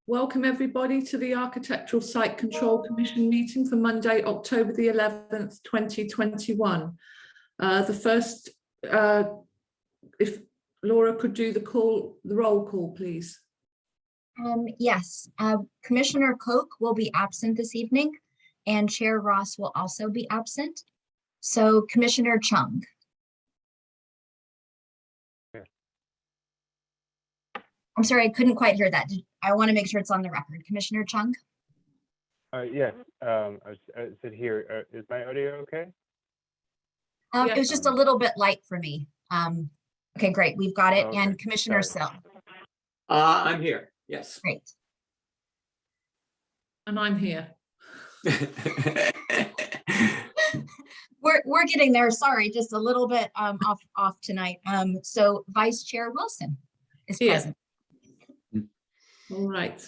Welcome everybody to the Architectural Site Control Commission meeting for Monday, October the 11th, 2021. The first, if Laura could do the roll call, please. Yes, Commissioner Koch will be absent this evening, and Chair Ross will also be absent. So Commissioner Chung. I'm sorry, I couldn't quite hear that. I want to make sure it's on the record. Commissioner Chung? Yes, I said here, is my audio okay? It was just a little bit light for me. Okay, great, we've got it. Okay. And Commissioner Sill. I'm here, yes. Great. And I'm here. We're getting there. Sorry, just a little bit off tonight. So Vice Chair Wilson is present. All right.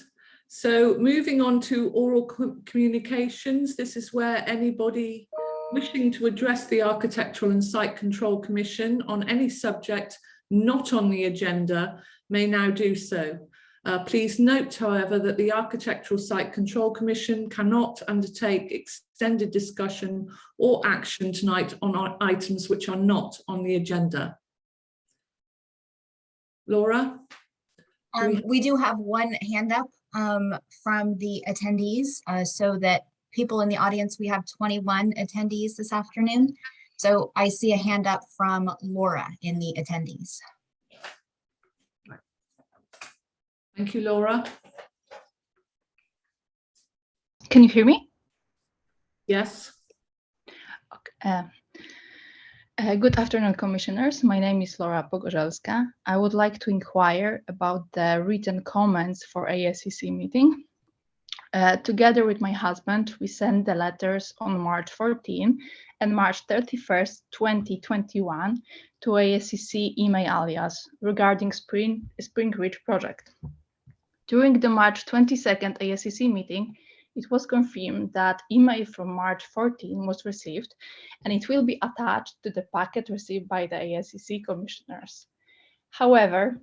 So moving on to oral communications. This is where anybody wishing to address the Architectural and Site Control Commission on any subject not on the agenda may now do so. Please note, however, that the Architectural Site Control Commission cannot undertake extended discussion or action tonight on items which are not on the agenda. Laura? We do have one hand up from the attendees, so that people in the audience, we have 21 attendees this afternoon. So I see a hand up from Laura in the attendees. Thank you, Laura. Can you hear me? Yes. Okay. Good afternoon, Commissioners. My name is Laura Pogorzelska. I would like to inquire about the written comments for ASCC meeting. Together with my husband, we sent the letters on March 14 and March 31st, 2021 to ASCC email alias regarding Spring Ridge project. During the March 22nd ASCC meeting, it was confirmed that email from March 14 was received, and it will be attached to the packet received by the ASCC commissioners. However,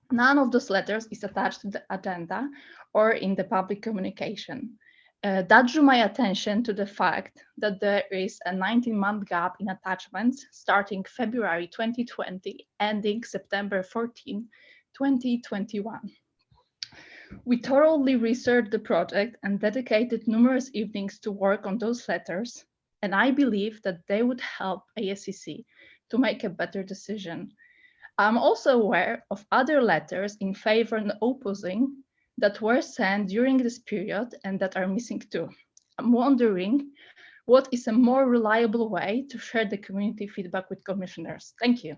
none of those letters is attached to the agenda or in the public communication. That drew my attention to the fact that there is a 19-month gap in attachments starting February 2020, ending September 14, 2021. We thoroughly researched the project and dedicated numerous evenings to work on those letters, and I believe that they would help ASCC to make a better decision. I'm also aware of other letters in favor and opposing that were sent during this period and that are missing too. I'm wondering what is a more reliable way to share the community feedback with commissioners. Thank you.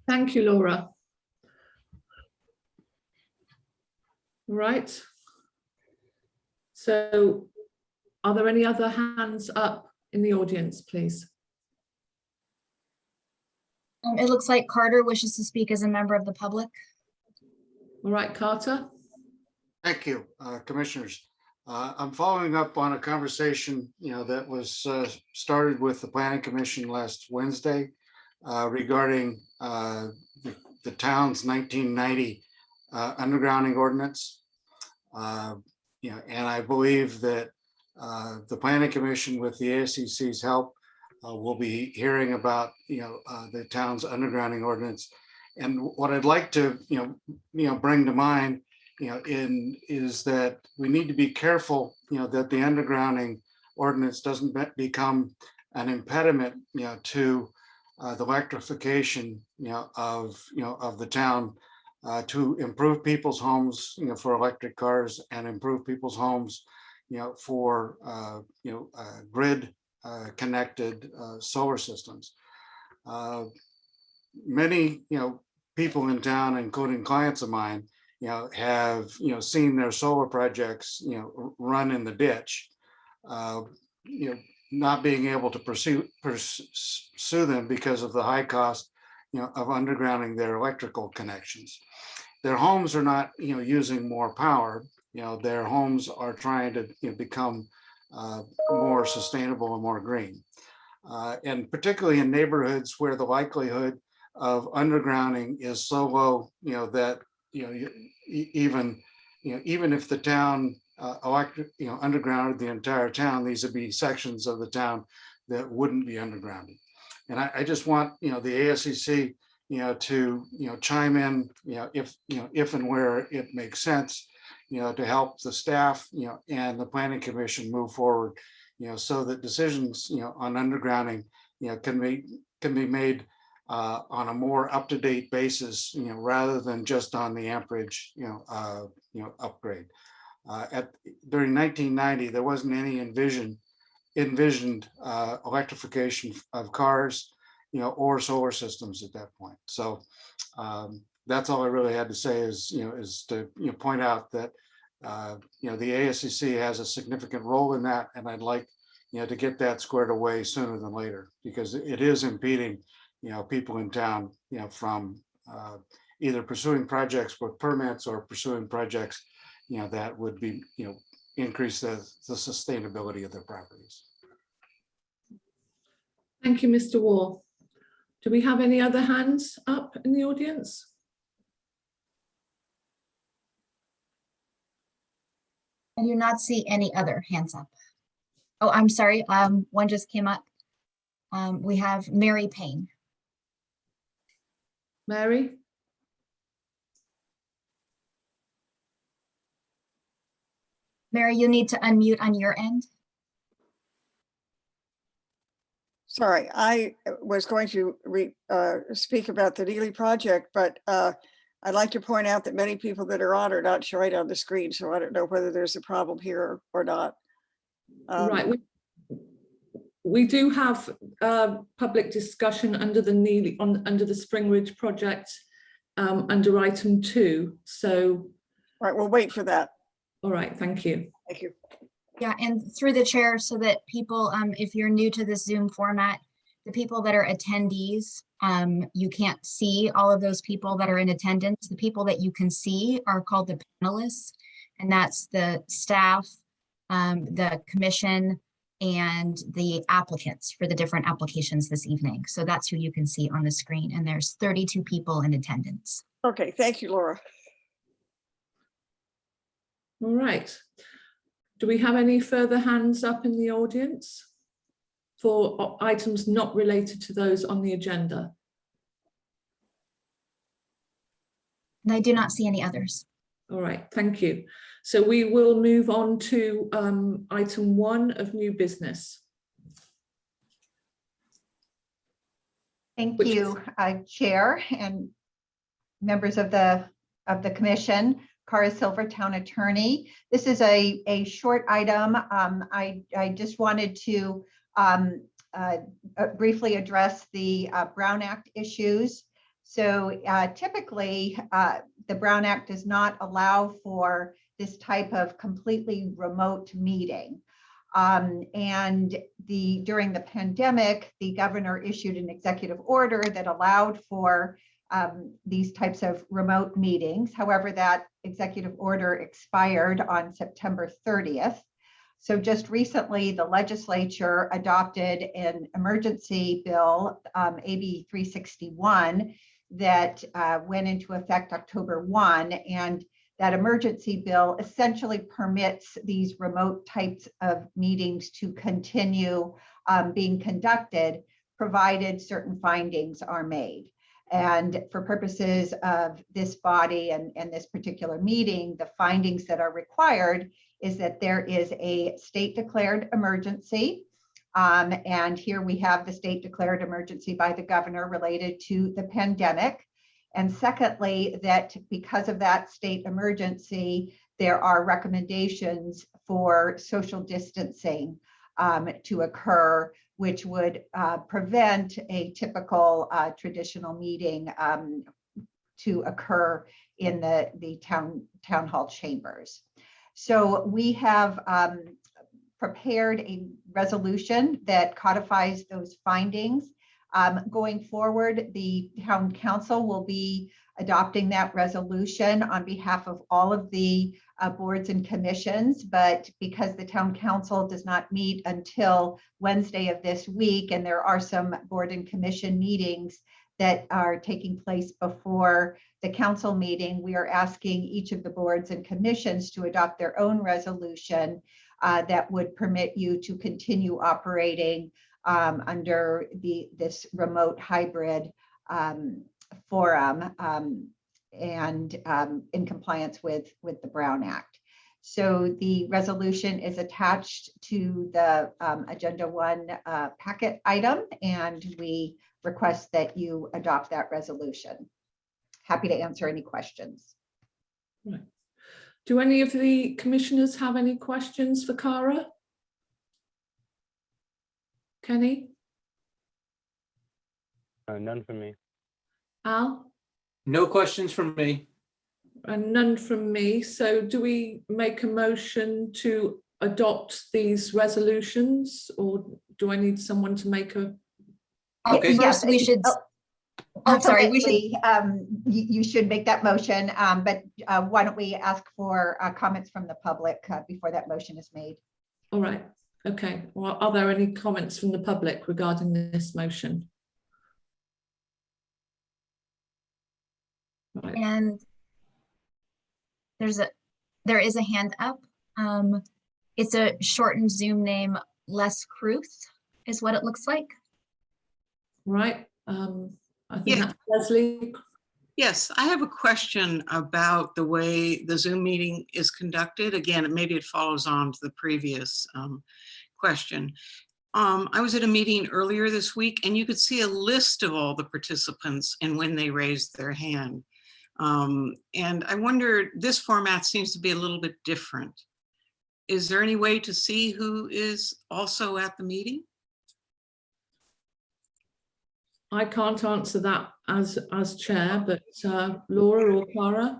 Thank you, Laura. Right. So are there any other hands up in the audience, please? It looks like Carter wishes to speak as a member of the public. All right, Carter. Thank you, Commissioners. I'm following up on a conversation, that was started with the Planning Commission last Wednesday regarding the town's 1990 undergrounding ordinance. And I believe that the Planning Commission, with the ASCC's help, will be hearing about the town's undergrounding ordinance. And what I'd like to bring to mind is that we need to be careful that the undergrounding ordinance doesn't become an impediment to the electrification of the town, to improve people's homes for electric cars and improve people's homes for grid connected solar systems. Many people in town, including clients of mine, have seen their solar projects run in the ditch, not being able to pursue them because of the high cost of undergrounding their electrical connections. Their homes are not using more power. Their homes are trying to become more sustainable and more green. And particularly in neighborhoods where the likelihood of undergrounding is so low, that, even if the town undergrounded the entire town, these would be sections of the town that wouldn't be undergrounded. And I just want, the ASCC, to, chime in, if and where it makes sense, to help the staff, and the planning commission move forward, so that decisions, on undergrounding, can be made on a more up-to-date basis, rather than just on the amperage, upgrade. During 1990, there wasn't any envisioned electrification of cars, or solar systems at that point. So that's all I really had to say is to point out that the ASCC has a significant role in that, and I'd like to get that squared away sooner than later, because it is impeding people in town from either pursuing projects with permits or pursuing projects that would be increase the sustainability of their properties. Thank you, Mr. Wall. Do we have any other hands up in the audience? I do not see any other hands up. Oh, I'm sorry. One just came up. We have Mary Payne. Mary? Mary, you need to unmute on your end. Sorry, I was going to speak about the Dealey project, but I'd like to point out that many people that are on are not showing on the screen, so I don't know whether there's a problem here or not. Right, we do have public discussion under the under the Spring Ridge project under item 2. So, right, we'll wait for that. All right, thank you. Thank you. Yeah, and through the chair, so that people, if you're new to this Zoom format, the people that are attendees, you can't see all of those people that are in attendance. The people that you can see are called the panelists, and that's the staff, the commission, and the applicants for the different applications this evening. So that's who you can see on the screen, and there's 32 people in attendance. Okay, thank you, Laura. All right. Do we have any further hands up in the audience for items not related to those on the agenda? And I do not see any others. All right, thank you. So we will move on to item 1 of new business. Thank you, Chair and members of the commission. Cara Silver, Town Attorney. This is a short item. I just wanted to briefly address the Brown Act issues. So typically, the Brown Act does not allow for this type of completely remote meeting. And during the pandemic, the governor issued an executive order that allowed for these types of remote meetings. However, that executive order expired on September 30th. So just recently, the legislature adopted an emergency bill, AB 361, that went into effect October 1. And that emergency bill essentially permits these remote types of meetings to continue being conducted, provided certain findings are made. And for purposes of this body and this particular meeting, the findings that are required is that there is a state declared emergency. And here we have the state declared emergency by the governor related to the pandemic. And secondly, that because of that state emergency, there are recommendations for social distancing to occur, which would prevent a typical traditional meeting to occur in the town hall chambers. So we have prepared a resolution that codifies those findings. Going forward, the town council will be adopting that resolution on behalf of all of the boards and commissions, but because the town council does not meet until Wednesday of this week, and there are some board and commission meetings that are taking place before the council meeting, we are asking each of the boards and commissions to adopt their own resolution that would permit you to continue operating under this remote hybrid forum and in compliance with the Brown Act. So the resolution is attached to the Agenda 1 packet item, and we request that you adopt that resolution. Happy to answer any questions. Right. Do any of the commissioners have any questions for Cara? Kenny? None from me. Al? No questions from me. And none from me. So do we make a motion to adopt these resolutions, or do I need someone to make a? Okay. Yes, we should. I'm sorry, we should. You should make that motion, but why don't we ask for comments from the public before that motion is made? All right. Okay. Well, are there any comments from the public regarding this motion? Right. And there is a hand up. It's a shortened Zoom name, Les Cruth is what it looks like. Right. I think that's Leslie. Yes, I have a question about the way the Zoom meeting is conducted. Again, maybe it follows on to the previous question. I was at a meeting earlier this week, and you could see a list of all the participants and when they raised their hand. And I wonder, this format seems to be a little bit different. Is there any way to see who is also at the meeting? I can't answer that as chair, but Laura or Clara?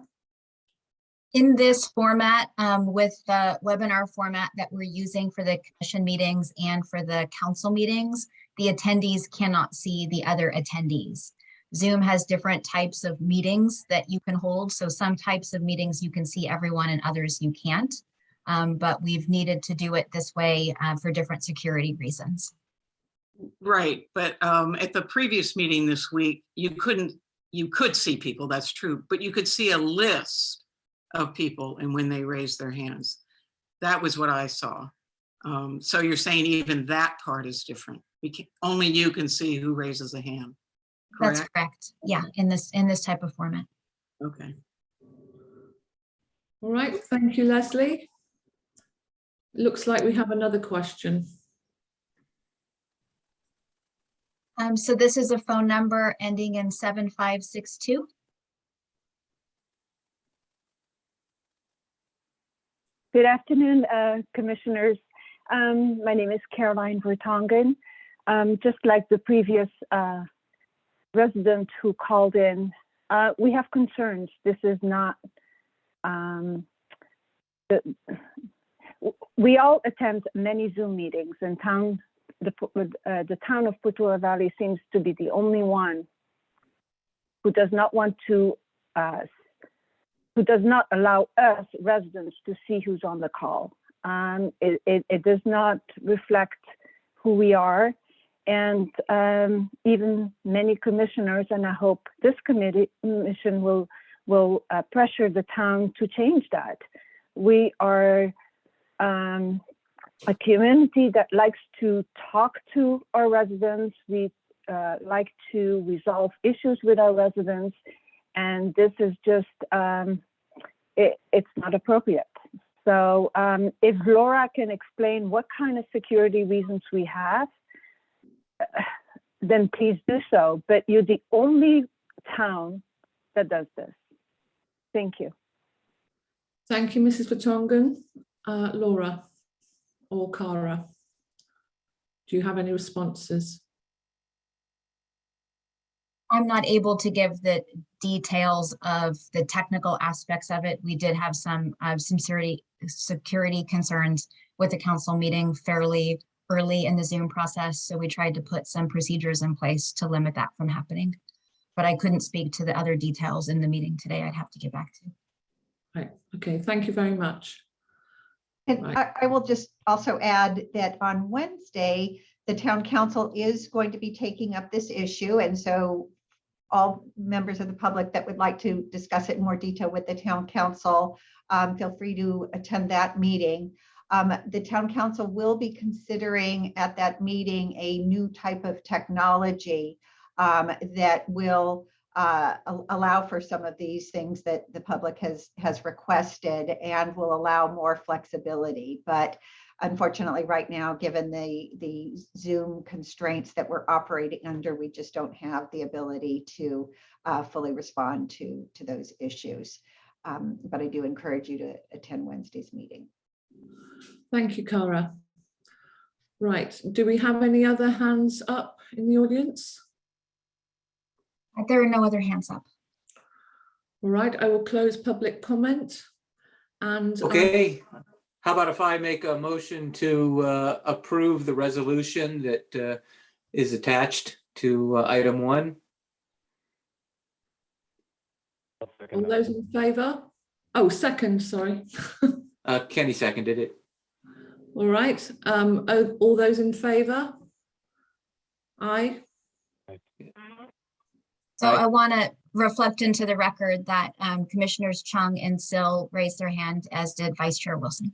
In this format, with the webinar format that we're using for the commission meetings and for the council meetings, the attendees cannot see the other attendees. Zoom has different types of meetings that you can hold. So some types of meetings you can see everyone and others you can't. But we've needed to do it this way for different security reasons. Right, but at the previous meeting this week, you could see people, that's true, but you could see a list of people and when they raised their hands. That was what I saw. So you're saying even that part is different. Only you can see who raises a hand, correct? That's correct. Yeah, in this type of format. Okay. All right, thank you, Leslie. Looks like we have another question. So this is a phone number ending in 7562. Good afternoon, commissioners. My name is Caroline Vertonghen. Just like the previous resident who called in, we have concerns. This is not, we all attend many Zoom meetings, and the town of Putumayo Valley seems to be the only one who does not want to, who does not allow us residents to see who's on the call. It does not reflect who we are, and even many commissioners, and I hope this commission will pressure the town to change that. We are a community that likes to talk to our residents. We like to resolve issues with our residents, and this is just, it's not appropriate. So if Laura can explain what kind of security reasons we have, then please do so. But you're the only town that does this. Thank you. Thank you, Mrs. Vertonghen. Laura or Cara, do you have any responses? I'm not able to give the details of the technical aspects of it. We did have some security concerns with the council meeting fairly early in the Zoom process. So we tried to put some procedures in place to limit that from happening. But I couldn't speak to the other details in the meeting today. I'd have to get back to you. Right. Okay. Thank you very much. And Right. I will just also add that on Wednesday, the town council is going to be taking up this issue. And so all members of the public that would like to discuss it in more detail with the town council, feel free to attend that meeting. The town council will be considering at that meeting a new type of technology that will allow for some of these things that the public has requested and will allow more flexibility. But unfortunately, right now, given the Zoom constraints that we're operating under, we just don't have the ability to fully respond to those issues. But I do encourage you to attend Wednesday's meeting. Thank you, Cara. Right, do we have any other hands up in the audience? There are no other hands up. All right, I will close public comment. And Okay, how about if I make a motion to approve the resolution that is attached to item 1? I'll second all that. those in favour? Oh, second, sorry. Kenny seconded it. All right, all those in favour? Aye. So Aye. I want to reflect into the record that Commissioners Chung and Sill raised their hand, as did Vice Chair Wilson.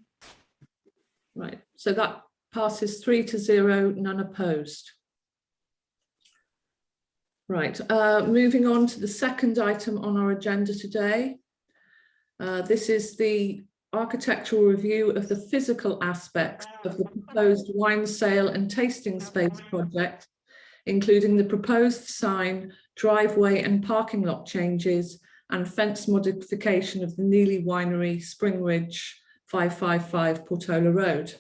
Right, so that passes 3-0, none opposed. Right, moving on to the second item on our agenda today. This is the architectural review of the physical aspects of the proposed wine sale and tasting space project, including the proposed sign, driveway and parking lot changes and fence modification of the Neely Winery, Spring Ridge, 555 Portola Road.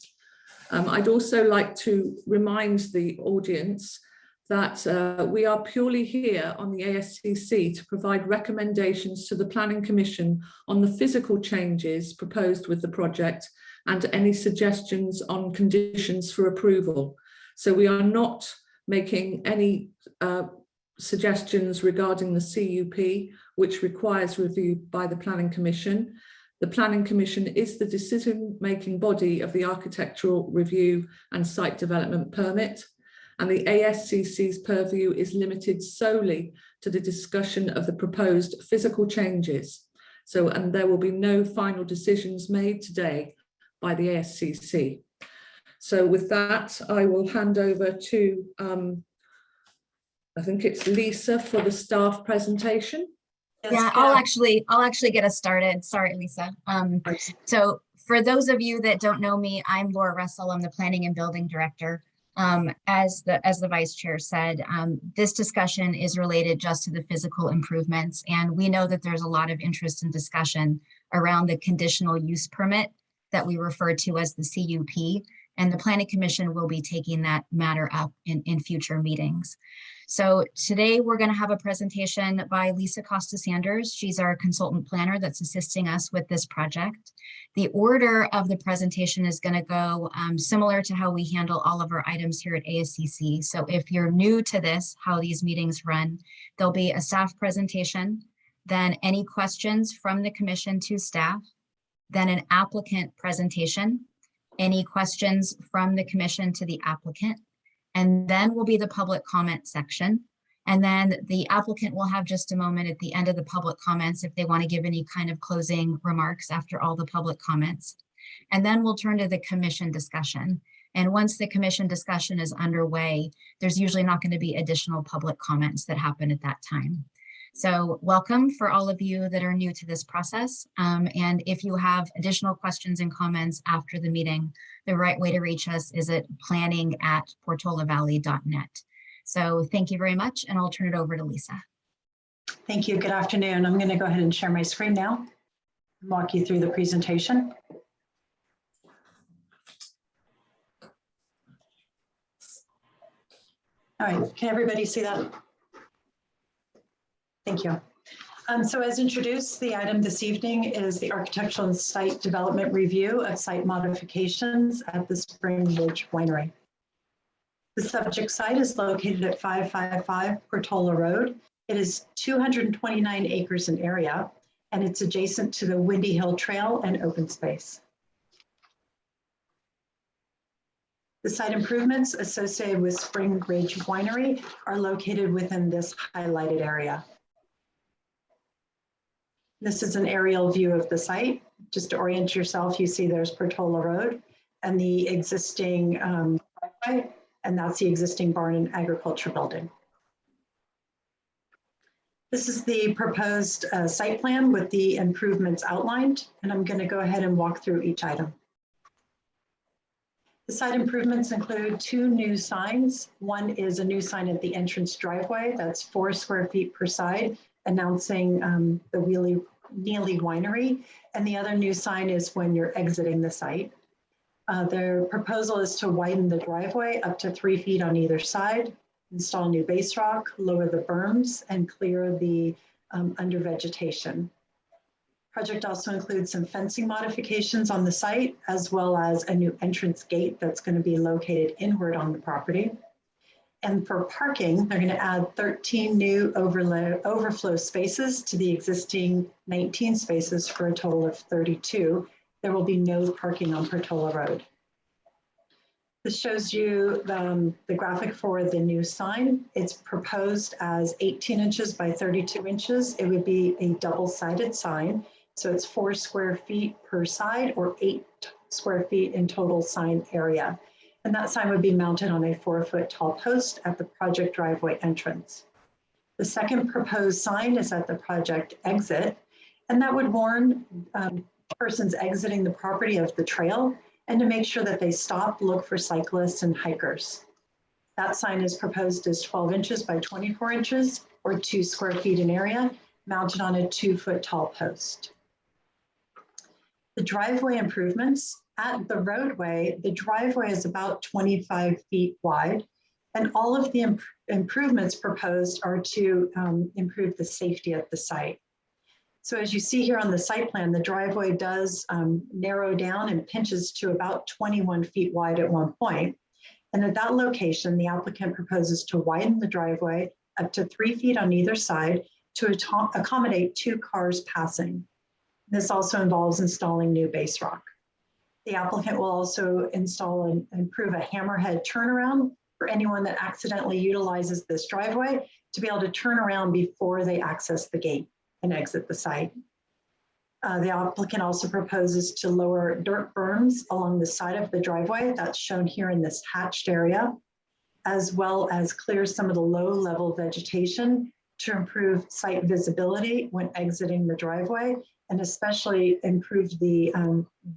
I'd also like to remind the audience that we are purely here on the ASCC to provide recommendations to the Planning Commission on the physical changes proposed with the project and any suggestions on conditions for approval. So we are not making any suggestions regarding the CUP, which requires review by the Planning Commission. The Planning Commission is the decision-making body of the architectural review and site development permit, and the ASCC's purview is limited solely to the discussion of the proposed physical changes. So, and there will be no final decisions made today by the ASCC. So with that, I will hand over to, I think it's Lisa for the staff presentation. Yeah, I'll actually get us started. Sorry, Lisa. So for those of you that don't know me, I'm Laura Russell. I'm the Planning and Building Director. As the Vice Chair said, this discussion is related just to the physical improvements, and we know that there's a lot of interest and discussion around the conditional use permit that we refer to as the CUP, and the Planning Commission will be taking that matter up in future meetings. So today we're going to have a presentation by Lisa Costa-Sanders. She's our consultant planner that's assisting us with this project. The order of the presentation is going to go similar to how we handle all of our items here at ASCC. So if you're new to this, how these meetings run, there'll be a staff presentation, then any questions from the commission to staff, then an applicant presentation, any questions from the commission to the applicant, and then will be the public comment section. And then the applicant will have just a moment at the end of the public comments if they want to give any kind of closing remarks after all the public comments. And then we'll turn to the commission discussion. And once the commission discussion is underway, there's usually not going to be additional public comments that happen at that time. So welcome for all of you that are new to this process. And if you have additional questions and comments after the meeting, the right way to reach us is at planning@portolavalley.net. So thank you very much, and I'll turn it over to Lisa. Thank you. Good afternoon. I'm going to go ahead and share my screen now and walk you through the presentation. All right, can everybody see that? Thank you. So as introduced, the item this evening is the architectural and site development review of site modifications at the Spring Ridge Winery. The subject site is located at 555 Portola Road. It is 229 acres in area, and it's adjacent to the Windy Hill Trail and open space. The site improvements associated with Spring Ridge Winery are located within this highlighted area. This is an aerial view of the site. Just to orient yourself, you see there's Portola Road and the existing driveway, and that's the existing barn and agriculture building. This is the proposed site plan with the improvements outlined, and I'm going to go ahead and walk through each item. The site improvements include 2 new signs. One is a new sign at the entrance driveway that's 4 square feet per side, announcing the Neely Winery. And the other new sign is when you're exiting the site. Their proposal is to widen the driveway up to 3 feet on either side, install new base rock, lower the berms, and clear the under vegetation. Project also includes some fencing modifications on the site, as well as a new entrance gate that's going to be located inward on the property. And for parking, they're going to add 13 new overflow spaces to the existing 19 spaces for a total of 32. There will be no parking on Portola Road. This shows you the graphic for the new sign. It's proposed as 18 inches by 32 inches. It would be a double-sided sign. So it's 4 square feet per side or 8 square feet in total sign area. And that sign would be mounted on a 4-foot tall post at the project driveway entrance. The second proposed sign is at the project exit, and that would warn persons exiting the property of the trail and to make sure that they stop, look for cyclists and hikers. That sign is proposed as 12 inches by 24 inches or 2 square feet in area, mounted on a 2-foot tall post. The driveway improvements at the roadway, the driveway is about 25 feet wide, and all of the improvements proposed are to improve the safety at the site. So as you see here on the site plan, the driveway does narrow down and pinches to about 21 feet wide at one point. And at that location, the applicant proposes to widen the driveway up to 3 feet on either side to accommodate 2 cars passing. This also involves installing new base rock. The applicant will also install and improve a hammerhead turnaround for anyone that accidentally utilizes this driveway to be able to turn around before they access the gate and exit the site. The applicant also proposes to lower dirt berms along the side of the driveway that's shown here in this hatched area, as well as clear some of the low-level vegetation to improve site visibility when exiting the driveway, and especially improve the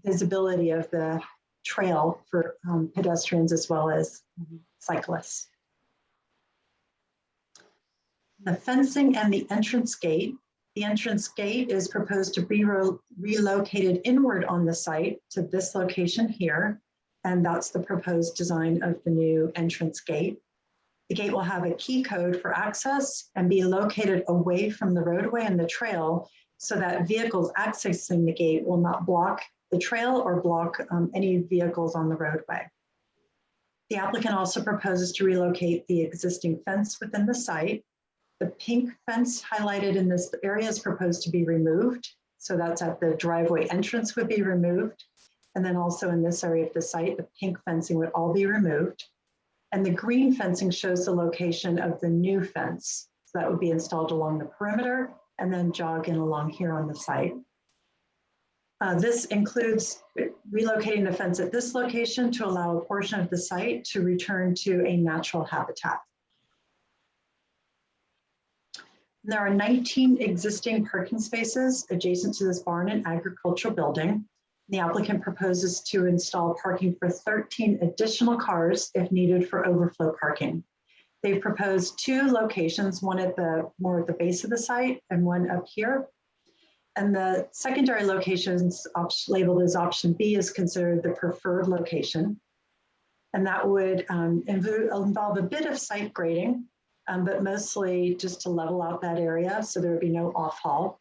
visibility of the trail for pedestrians as well as cyclists. The fencing and the entrance gate. The entrance gate is proposed to be relocated inward on the site to this location here, and that's the proposed design of the new entrance gate. The gate will have a key code for access and be located away from the roadway and the trail so that vehicles accessing the gate will not block the trail or block any vehicles on the roadway. The applicant also proposes to relocate the existing fence within the site. The pink fence highlighted in this area is proposed to be removed. So that's at the driveway entrance would be removed. And then also in this area of the site, the pink fencing would all be removed. And the green fencing shows the location of the new fence. So that would be installed along the perimeter and then jog in along here on the site. This includes relocating the fence at this location to allow a portion of the site to return to a natural habitat. There are 19 existing parking spaces adjacent to this barn and agricultural building. The applicant proposes to install parking for 13 additional cars if needed for overflow parking. They've proposed 2 locations, one at the more at the base of the site and one up here. And the secondary locations labeled as option B is considered the preferred location. And that would involve a bit of site grading, but mostly just to level out that area so there would be no off-haul,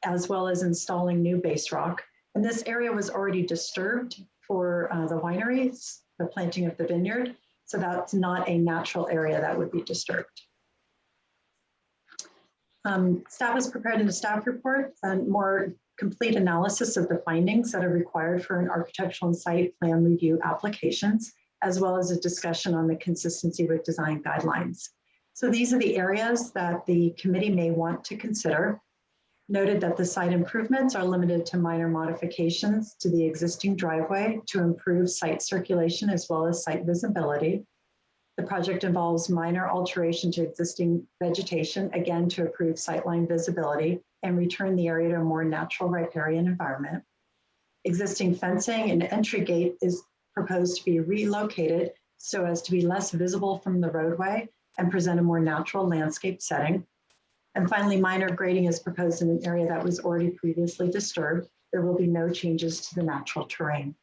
as well as installing new base rock. And this area was already disturbed for the wineries, the planting of the vineyard. So that's not a natural area that would be disturbed. Staff has prepared in the staff report a more complete analysis of the findings that are required for an architectural and site plan review applications. as well as a discussion on the consistency with design guidelines. So these are the areas that the committee may want to consider. Noted that the site improvements are limited to minor modifications to the existing driveway to improve site circulation as well as site visibility. The project involves minor alteration to existing vegetation, again, to improve sightline visibility and return the area to a more natural riparian environment. Existing fencing and entry gate is proposed to be relocated so as to be less visible from the roadway and present a more natural landscape setting. And finally, minor grading is proposed in an area that was already previously disturbed. There will be no changes to the natural terrain.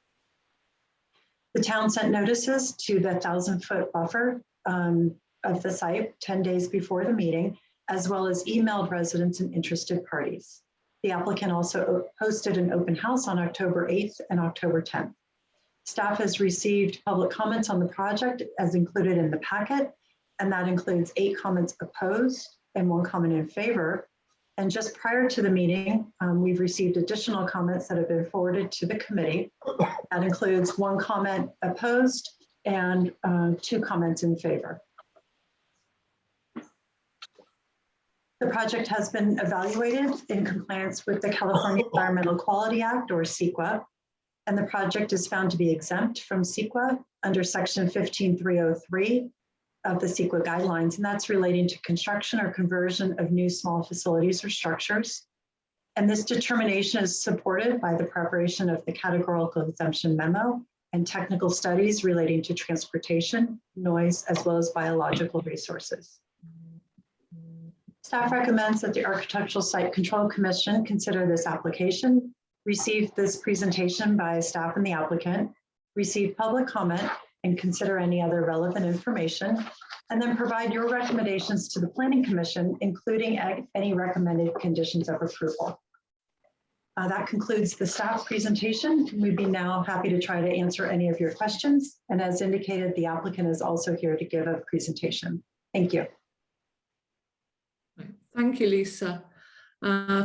The town sent notices to the 1,000-foot buffer of the site 10 days before the meeting, as well as emailed residents and interested parties. The applicant also hosted an open house on October 8th and October 10th. Staff has received public comments on the project as included in the packet, and that includes 8 comments opposed and 1 comment in favor. And just prior to the meeting, we've received additional comments that have been forwarded to the committee. That includes 1 comment opposed and 2 comments in favor. The project has been evaluated in compliance with the California Environmental Quality Act, or CEQA, and the project is found to be exempt from CEQA under section 15303 of the CEQA guidelines, and that's relating to construction or conversion of new small facilities or structures. And this determination is supported by the preparation of the categorical exemption memo and technical studies relating to transportation, noise, as well as biological resources. Staff recommends that the Architectural Site Control Commission consider this application, receive this presentation by staff and the applicant, receive public comment, and consider any other relevant information, and then provide your recommendations to the Planning Commission, including any recommended conditions of approval. That concludes the staff presentation. We'd be now happy to try to answer any of your questions. And as indicated, the applicant is also here to give a presentation. Thank you. Thank you, Lisa.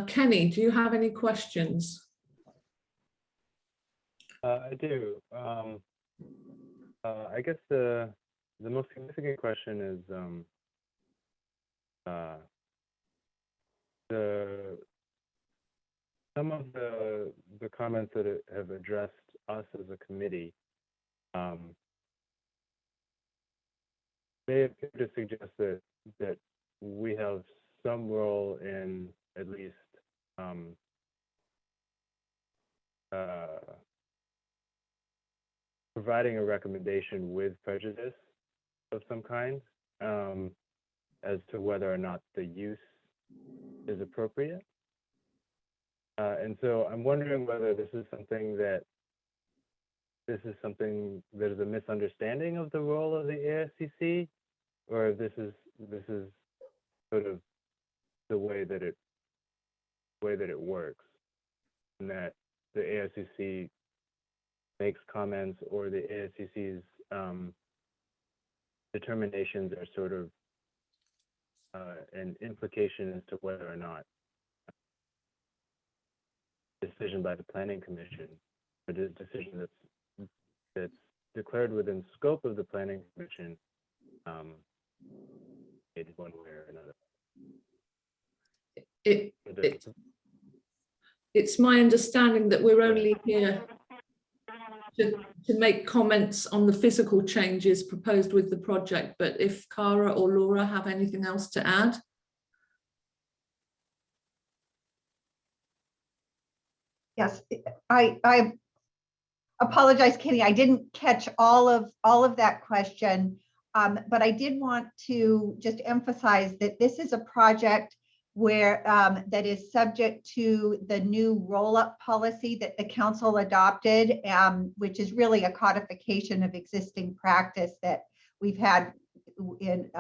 Kenny, do you have any questions? I do. I guess the most significant question is some of the comments that have addressed us as a committee may appear to suggest that we have some role in at least providing a recommendation with prejudice of some kind as to whether or not the use is appropriate. And so I'm wondering whether this is something that is a misunderstanding of the role of the ASCC, or if this is sort of the way that it works, and that the ASCC makes comments, or the ASCC's determinations are sort of an implication as to whether or not decision by the Planning Commission, or the decision that's declared within scope of the Planning Commission, in one way or another. It's my understanding that we're only here to make comments on the physical changes proposed with the project, but if Cara or Laura have anything else to add. Yes, I apologize, Kenny. I didn't catch all of that question, but I did want to just emphasize that this is a project where that is subject to the new roll-up policy that the council adopted, which is really a codification of existing practice that we've had in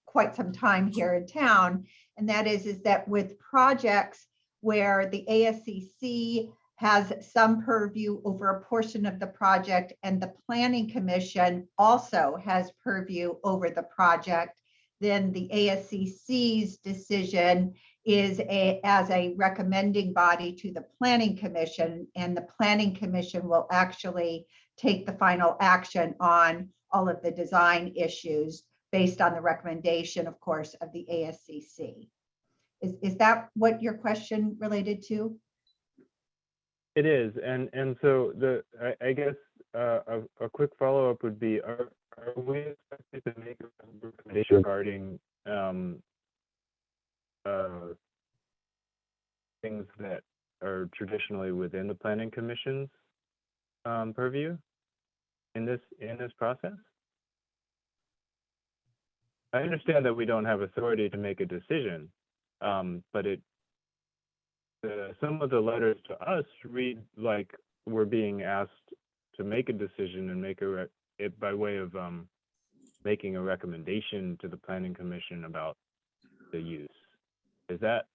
quite some time here in town. And that is that with projects where the ASCC has some purview over a portion of the project and the Planning Commission also has purview over the project, then the ASCC's decision as a recommending body to the Planning Commission, and the Planning Commission will actually take the final action on all of the design issues based on the recommendation, of course, of the ASCC. Is that what your question related to? It is, and so I guess a quick follow-up would be: Are we expected to make a recommendation regarding things that are traditionally within the Planning Commission's purview in this process? I understand that we don't have authority to make a decision, but some of the letters to us read like we're being asked to make a decision and make it by way of making a recommendation to the Planning Commission about the use. Is that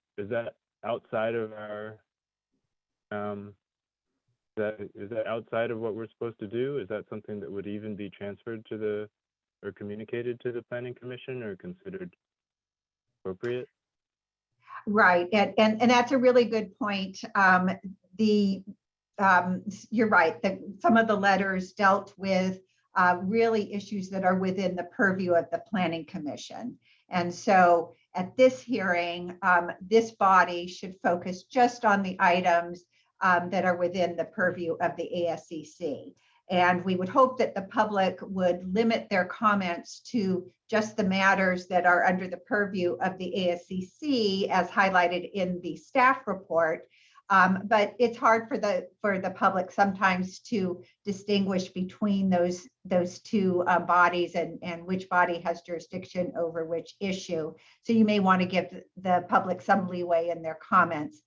outside of our is that outside of what we're supposed to do? Is that something that would even be transferred to or communicated to the Planning Commission or considered appropriate? Right, and that's a really good point. You're right that some of the letters dealt with really issues that are within the purview of the Planning Commission. And so at this hearing, this body should focus just on the items that are within the purview of the ASCC. And we would hope that the public would limit their comments to just the matters that are under the purview of the ASCC as highlighted in the staff report. But it's hard for the public sometimes to distinguish between those two bodies and which body has jurisdiction over which issue. So you may want to give the public some leeway in their comments.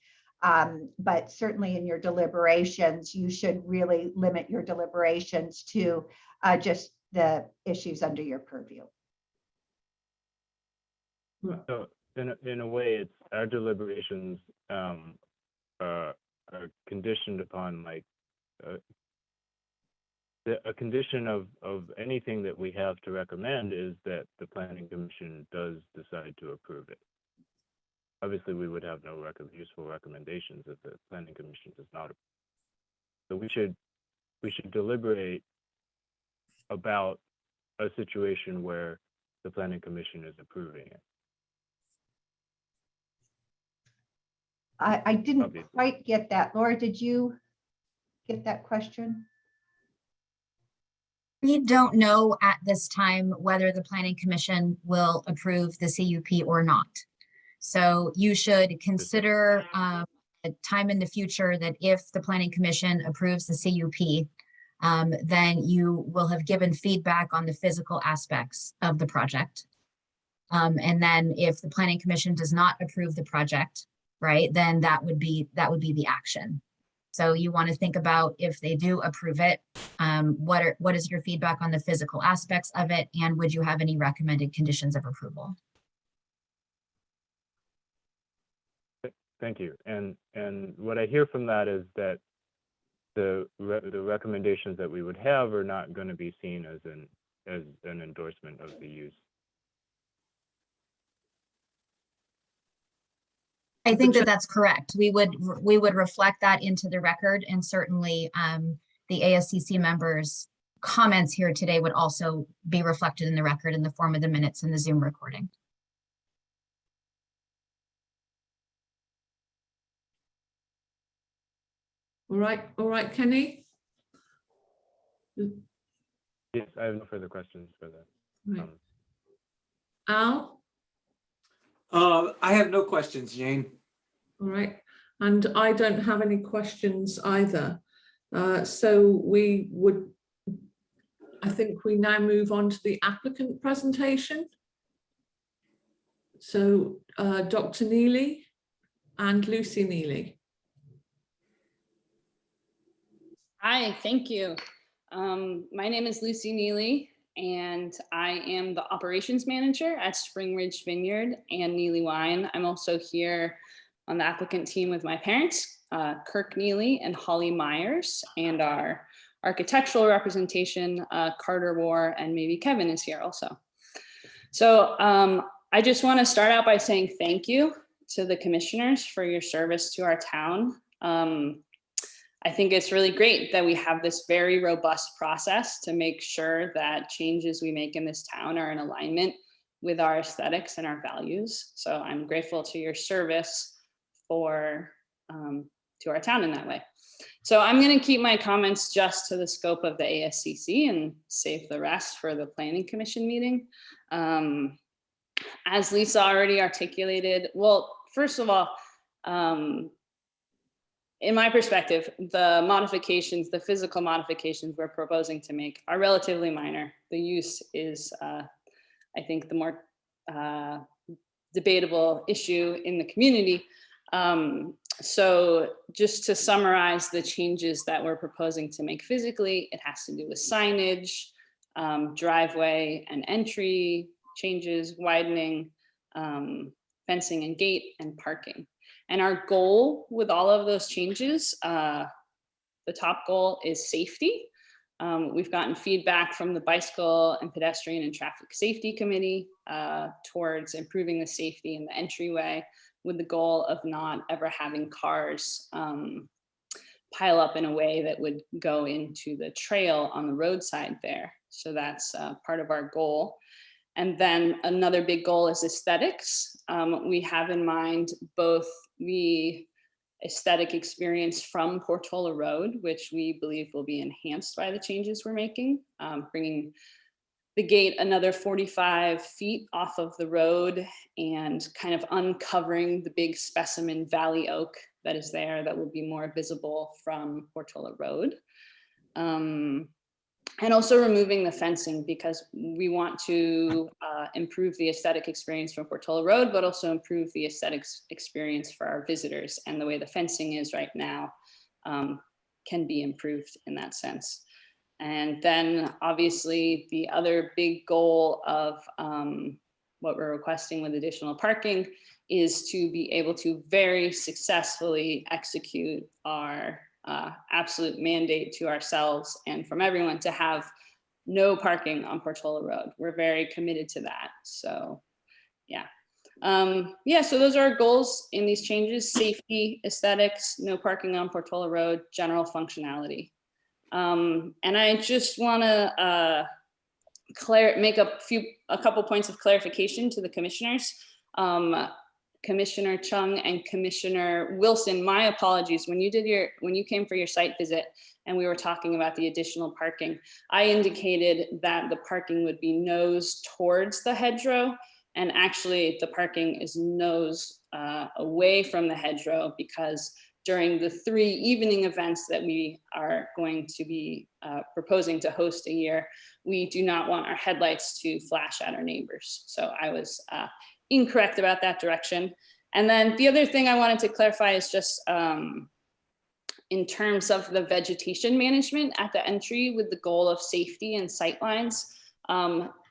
But certainly in your deliberations, you should really limit your deliberations to just the issues under your purview. So in a way, it's our deliberations are conditioned upon like a condition of anything that we have to recommend is that the Planning Commission does decide to approve it. Obviously, we would have no useful recommendations if the Planning Commission does not. So we should deliberate about a situation where the Planning Commission is approving it. I didn't Obviously. quite get that. Laura, did you get that question? We don't know at this time whether the Planning Commission will approve the CUP or not. So you should consider a time in the future that if the Planning Commission approves the CUP, then you will have given feedback on the physical aspects of the project. And then if the Planning Commission does not approve the project, right, then that would be the action. So you want to think about if they do approve it, what is your feedback on the physical aspects of it, and would you have any recommended conditions of approval? Thank you. And what I hear from that is that the recommendations that we would have are not going to be seen as an endorsement of the use. I think that that's correct. We would reflect that into the record, and certainly the ASCC members' comments here today would also be reflected in the record in the form of the minutes and the Zoom recording. All right, Kenny. Yes, I have no further questions for that. Right. Al? I have no questions, Jane. All right, and I don't have any questions either. So I think we now move on to the applicant presentation. So Dr. Neely and Lucy Neely. Hi, thank you. My name is Lucy Neely, and I am the operations manager at Spring Ridge Vineyard and Neely Wine. I'm also here on the applicant team with my parents, Kirk Neely and Holly Myers, and our architectural representation, Carter War, and maybe Kevin is here also. So I just want to start out by saying thank you to the commissioners for your service to our town. I think it's really great that we have this very robust process to make sure that changes we make in this town are in alignment with our aesthetics and our values. So I'm grateful to your service for to our town in that way. So I'm going to keep my comments just to the scope of the ASCC and save the rest for the Planning Commission meeting. As Lisa already articulated, well, first of all, in my perspective, the modifications, the physical modifications we're proposing to make are relatively minor. The use is, I think, the more debatable issue in the community. So just to summarize the changes that we're proposing to make physically, it has to do with signage, driveway and entry changes, widening, fencing and gate, and parking. And our goal with all of those changes, the top goal is safety. We've gotten feedback from the Bicycle and Pedestrian and Traffic Safety Committee towards improving the safety in the entryway, with the goal of not ever having cars pile up in a way that would go into the trail on the roadside there. So that's part of our goal. And then another big goal is aesthetics. We have in mind both the aesthetic experience from Portola Road, which we believe will be enhanced by the changes we're making, bringing the gate another 45 feet off of the road and kind of uncovering the big specimen valley oak that is there that will be more visible from Portola Road. And also removing the fencing, because we want to improve the aesthetic experience from Portola Road, but also improve the aesthetics experience for our visitors. And the way the fencing is right now can be improved in that sense. And then obviously the other big goal of what we're requesting with additional parking is to be able to very successfully execute our absolute mandate to ourselves and from everyone to have no parking on Portola Road. We're very committed to that. So yeah. So those are our goals in these changes: safety, aesthetics, no parking on Portola Road, general functionality. And I just want to make a couple points of clarification to the commissioners. Commissioner Chung and Commissioner Wilson, my apologies. When you came for your site visit and we were talking about the additional parking, I indicated that the parking would be nose towards the hedgerow, and actually the parking is nose away from the hedgerow, because during the 3 evening events that we are going to be proposing to host a year, we do not want our headlights to flash at our neighbors. So I was incorrect about that direction. And then the other thing I wanted to clarify is just in terms of the vegetation management at the entry, with the goal of safety and sightlines.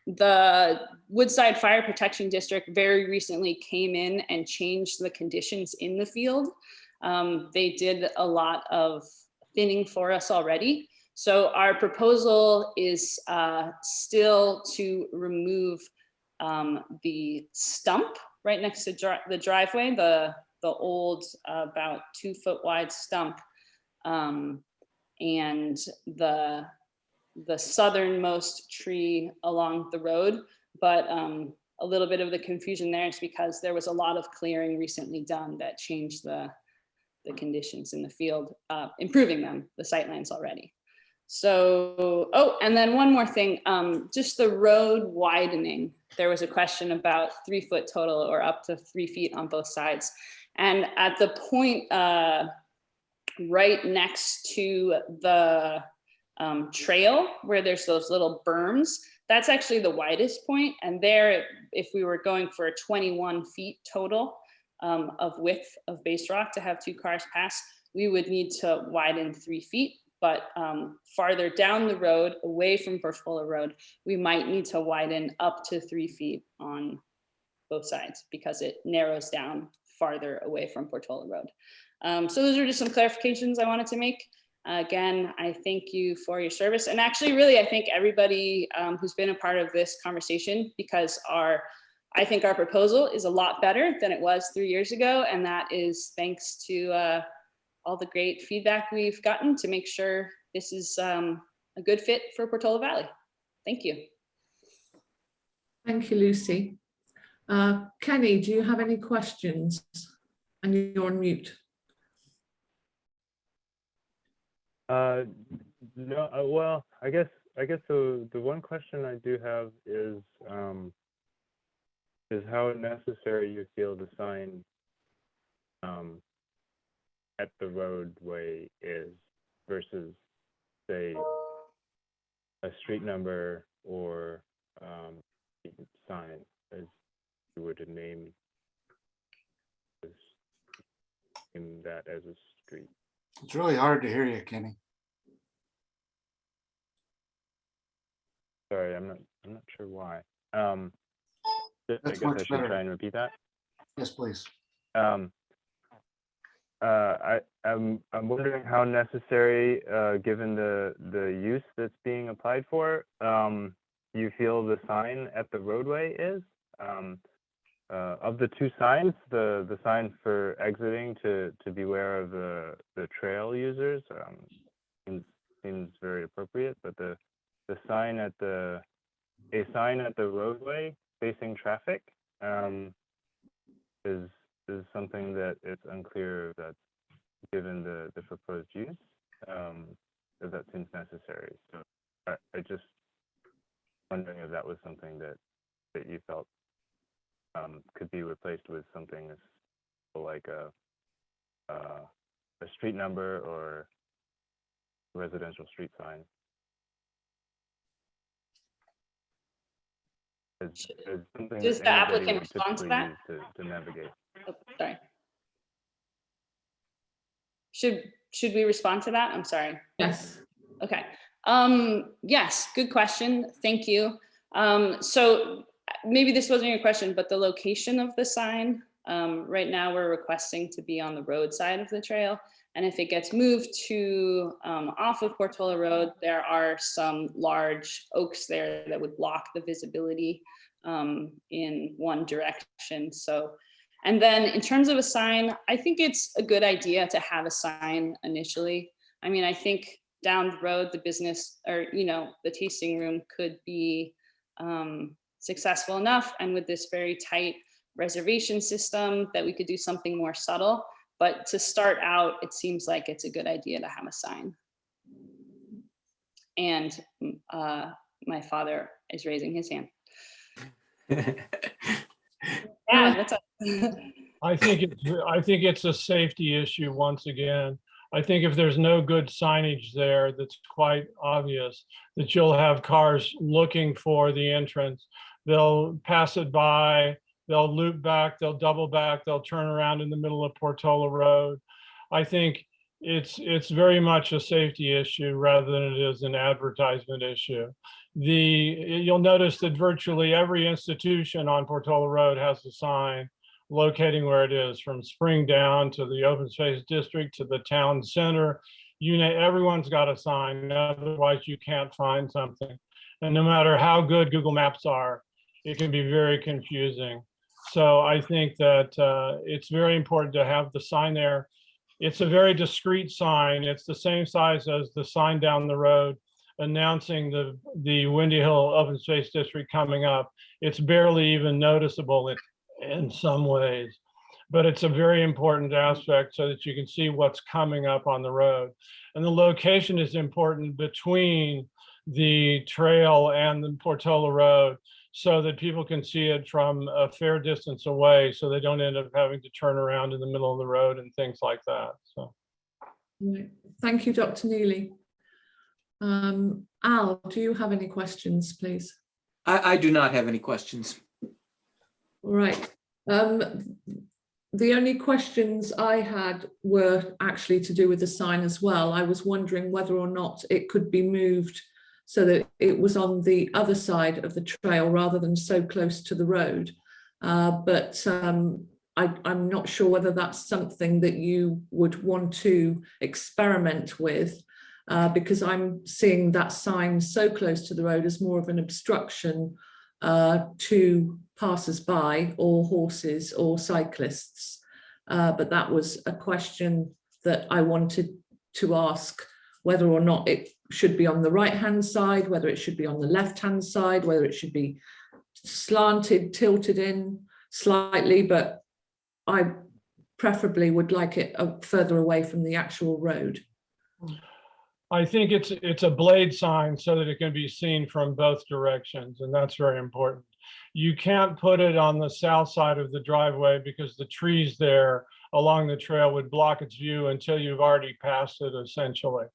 The Woodside Fire Protection District very recently came in and changed the conditions in the field. They did a lot of thinning for us already. So our proposal is still to remove the stump right next to the driveway, the old about 2 foot wide stump, and the southernmost tree along the road. But a little bit of the confusion there is because there was a lot of clearing recently done that changed the conditions in the field, improving them, the sightlines already. So, oh, and then one more thing, just the road widening. There was a question about 3 foot total, or up to 3 feet on both sides. And at the point right next to the trail where there's those little berms, that's actually the widest point. And there, if we were going for a 21 feet total of width of base rock to have 2 cars pass, we would need to widen 3 feet. But farther down the road, away from Portola Road, we might need to widen up to 3 feet on both sides, because it narrows down farther away from Portola Road. So those are just some clarifications I wanted to make. Again, I thank you for your service. And actually, really, I thank everybody who's been a part of this conversation, because our I think our proposal is a lot better than it was 3 years ago, and that is thanks to all the great feedback we've gotten to make sure this is a good fit for Portola Valley. Thank you. Thank you, Lucy. Kenny, do you have any questions? And you're on mute. No, well, I guess the one question I do have is how necessary you feel the sign at the roadway is versus, say, a street number or sign, as you were to name that as a street. It's really hard to hear you, Kenny. Sorry, I'm not sure why. I That's guess I much should better. try and repeat that. Yes, please. I'm wondering how necessary, given the use that's being applied for, you feel the sign at the roadway is. Of the two signs, the sign for exiting to beware of the trail users seems very appropriate, but a sign at the roadway facing traffic is something that it's unclear that given the proposed use, that seems necessary. So I just wondering if that was something that you felt could be replaced with something like a street number or residential street sign. As something Does that the anybody applicant would respond to typically that? use to navigate. Oh, sorry. Should we respond to that? I'm sorry. Yes. Okay. Yes, good question. Thank you. So maybe this wasn't your question, but the location of the sign, right now we're requesting to be on the road side of the trail. And if it gets moved to off of Portola Road, there are some large oaks there that would block the visibility in one direction. So, and then in terms of a sign, I think it's a good idea to have a sign initially. I mean, I think down the road, the business or, the tasting room could be successful enough. And with this very tight reservation system that we could do something more subtle. But to start out, it seems like it's a good idea to have a sign. And my father is raising his hand. Yeah, what's up? I think it's a safety issue once again. I think if there's no good signage there that's quite obvious, that you'll have cars looking for the entrance. They'll pass it by, they'll loop back, they'll double back, they'll turn around in the middle of Portola Road. I think it's very much a safety issue rather than it is an advertisement issue. You'll notice that virtually every institution on Portola Road has a sign locating where it is, from Spring down to the open space district to the town center. Everyone's got a sign, otherwise you can't find something. And no matter how good Google Maps are, it can be very confusing. So I think that it's very important to have the sign there. It's a very discreet sign. It's the same size as the sign down the road announcing the Windy Hill Open Space District coming up. It's barely even noticeable in some ways, but it's a very important aspect so that you can see what's coming up on the road. And the location is important between the trail and the Portola Road so that people can see it from a fair distance away, so they don't end up having to turn around in the middle of the road and things like that. So, right. Thank you, Dr. Neely. Al, do you have any questions, please? I do not have any questions. All right. The only questions I had were actually to do with the sign as well. I was wondering whether or not it could be moved so that it was on the other side of the trail rather than so close to the road. But I'm not sure whether that's something that you would want to experiment with, because I'm seeing that sign so close to the road as more of an obstruction to passers-by or horses or cyclists. But that was a question that I wanted to ask, whether or not it should be on the right-hand side, whether it should be on the left-hand side, whether it should be slanted, tilted in slightly, but I preferably would like it further away from the actual road. I think it's a blade sign so that it can be seen from both directions, and that's very important. You can't put it on the south side of the driveway because the trees there along the trail would block its view until you've already passed it, essentially.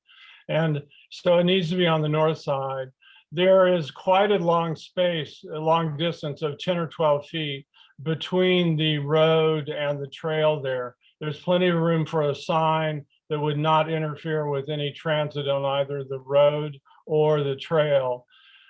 And so it needs to be on the north side. There is quite a long space, a long distance of 10 or 12 feet between the road and the trail there. There's plenty of room for a sign that would not interfere with any transit on either the road or the trail.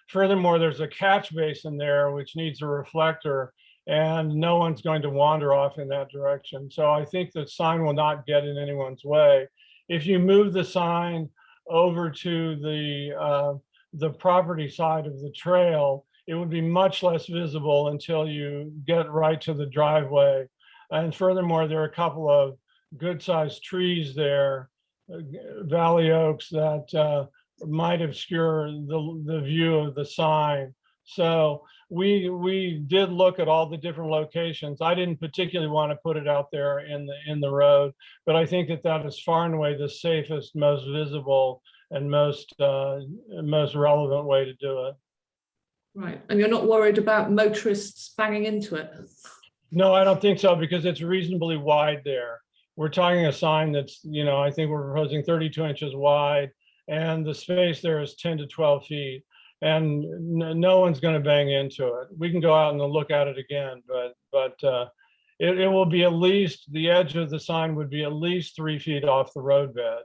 Furthermore, there's a catch basin there which needs a reflector, and no one's going to wander off in that direction. So I think the sign will not get in anyone's way. If you move the sign over to the property side of the trail, it would be much less visible until you get right to the driveway. And furthermore, there are a couple of good-sized trees there, valley oaks, that might obscure the view of the sign. So we did look at all the different locations. I didn't particularly want to put it out there in the road, but I think that is far and away the safest, most visible, and most relevant way to do it. Right, and you're not worried about motorists banging into it? No, I don't think so, because it's reasonably wide there. We're talking a sign that's, I think we're proposing 32 inches wide, and the space there is 10 to 12 feet, and no one's going to bang into it. We can go out and look at it again, but it will be at least, the edge of the sign would be at least 3 feet off the roadbed.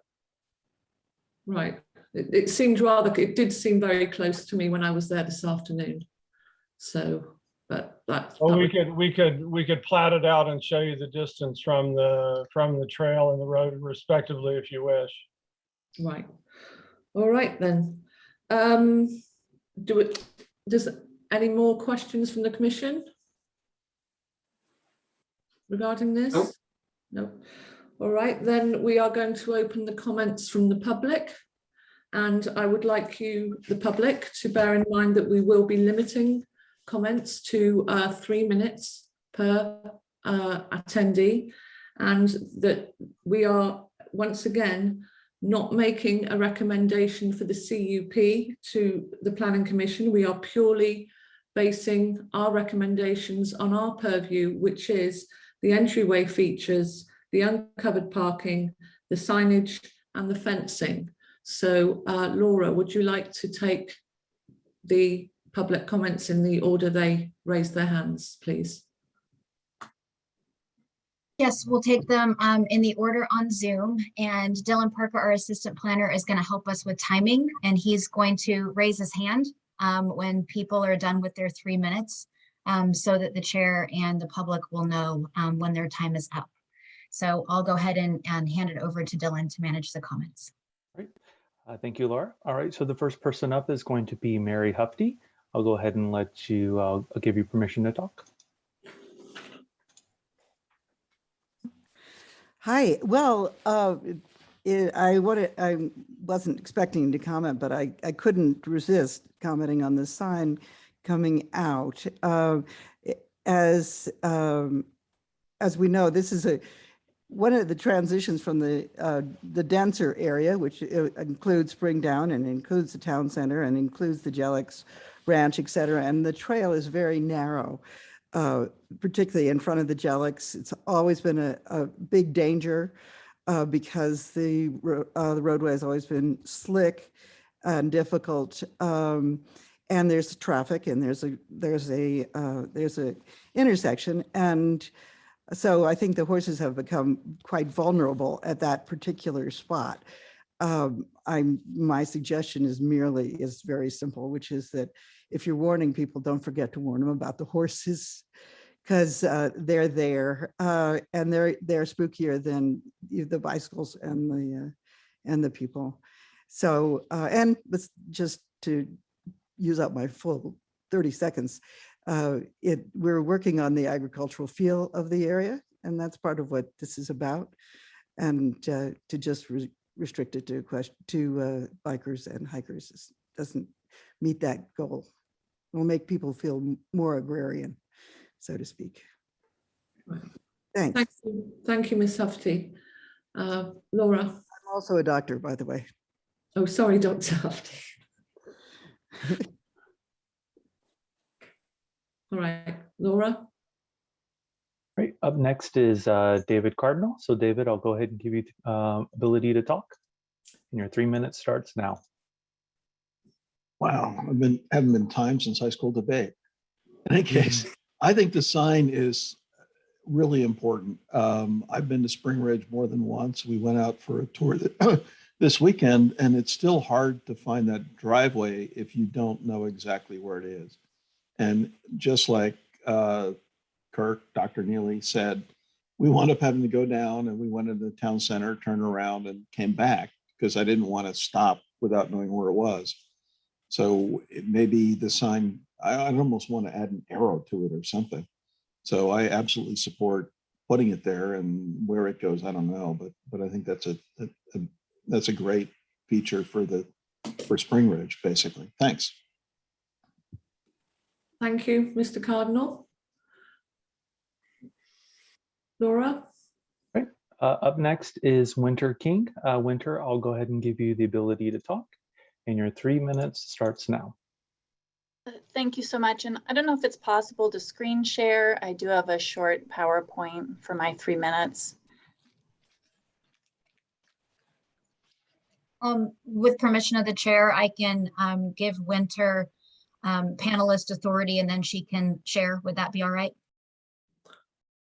Right. It did seem very close to me when I was there this afternoon. So, but that's. Well, we could plat it out and show you the distance from the trail and the road respectively, if you wish. Right. All right then. Does any more questions from the Commission regarding this? Nope. No. All right, then we are going to open the comments from the public. And I would like you, the public, to bear in mind that we will be limiting comments to 3 minutes per attendee, and that we are once again not making a recommendation for the CUP to the Planning Commission. We are purely basing our recommendations on our purview, which is the entryway features, the uncovered parking, the signage and the fencing. So Laura, would you like to take the public comments in the order they raise their hands, please? Yes, we'll take them in the order on Zoom, and Dylan Parker, our assistant planner, is going to help us with timing, and he's going to raise his hand when people are done with their 3 minutes, so that the chair and the public will know when their time is up. So I'll go ahead and hand it over to Dylan to manage the comments. Great. Thank you, Laura. All right, so the first person up is going to be Mary Hufty. I'll go ahead and let you, I'll give you permission to talk. Hi, well, I wasn't expecting to comment, but I couldn't resist commenting on the sign coming out. As we know, this is one of the transitions from the denser area, which includes Springdown and includes the town center and includes the Jellics Ranch, et cetera. And the trail is very narrow, particularly in front of the Jellics. It's always been a big danger because the roadway has always been slick and difficult. And there's traffic, and there's a intersection, and so I think the horses have become quite vulnerable at that particular spot. My suggestion is very simple, which is that if you're warning people, don't forget to warn them about the horses, because they're there and they're spookier than the bicycles and the people. So and just to use up my full 30 seconds, We're working on the agricultural feel of the area, and that's part of what this is about. And to just restrict it to bikers and hikers doesn't meet that goal. It will make people feel more agrarian, so to speak. Thanks. Thank you, Ms. Hufty. Laura. I'm also a doctor, by the way. Oh, sorry, Dr. Hufty. All right, Laura. Right, up next is David Cardinal. So David, I'll go ahead and give you the ability to talk. And your 3 minutes starts now. Wow, haven't been time since high school debate. In any case, I think the sign is really important. I've been to Spring Ridge more than once. We went out for a tour this weekend, and it's still hard to find that driveway if you don't know exactly where it is. And just like Kirk, Dr. Neely said, we wound up having to go down, and we went into the town center, turned around, and came back because I didn't want to stop without knowing where it was. So maybe the sign, I'd almost want to add an arrow to it or something. So I absolutely support putting it there, and where it goes, I don't know, but I think that's a great feature for Spring Ridge, basically. Thanks. Thank you, Mr. Cardinal. Laura. Right. Up next is Winter King. Winter, I'll go ahead and give you the ability to talk, and your 3 minutes starts now. Thank you so much. And I don't know if it's possible to screen share. I do have a short PowerPoint for my 3 minutes. With permission of the chair, I can give Winter panelist authority, and then she can share. Would that be all right?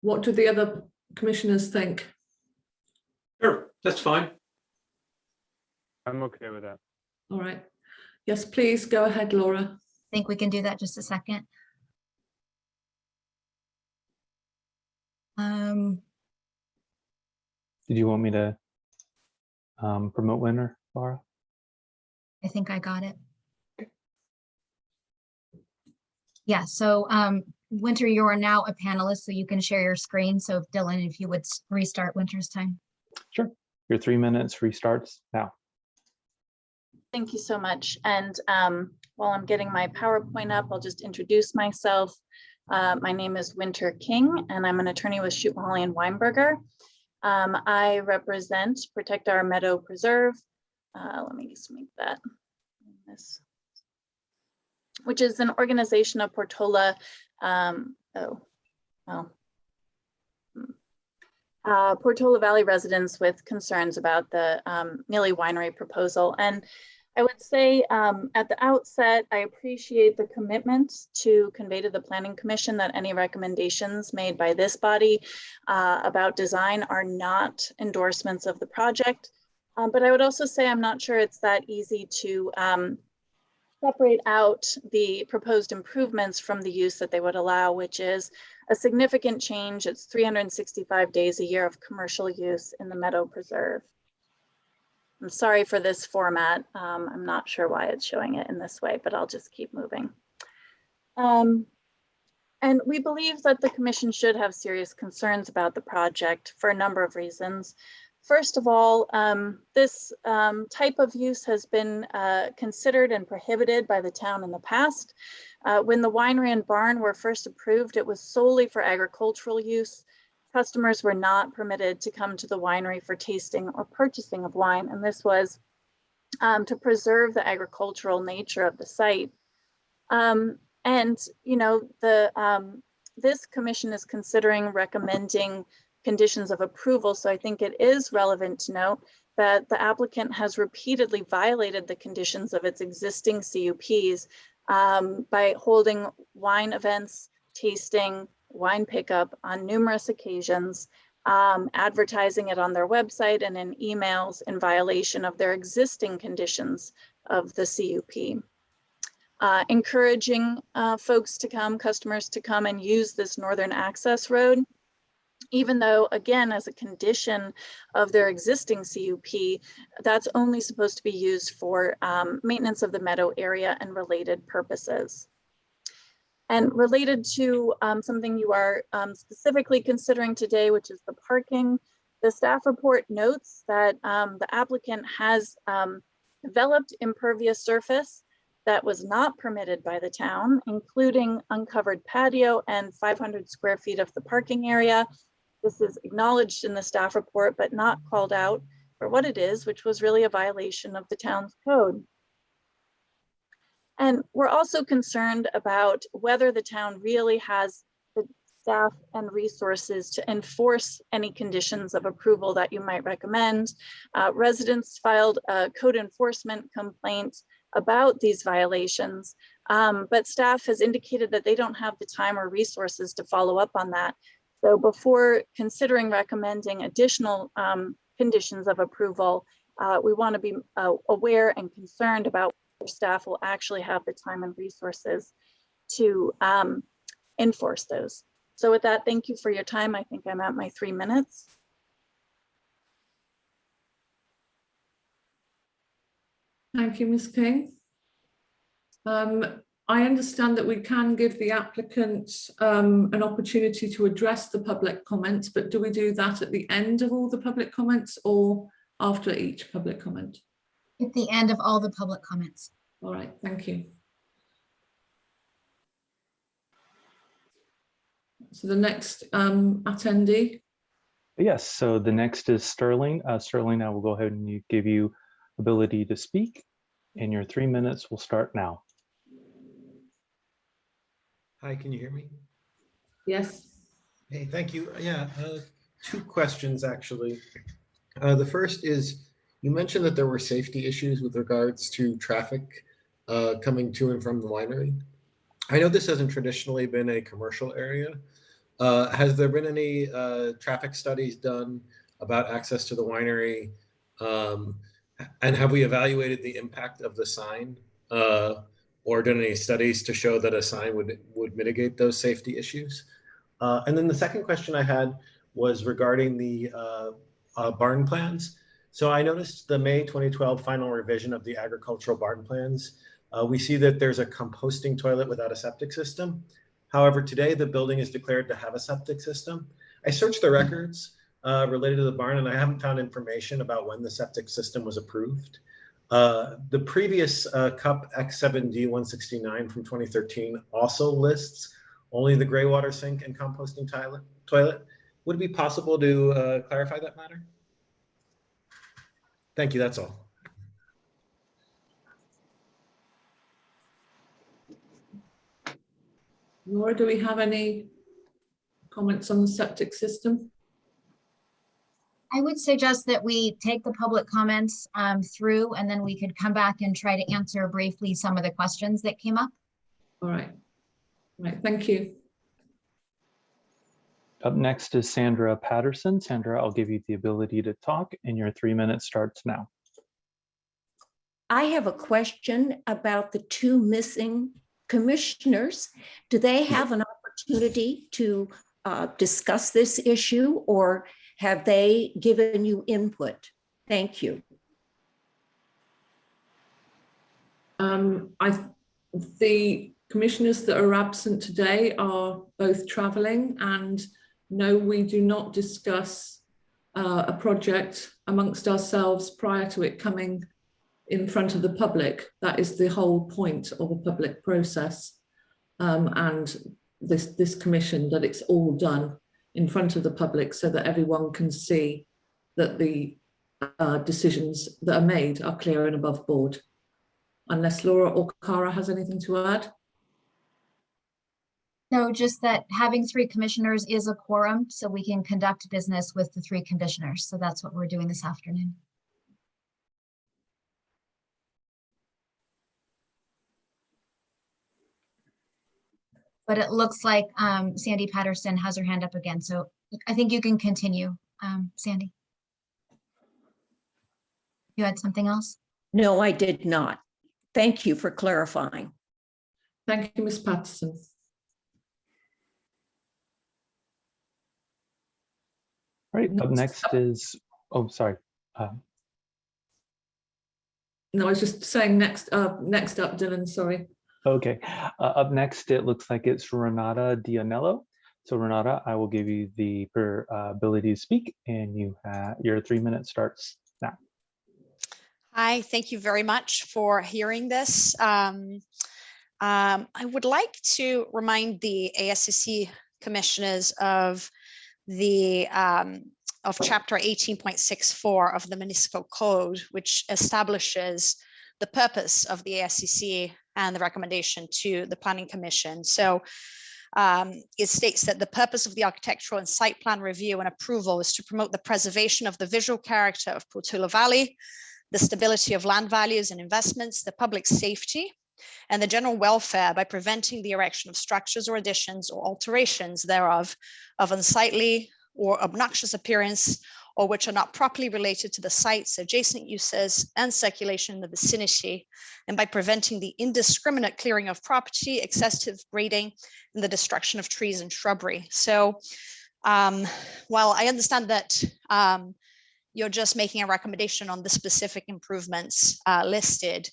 What do the other commissioners think? Sure, that's fine. I'm okay with that. All right. Yes, please go ahead, Laura. I think we can do that just a second. Did you want me to promote Winter, Laura? I think I got it. Yeah, so Winter, you are now a panelist, so you can share your screen. So Dylan, if you would restart Winter's time. Sure. Your 3 minutes restarts now. Thank you so much. And while I'm getting my PowerPoint up, I'll just introduce myself. My name is Winter King, and I'm an attorney with Shute, Mahoney and Weinberger. I represent Protect Our Meadow Preserve. Let me just make that this, which is an organization of Portola. Portola Valley residents with concerns about the Neely Winery proposal. And I would say at the outset, I appreciate the commitment to convey to the Planning Commission that any recommendations made by this body about design are not endorsements of the project. But I would also say I'm not sure it's that easy to separate out the proposed improvements from the use that they would allow, which is a significant change. It's 365 days a year of commercial use in the Meadow Preserve. I'm sorry for this format. I'm not sure why it's showing it in this way, but I'll just keep moving. And we believe that the Commission should have serious concerns about the project for a number of reasons. First of all, this type of use has been considered and prohibited by the town in the past. When the winery and barn were first approved, it was solely for agricultural use. Customers were not permitted to come to the winery for tasting or purchasing of wine, and this was to preserve the agricultural nature of the site. And you know, this commission is considering recommending conditions of approval, so I think it is relevant to note that the applicant has repeatedly violated the conditions of its existing CUPs by holding wine events, tasting, wine pickup on numerous occasions, advertising it on their website and in emails in violation of their existing conditions of the CUP. Encouraging folks to come, customers to come and use this northern access road, even though, again, as a condition of their existing CUP, that's only supposed to be used for maintenance of the meadow area and related purposes. And related to something you are specifically considering today, which is the parking, the staff report notes that the applicant has developed impervious surface that was not permitted by the town, including uncovered patio and 500 square feet of the parking area. This is acknowledged in the staff report, but not called out for what it is, which was really a violation of the town's code. And we're also concerned about whether the town really has the staff and resources to enforce any conditions of approval that you might recommend. Residents filed a code enforcement complaint about these violations, but staff has indicated that they don't have the time or resources to follow up on that. So before considering recommending additional conditions of approval, we want to be aware and concerned about whether staff will actually have the time and resources to enforce those. So with that, thank you for your time. I think I'm at my 3 minutes. Thank you, Ms. King. I understand that we can give the applicant an opportunity to address the public comments, but do we do that at the end of all the public comments or after each public comment? At the end of all the public comments. All right, thank you. So the next attendee. Yes, so the next is Sterling. Sterling, I will go ahead and give you ability to speak, and your 3 minutes will start now. Hi, can you hear me? Yes. Hey, thank you. Yeah, 2 questions actually. The first is, you mentioned that there were safety issues with regards to traffic coming to and from the winery. I know this hasn't traditionally been a commercial area. Has there been any traffic studies done about access to the winery? And have we evaluated the impact of the sign? Or done any studies to show that a sign would mitigate those safety issues? And then the second question I had was regarding the barn plans. So I noticed the May 2012 final revision of the agricultural barn plans. We see that there's a composting toilet without a septic system. However, today the building is declared to have a septic system. I searched the records related to the barn and I haven't found information about when the septic system was approved. The previous CUP X7D 169 from 2013 also lists only the gray water sink and composting toilet. Would it be possible to clarify that matter? Thank you, that's all. Laura, do we have any comments on the septic system? I would suggest that we take the public comments through, and then we could come back and try to answer briefly some of the questions that came up. All right. Right, thank you. Up next is Sandra Patterson. Sandra, I'll give you the ability to talk, and your 3 minutes starts now. I have a question about the 2 missing commissioners. Do they have an opportunity to discuss this issue, or have they given you input? Thank you. The commissioners that are absent today are both travelling, and no, we do not discuss a project amongst ourselves prior to it coming in front of the public. That is the whole point of a public process, and this commission, that it's all done in front of the public so that everyone can see that the decisions that are made are clear and above board. Unless Laura or Cara has anything to add. No, just that having 3 commissioners is a quorum, so we can conduct business with the 3 commissioners. So that's what we're doing this afternoon. But it looks like Sandy Patterson has her hand up again. So I think you can continue, Sandy. You had something else? No, I did not. Thank you for clarifying. Thank you, Ms. Patterson. All right, up next is, oh, sorry. No, I was just saying next up, Dylan, sorry. Okay, up next, it looks like it's Renata Dianello. So Renata, I will give you the ability to speak, and your 3 minutes starts now. Hi, thank you very much for hearing this. I would like to remind the ASCC commissioners of the of chapter 18.64 of the municipal code, which establishes the purpose of the ASCC and the recommendation to the planning commission. So it states that the purpose of the architectural and site plan review and approval is to promote the preservation of the visual character of Portola Valley, the stability of land values and investments, the public safety, and the general welfare by preventing the erection of structures or additions or alterations thereof of unsightly or obnoxious appearance, or which are not properly related to the sites, adjacent uses, and circulation in the vicinity, and by preventing the indiscriminate clearing of property, excessive grading, and the destruction of trees and shrubbery. So while I understand that you're just making a recommendation on the specific improvements listed,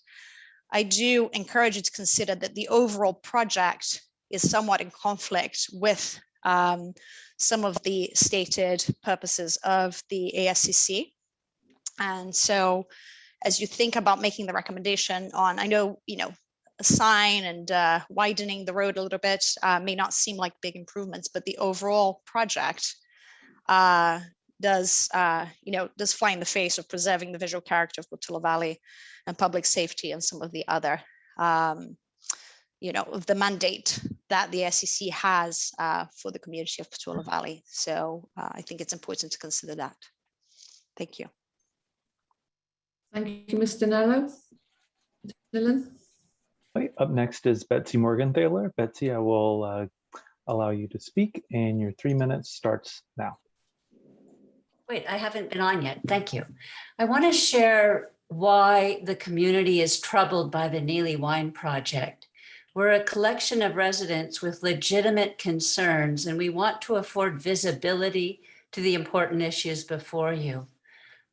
I do encourage you to consider that the overall project is somewhat in conflict with some of the stated purposes of the ASCC. And so as you think about making the recommendation on, I know, a sign and widening the road a little bit may not seem like big improvements, but the overall project does fly in the face of preserving the visual character of Portola Valley and public safety and some of the other the mandate that the SEC has for the community of Portola Valley. So I think it's important to consider that. Thank you. Thank you, Mr. Nello. Dylan? Right, up next is Betsy Morgan-Thaler. Betsy, I will allow you to speak, and your 3 minutes starts now. Wait, I haven't been on yet. Thank you. I want to share why the community is troubled by the Neely Wine Project. We're a collection of residents with legitimate concerns, and we want to afford visibility to the important issues before you.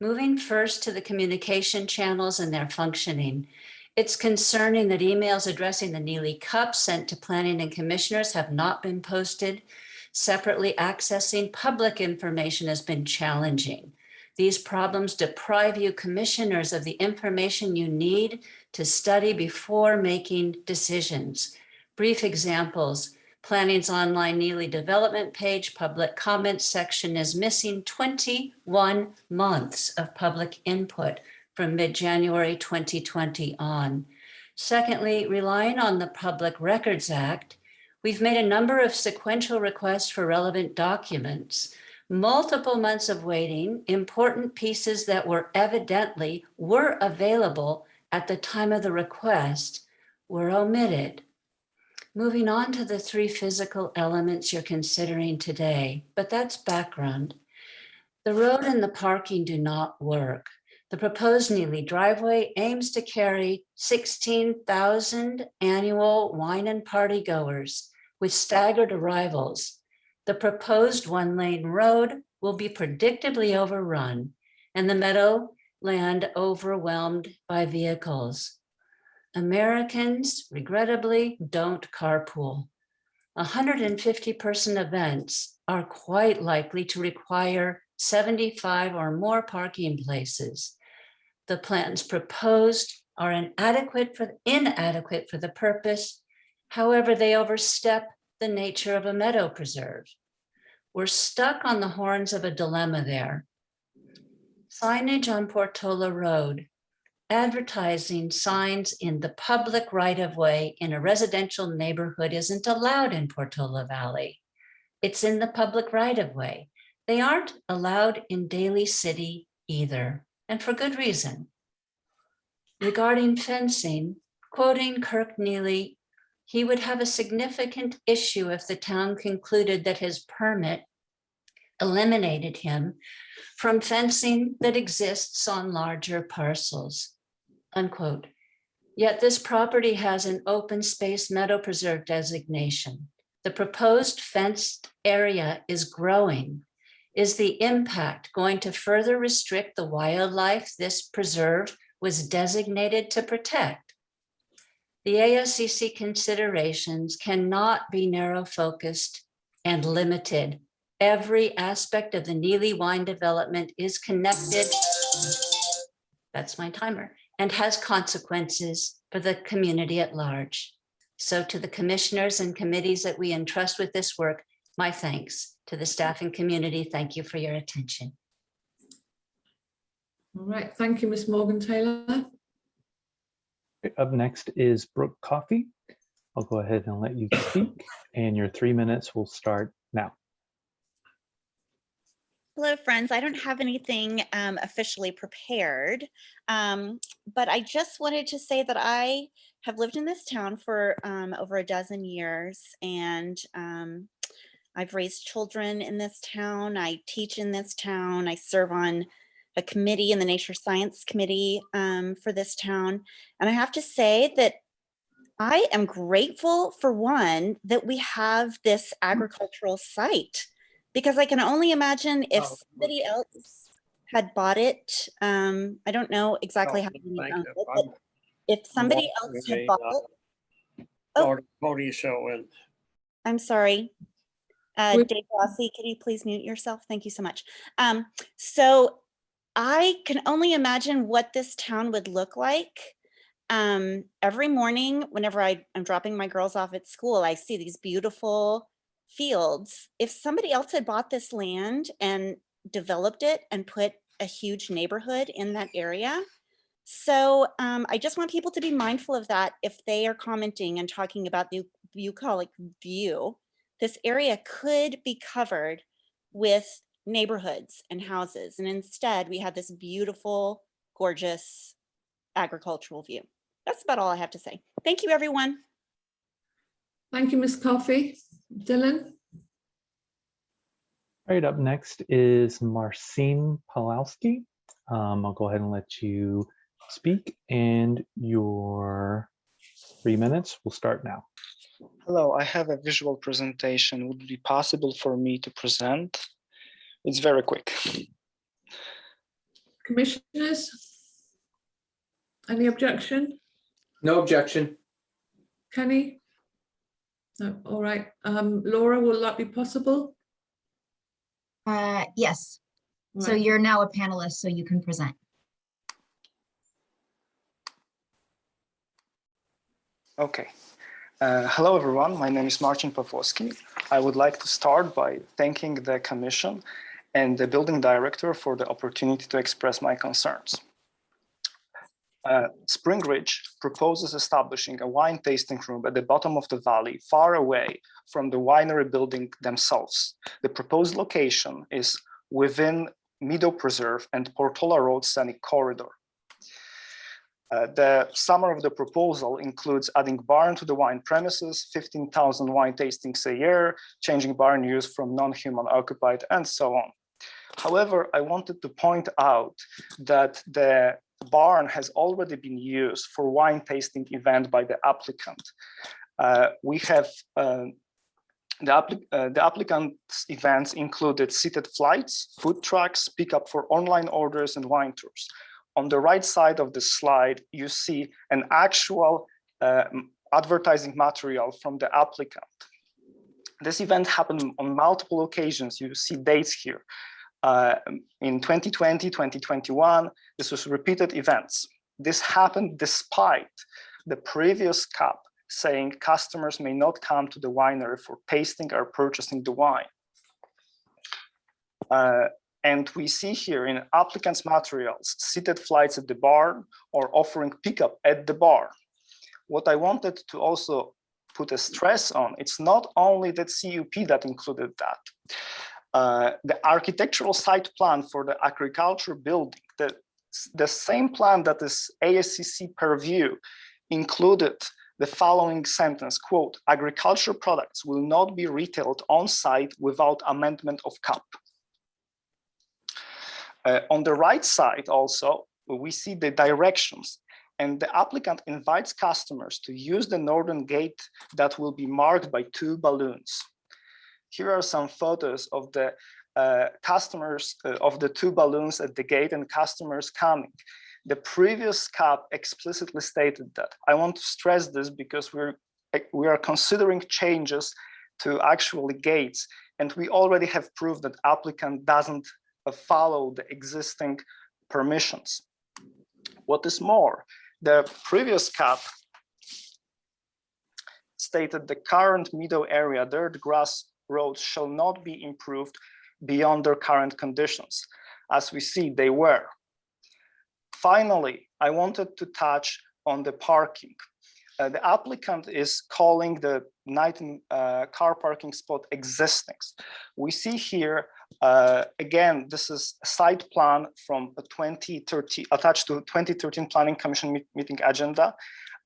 Moving first to the communication channels and their functioning, it's concerning that emails addressing the Neely Cup sent to planning and commissioners have not been posted. Separately accessing public information has been challenging. These problems deprive you commissioners of the information you need to study before making decisions. Brief examples: planning's online Neely development page public comments section is missing 21 months of public input from mid-January 2020 on. Secondly, relying on the Public Records Act, we've made a number of sequential requests for relevant documents, multiple months of waiting, important pieces that were available at the time of the request were omitted. Moving on to the 3 physical elements you're considering today, but that's background. The road and the parking do not work. The proposed Neely driveway aims to carry 16,000 annual wine and party goers with staggered arrivals. The proposed 1-lane road will be predictably overrun and the meadowland overwhelmed by vehicles. Americans, regrettably, don't carpool. 150-person events are quite likely to require 75 or more parking places. The plans proposed are inadequate for the purpose. However, they overstep the nature of a meadow preserve. We're stuck on the horns of a dilemma there. Signage on Portola Road. Advertising signs in the public right-of-way in a residential neighborhood isn't allowed in Portola Valley. It's in the public right-of-way. They aren't allowed in Daly City either, and for good reason. Regarding fencing, quoting Kirk Neely, he would have a significant issue if the town concluded that his permit eliminated him from fencing that exists on larger parcels, unquote. Yet this property has an open space meadow preserve designation. The proposed fenced area is growing. Is the impact going to further restrict the wildlife this preserve was designated to protect? The ASCC considerations cannot be narrow focused and limited. Every aspect of the Neely wine development is connected, that's my timer, and has consequences for the community at large. So to the commissioners and committees that we entrust with this work, my thanks. To the staff and community, thank you for your attention. All right, thank you, Ms. Morgan-Taylor. Up next is Brooke Coffey. I'll go ahead and let you speak, and your 3 minutes will start now. Hello, friends. I don't have anything officially prepared, but I just wanted to say that I have lived in this town for over a dozen years, and I've raised children in this town. I teach in this town. I serve on a committee in the Nature Science Committee for this town. And I have to say that I am grateful, for one, that we have this agricultural site, because I can only imagine if somebody else had bought it. I don't know exactly how many owned it, but if somebody else had bought it. Oh, I'm sorry. Dave Rossi, can you please mute yourself? Thank you so much. So I can only imagine what this town would look like. Every morning, whenever I'm dropping my girls off at school, I see these beautiful fields. If somebody else had bought this land and developed it and put a huge neighborhood in that area. So I just want people to be mindful of that if they are commenting and talking about the bucolic view. This area could be covered with neighborhoods and houses. And instead we have this beautiful, gorgeous agricultural view. That's about all I have to say. Thank you, everyone. Thank you, Ms. Coffey. Dylan? All right, up next is Marcin Palowski. I'll go ahead and let you speak, and your 3 minutes will start now. Hello, I have a visual presentation. Would it be possible for me to present? It's very quick. Commissioners? Any objection? No objection. Kenny? No, all right. Laura, will that be possible? Yes. So Right. you're now a panelist, so you can present. Okay. Hello, everyone. My name is Marcin Pawłowski. I would like to start by thanking the Commission and the Building Director for the opportunity to express my concerns. Spring Ridge proposes establishing a wine tasting room at the bottom of the valley, far away from the winery building themselves. The proposed location is within Meadow Preserve and Portola Road Scenic Corridor. The summary of the proposal includes adding barn to the wine premises, 15,000 wine tastings a year, changing barn use from non-human occupied, and so on. However, I wanted to point out that the barn has already been used for wine tasting event by the applicant. We have the applicant's events included seated flights, food trucks, pickup for online orders, and wine tours. On the right side of the slide, you see an actual advertising material from the applicant. This event happened on multiple occasions. You see dates here. In 2020, 2021, this was repeated events. This happened despite the previous cap saying customers may not come to the winery for tasting or purchasing the wine. And we see here in applicants' materials, seated flights at the barn or offering pickup at the bar. What I wanted to also put a stress on, it's not only that CUP that included that. The architectural site plan for the agriculture building, the same plan that is ASCC purview, included the following sentence, quote, agriculture products will not be retailed on site without amendment of CAP. On the right side also, we see the directions, and the applicant invites customers to use the northern gate that will be marked by 2 balloons. Here are some photos of the customers of the 2 balloons at the gate and customers coming. The previous cap explicitly stated that. I want to stress this because we are considering changes to actually gates, and we already have proved that applicant doesn't follow the existing permissions. What is more, the previous cap stated the current meadow area, dirt grass roads shall not be improved beyond their current conditions. As we see, they were. Finally, I wanted to touch on the parking. The applicant is calling the night car parking spot existing. We see here, again, this is a site plan from 2013, attached to 2013 Planning Commission meeting agenda,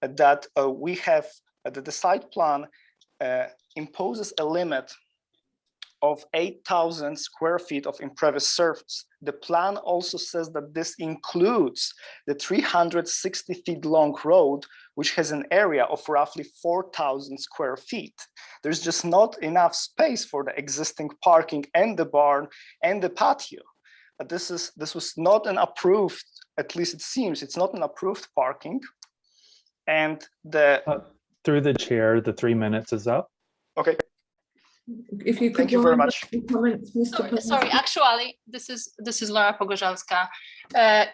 that we have, the site plan imposes a limit of 8,000 square feet of impervious surface. The plan also says that this includes the 360 feet long road, which has an area of roughly 4,000 square feet. There's just not enough space for the existing parking and the barn and the patio. This was not an approved, at least it seems, it's not an approved parking. And the through the chair, the 3 minutes is up. Okay. If you could, thank you very much. Comments, Mr. Sorry, actually, this is Laura Pogorzelska. I'm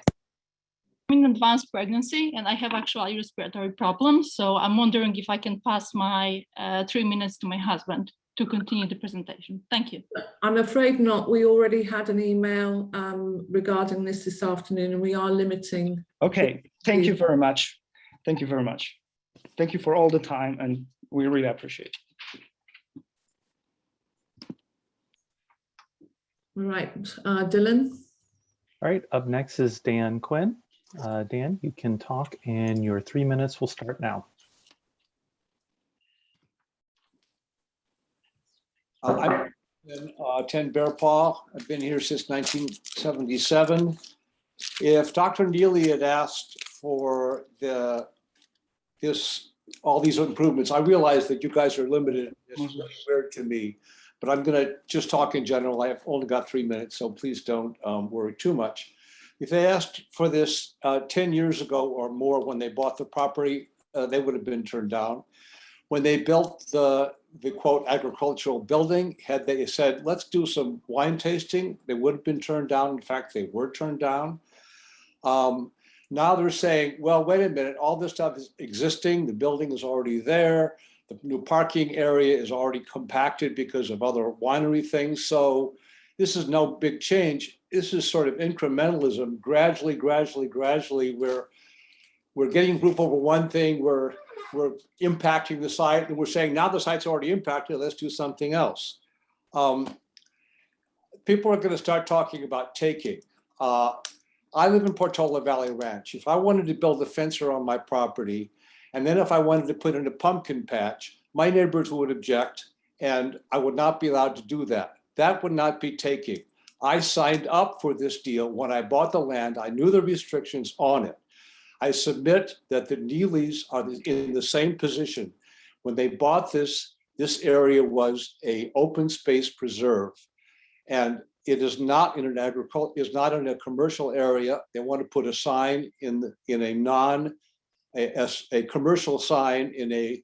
in advanced pregnancy and I have actually respiratory problems. So I'm wondering if I can pass my 3 minutes to my husband to continue the presentation. Thank you. I'm afraid not. We already had an email regarding this afternoon, and we are limiting. Okay, thank you very much. Thank you very much. Thank you for all the time, and we really appreciate it. All right, Dylan. All right, up next is Dan Quinn. Dan, you can talk and your 3 minutes will start now. I'm Ten Bear Paw. I've been here since 1977. If Dr. Neely had asked for all these improvements, I realize that you guys are limited. It's really weird to me, but I'm going to just talk in general. I've only got 3 minutes, so please don't worry too much. If they asked for this 10 years ago or more when they bought the property, they would have been turned down. When they built the quote agricultural building, had they said, let's do some wine tasting, they would have been turned down. In fact, they were turned down. Now they're saying, well, wait a minute, all this stuff is existing. The building is already there. The new parking area is already compacted because of other winery things. So this is no big change. This is sort of incrementalism, gradually, we're getting group over one thing, we're impacting the site, and we're saying now the site's already impacted, let's do something else. People are going to start talking about taking. I live in Portola Valley Ranch. If I wanted to build a fence around my property, and then if I wanted to put in a pumpkin patch, my neighbors would object, and I would not be allowed to do that. That would not be taking. I signed up for this deal when I bought the land. I knew the restrictions on it. I submit that the Neelys are in the same position. When they bought this area was an open space preserve, and it is not in a commercial area. They want to put a sign in a commercial sign in a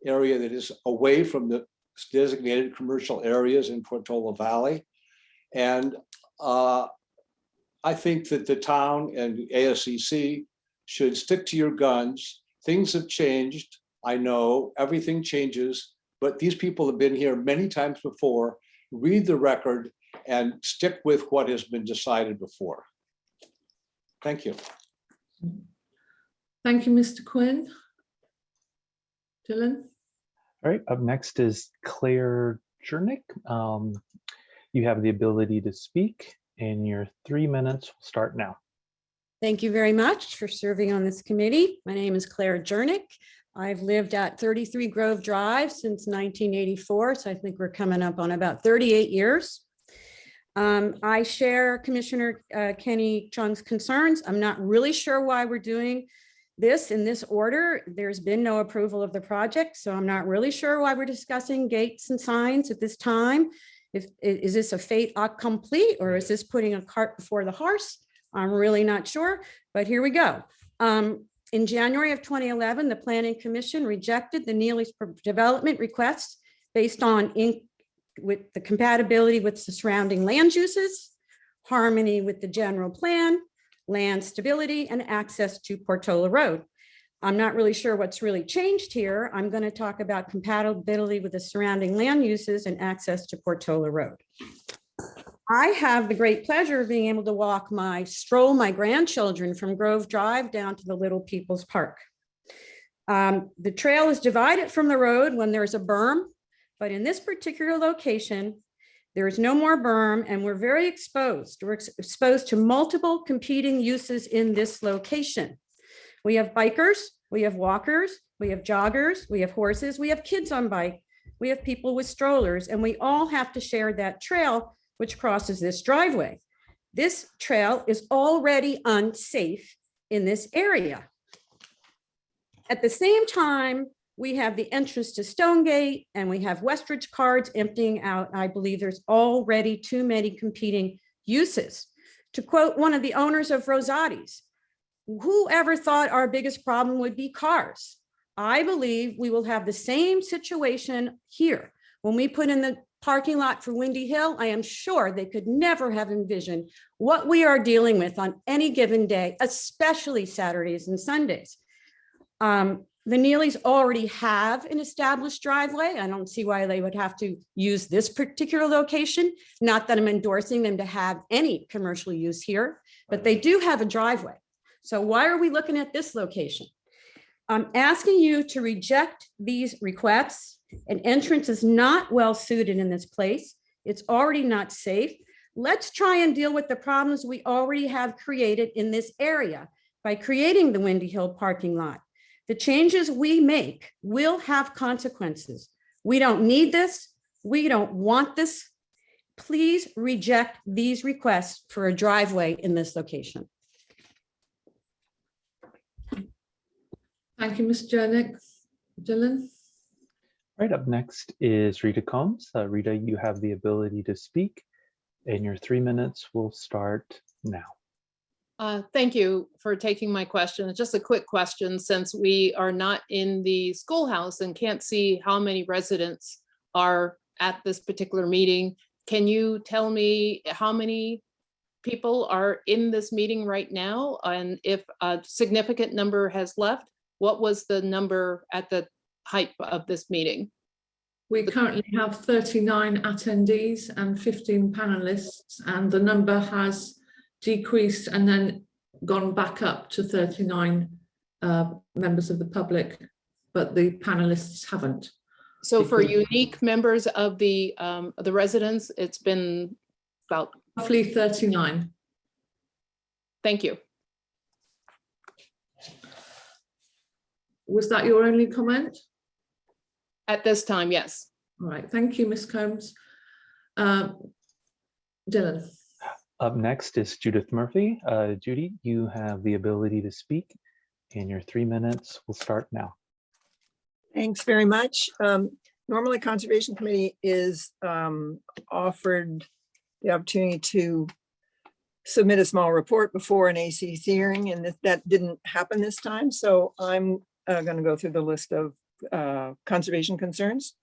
area that is away from the designated commercial areas in Portola Valley. And I think that the town and ASCC should stick to your guns. Things have changed. I know everything changes, but these people have been here many times before. Read the record and stick with what has been decided before. Thank you. Thank you, Mr. Quinn. Dylan? All right, up next is Claire Jernick. You have the ability to speak, and your 3 minutes will start now. Thank you very much for serving on this committee. My name is Claire Jernick. I've lived at 33 Grove Drive since 1984, so I think we're coming up on about 38 years. I share Commissioner Kenny Chung's concerns. I'm not really sure why we're doing this in this order. There's been no approval of the project, so I'm not really sure why we're discussing gates and signs at this time. Is this a fait accompli, or is this putting a cart before the horse? I'm really not sure, but here we go. In January of 2011, the Planning Commission rejected the Neely's development request based on with the compatibility with the surrounding land uses, harmony with the general plan, land stability, and access to Portola Road. I'm not really sure what's really changed here. I'm going to talk about compatibility with the surrounding land uses and access to Portola Road. I have the great pleasure of being able to stroll my grandchildren from Grove Drive down to the Little People's Park. The trail is divided from the road when there's a berm, but in this particular location, there is no more berm and we're very exposed. We're exposed to multiple competing uses in this location. We have bikers, we have walkers, we have joggers, we have horses, we have kids on bike, we have people with strollers, and we all have to share that trail which crosses this driveway. This trail is already unsafe in this area. At the same time, we have the entrance to Stonegate and we have Westridge cards emptying out. I believe there's already too many competing uses. To quote one of the owners of Rosati's, whoever thought our biggest problem would be cars? I believe we will have the same situation here. When we put in the parking lot for Windy Hill, I am sure they could never have envisioned what we are dealing with on any given day, especially Saturdays and Sundays. The Neelys already have an established driveway. I don't see why they would have to use this particular location. Not that I'm endorsing them to have any commercial use here, but they do have a driveway. So why are we looking at this location? I'm asking you to reject these requests. An entrance is not well suited in this place. It's already not safe. Let's try and deal with the problems we already have created in this area by creating the Windy Hill parking lot. The changes we make will have consequences. We don't need this. We don't want this. Please reject these requests for a driveway in this location. Thank you, Ms. Jernick. Dylan? Right, up next is Rita Combs. Rita, you have the ability to speak, and your 3 minutes will start now. Thank you for taking my question. Just a quick question, since we are not in the schoolhouse and can't see how many residents are at this particular meeting. Can you tell me how many people are in this meeting right now? And if a significant number has left, what was the number at the height of this meeting? We currently have 39 attendees and 15 panelists, and the number has decreased and then gone back up to 39 members of the public, but the panelists haven't. So for unique members of the residents, it's been about roughly 39. Thank you. Was that your only comment? At this time, yes. All right, thank you, Ms. Combs. Dylan. Up next is Judith Murphy. Judy, you have the ability to speak, and your 3 minutes will start now. Thanks very much. Normally, Conservation Committee is offered the opportunity to submit a small report before an ACC hearing, and that didn't happen this time. So I'm going to go through the list of conservation concerns.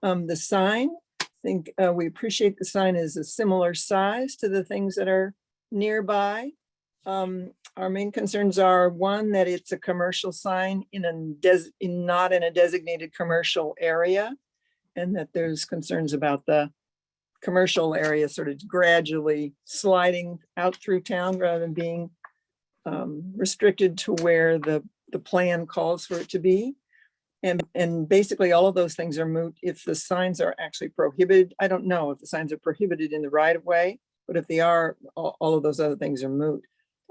The sign, I think we appreciate the sign is a similar size to the things that are nearby. Our main concerns are, one, that it's a commercial sign not in a designated commercial area, and that there's concerns about the commercial area sort of gradually sliding out through town rather than being restricted to where the plan calls for it to be. And basically all of those things are moot if the signs are actually prohibited. I don't know if the signs are prohibited in the right of way, but if they are, all of those other things are moot.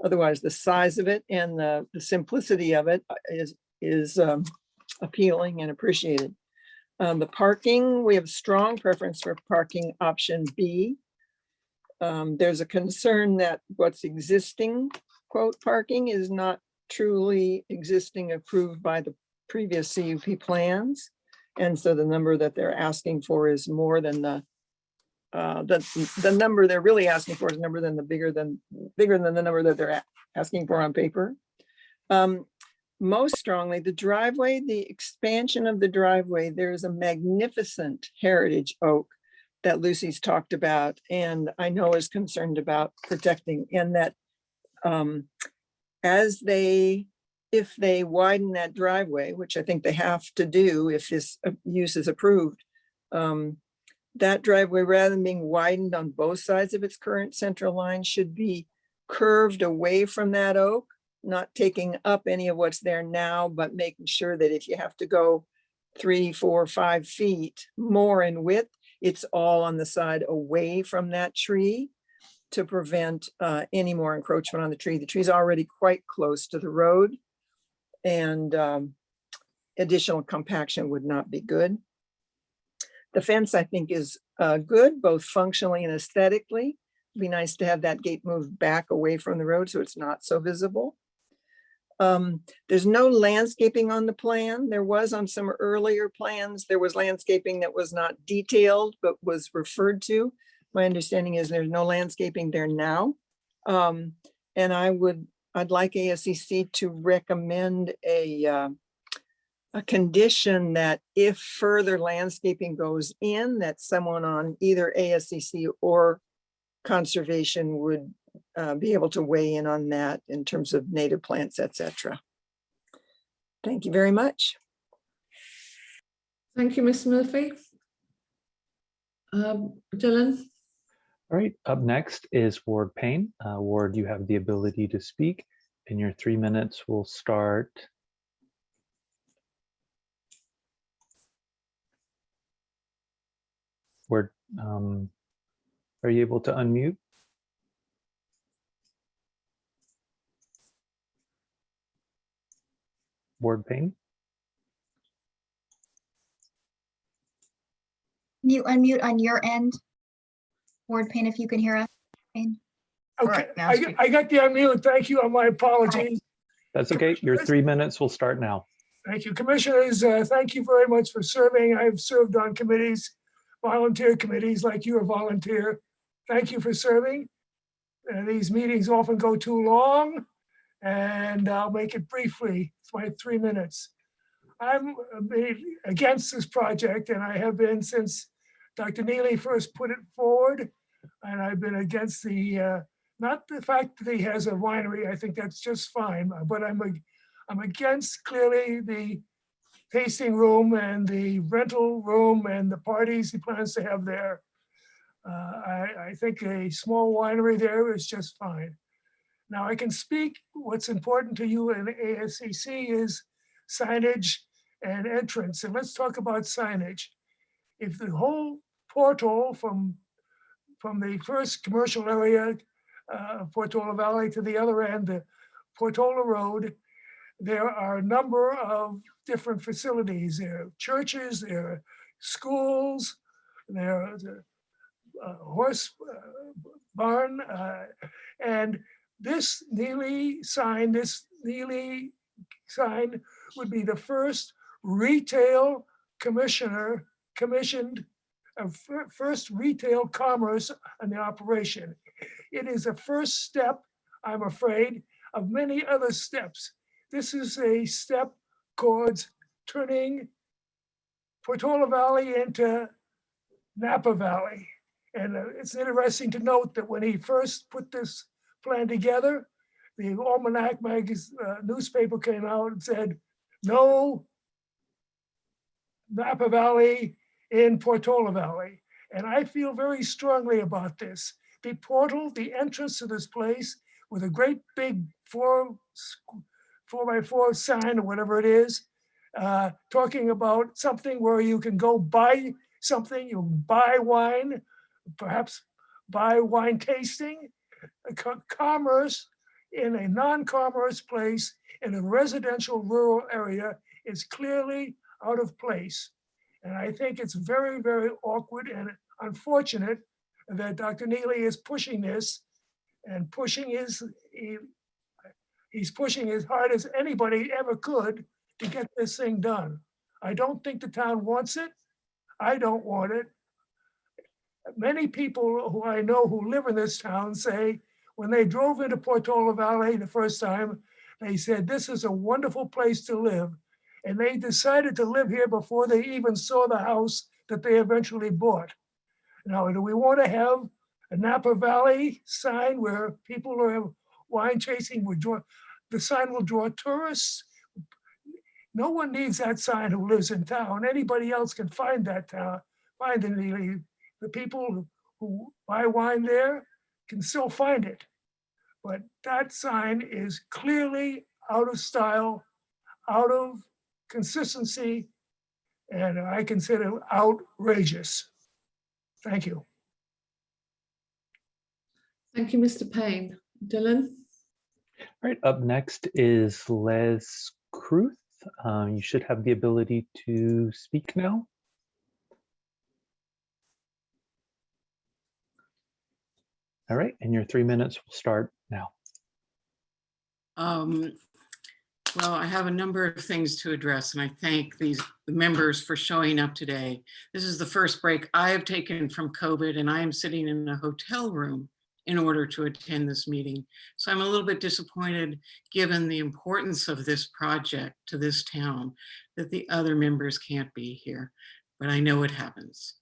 Otherwise, the size of it and the simplicity of it is appealing and appreciated. The parking, we have strong preference for parking option B. There's a concern that what's existing, quote, parking is not truly existing approved by the previous CUP plans. And so the number that they're asking for is more than the the number they're really asking for is bigger than the number that they're asking for on paper. Most strongly, the driveway, the expansion of the driveway, there's a magnificent heritage oak that Lucy's talked about and I know is concerned about protecting, and that if they widen that driveway, which I think they have to do if this use is approved, that driveway, rather than being widened on both sides of its current central line, should be curved away from that oak, not taking up any of what's there now, but making sure that if you have to go 3, 4, 5 feet more in width, it's all on the side away from that tree to prevent any more encroachment on the tree. The tree's already quite close to the road, and additional compaction would not be good. The fence, I think, is good, both functionally and aesthetically. It'd be nice to have that gate moved back away from the road so it's not so visible. There's no landscaping on the plan. There was on some earlier plans. There was landscaping that was not detailed, but was referred to. My understanding is there's no landscaping there now. And I'd like ASCC to recommend a condition that if further landscaping goes in, that someone on either ASCC or conservation would be able to weigh in on that in terms of native plants, etc. Thank you very much. Thank you, Ms. Murphy. Dylan? All right, up next is Ward Payne. Ward, you have the ability to speak, and your 3 minutes will start. Ward, are you able to unmute? Ward Payne? You unmute on your end. Ward Payne, if you can hear us. Payne. Okay, I got the unmute. Thank you. My apologies. That's okay. Your 3 minutes will start now. Thank you. Commissioners, thank you very much for serving. I've served on committees, volunteer committees like you're a volunteer. Thank you for serving. These meetings often go too long, and I'll make it briefly. It's my 3 minutes. I'm against this project, and I have been since Dr. Neely first put it forward, and I've been against the, not the fact that he has a winery, I think that's just fine, but I'm against clearly the tasting room and the rental room and the parties he plans to have there. I think a small winery there is just fine. Now I can speak, what's important to you in ASCC is signage and entrance, and let's talk about signage. If the whole portal from the first commercial area, Portola Valley, to the other end, the Portola Road, there are a number of different facilities. There are churches, there are schools, there are the horse barn, and this Neely sign would be the first retail commissioned first retail commerce in the operation. It is a first step, I'm afraid, of many other steps. This is a step towards turning Portola Valley into Napa Valley. And it's interesting to note that when he first put this plan together, the Almanac newspaper came out and said, no Napa Valley in Portola Valley. And I feel very strongly about this. The portal, the entrance to this place with a great big 4x4 sign or whatever it is, talking about something where you can go buy something, you buy wine, perhaps buy wine tasting, commerce in a non-commerce place in a residential rural area is clearly out of place. And I think it's very, very awkward and unfortunate that Dr. Neely is pushing this and he's pushing as hard as anybody ever could to get this thing done. I don't think the town wants it. I don't want it. many people who I know who live in this town say when they drove into Portola Valley the first time, they said, this is a wonderful place to live. And they decided to live here before they even saw the house that they eventually bought. Now, do we want to have a Napa Valley sign where people who have wine tasting would draw, the sign will draw tourists? No one needs that sign who lives in town. Anybody else can find that town, find the people who buy wine there can still find it. But that sign is clearly out of style, out of consistency, and I consider outrageous. Thank you. Thank you, Mr. Payne. Dylan? All right, up next is Les Kruth. You should have the ability to speak now. All right, and your 3 minutes will start now. Well, I have a number of things to address, and I thank the members for showing up today. This is the first break I have taken from COVID, and I am sitting in a hotel room in order to attend this meeting. So I'm a little bit disappointed, given the importance of this project to this town, that the other members can't be here, but I know it happens.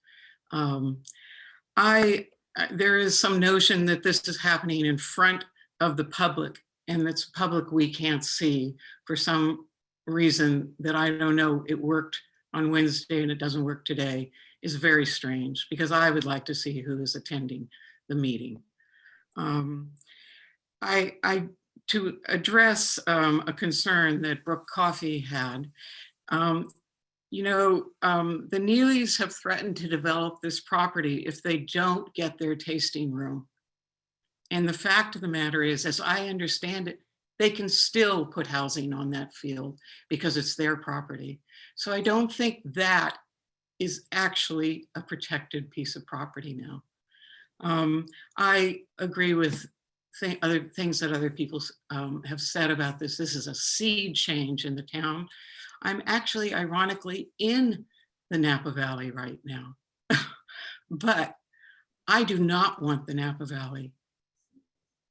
There is some notion that this is happening in front of the public, and it's public we can't see for some reason that I don't know. It worked on Wednesday and it doesn't work today, is very strange, because I would like to see who is attending the meeting. To address a concern that Brooke Coffey had, the Neelys have threatened to develop this property if they don't get their tasting room. And the fact of the matter is, as I understand it, they can still put housing on that field because it's their property. So I don't think that is actually a protected piece of property now. I agree with other things that other people have said about this. This is a sea change in the town. I'm actually, ironically, in the Napa Valley right now, but I do not want the Napa Valley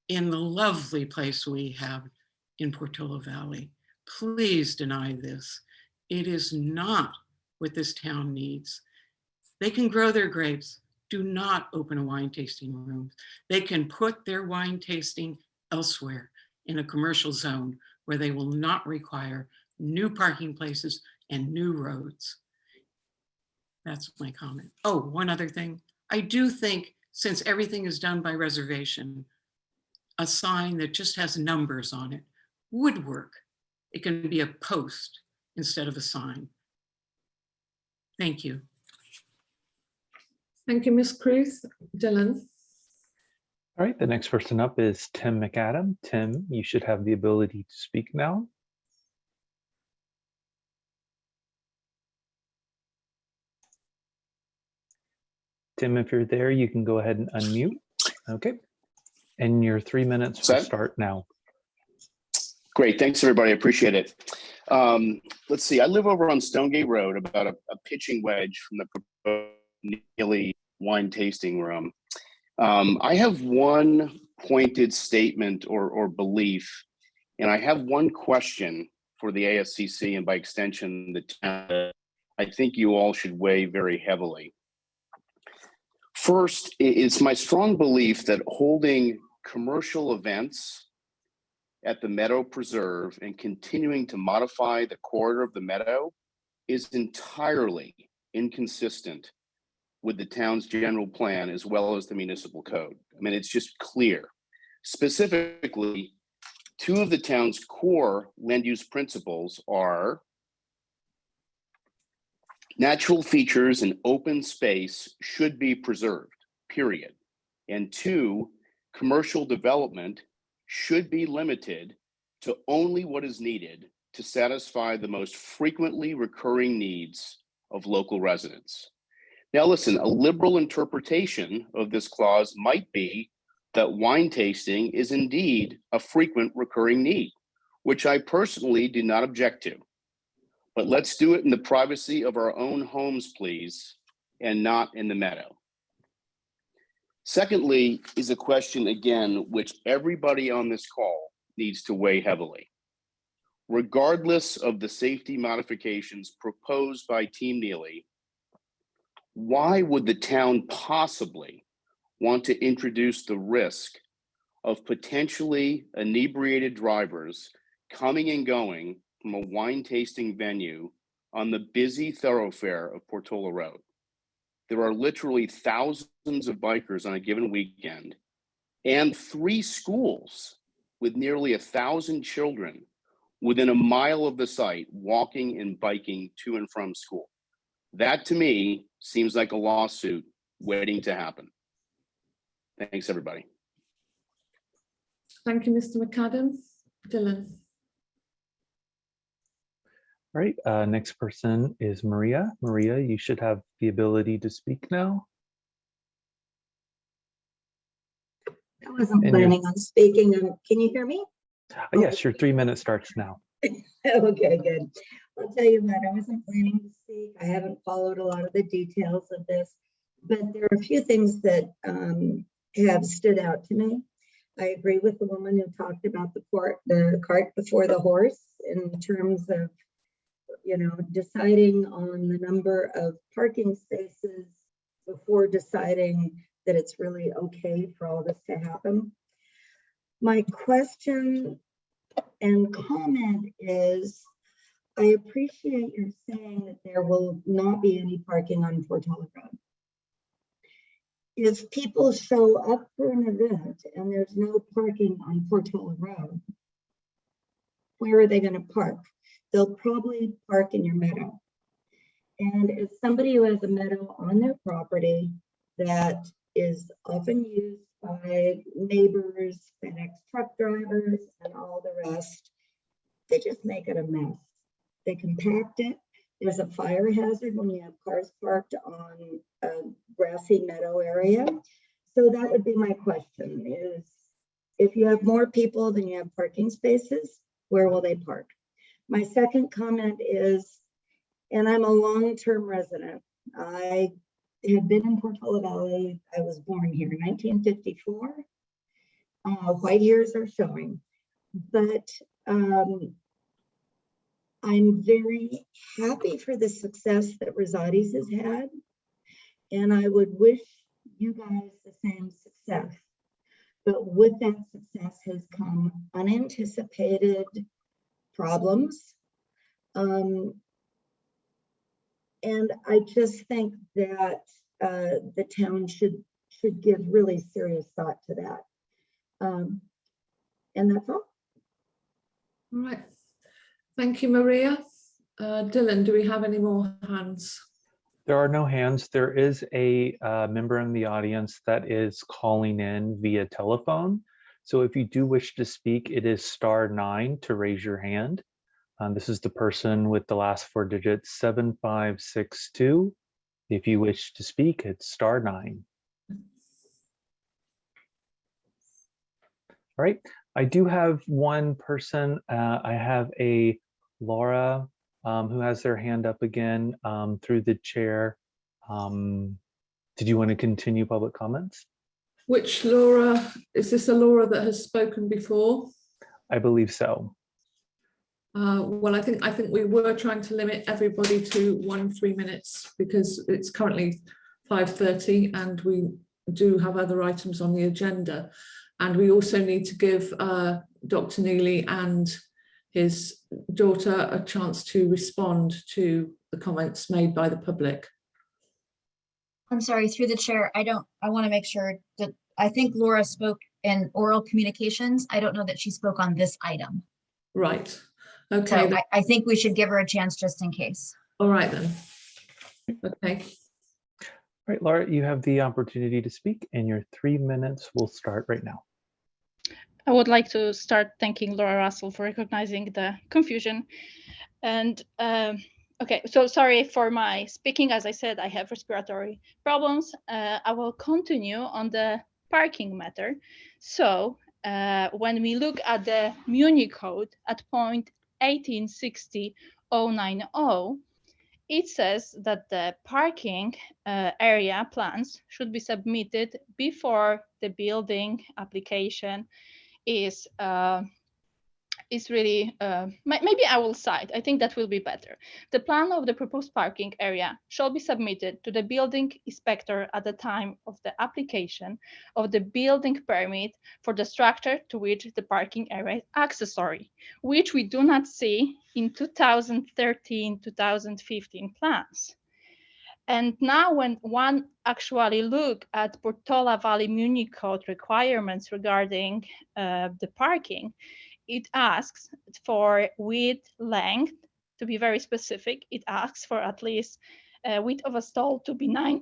in the lovely place we have in Portola Valley. Please deny this. It is not what this town needs. They can grow their grapes. Do not open a wine tasting room. They can put their wine tasting elsewhere in a commercial zone where they will not require new parking places and new roads. That's my comment. Oh, one other thing. I do think, since everything is done by reservation, a sign that just has numbers on it would work. It can be a post instead of a sign. Thank you. Thank you, Ms. Kruth. Dylan? All right, the next person up is Tim McAdam. Tim, you should have the ability to speak now. Tim, if you're there, you can go ahead and unmute. Okay. And your 3 minutes will start now. Great, thanks everybody, I appreciate it. Let's see, I live over on Stonegate Road, about a pitching wedge from the proposed Neely wine tasting room. I have one pointed statement or belief, and I have one question for the ASCC, and by extension, the town, I think you all should weigh very heavily. First, it's my strong belief that holding commercial events at the Meadow Preserve and continuing to modify the corridor of the Meadow is entirely inconsistent with the town's general plan as well as the municipal code. I mean, it's just clear. Specifically, two of the town's core land use principles are natural features and open space should be preserved, period. And two, commercial development should be limited to only what is needed to satisfy the most frequently recurring needs of local residents. Now listen, a liberal interpretation of this clause might be that wine tasting is indeed a frequent recurring need, which I personally do not object to. But let's do it in the privacy of our own homes, please, and not in the meadow. Secondly is a question, again, which everybody on this call needs to weigh heavily. Regardless of the safety modifications proposed by Team Neely, why would the town possibly want to introduce the risk of potentially inebriated drivers coming and going from a wine tasting venue on the busy thoroughfare of Portola Road? There are literally thousands of bikers on a given weekend, and 3 schools with nearly 1,000 children within a mile of the site walking and biking to and from school. That to me seems like a lawsuit waiting to happen. Thanks, everybody. Thank you, Mr. McAdam. Dylan. All right, next person is Maria. Maria, you should have the ability to speak now. I wasn't planning on speaking. Can you hear me? Yes, your 3 minutes starts now. Okay, good. I'll tell you what, I wasn't planning to speak. I haven't followed a lot of the details of this, but there are a few things that have stood out to me. I agree with the woman who talked about the cart before the horse in terms of, you know, deciding on the number of parking spaces before deciding that it's really okay for all this to happen. My question and comment is, I appreciate your saying that there will not be any parking on Portola Road. If people show up for an event and there's no parking on Portola Road, where are they going to park? They'll probably park in your meadow. And as somebody who has a meadow on their property that is often used by neighbors, FedEx truck drivers, and all the rest, they just make it a mess. They compact it. There's a fire hazard when you have cars parked on a grassy meadow area. So that would be my question is, if you have more people than you have parking spaces, where will they park? My second comment is, and I'm a long-term resident. I have been in Portola Valley. I was born here in 1954. White hairs are showing, but I'm very happy for the success that Rosati's has had, and I would wish you guys the same success. But with that success has come unanticipated problems. And I just think that the town should give really serious thought to that. And that's all. All right. Thank you, Maria. Dylan, do we have any more hands? There are no hands. There is a member in the audience that is calling in via telephone. So if you do wish to speak, it is *9 to raise your hand. This is the person with the last 4 digits, 7562. If you wish to speak, it's *9. All right, I do have one person. I have a Laura who has their hand up again through the chair. Did you want to continue public comments? Which Laura? Is this a Laura that has spoken before? I believe so. Well, I think we were trying to limit everybody to 3 minutes because it's currently 5:30 and we do have other items on the agenda. And we also need to give Dr. Neely and his daughter a chance to respond to the comments made by the public. I'm sorry, through the chair, I want to make sure that, I think Laura spoke in oral communications. I don't know that she spoke on this item. Right. Okay. So I think we should give her a chance just in case. All right then. Okay. All right, Laura, you have the opportunity to speak and your 3 minutes will start right now. I would like to start thanking Laura Russell for recognizing the confusion. And okay, so sorry for my speaking. As I said, I have respiratory problems. I will continue on the parking matter. So when we look at the Muni code at point 1860.090, It says that the parking area plans should be submitted before the building application is really, maybe I will cite, I think that will be better. The plan of the proposed parking area shall be submitted to the building inspector at the time of the application of the building permit for the structure to which the parking area is accessory, which we do not see in 2013-2015 plans. And now when one actually look at Portola Valley Muni Code requirements regarding the parking, it asks for width, length, to be very specific. It asks for at least width of a stall to be 9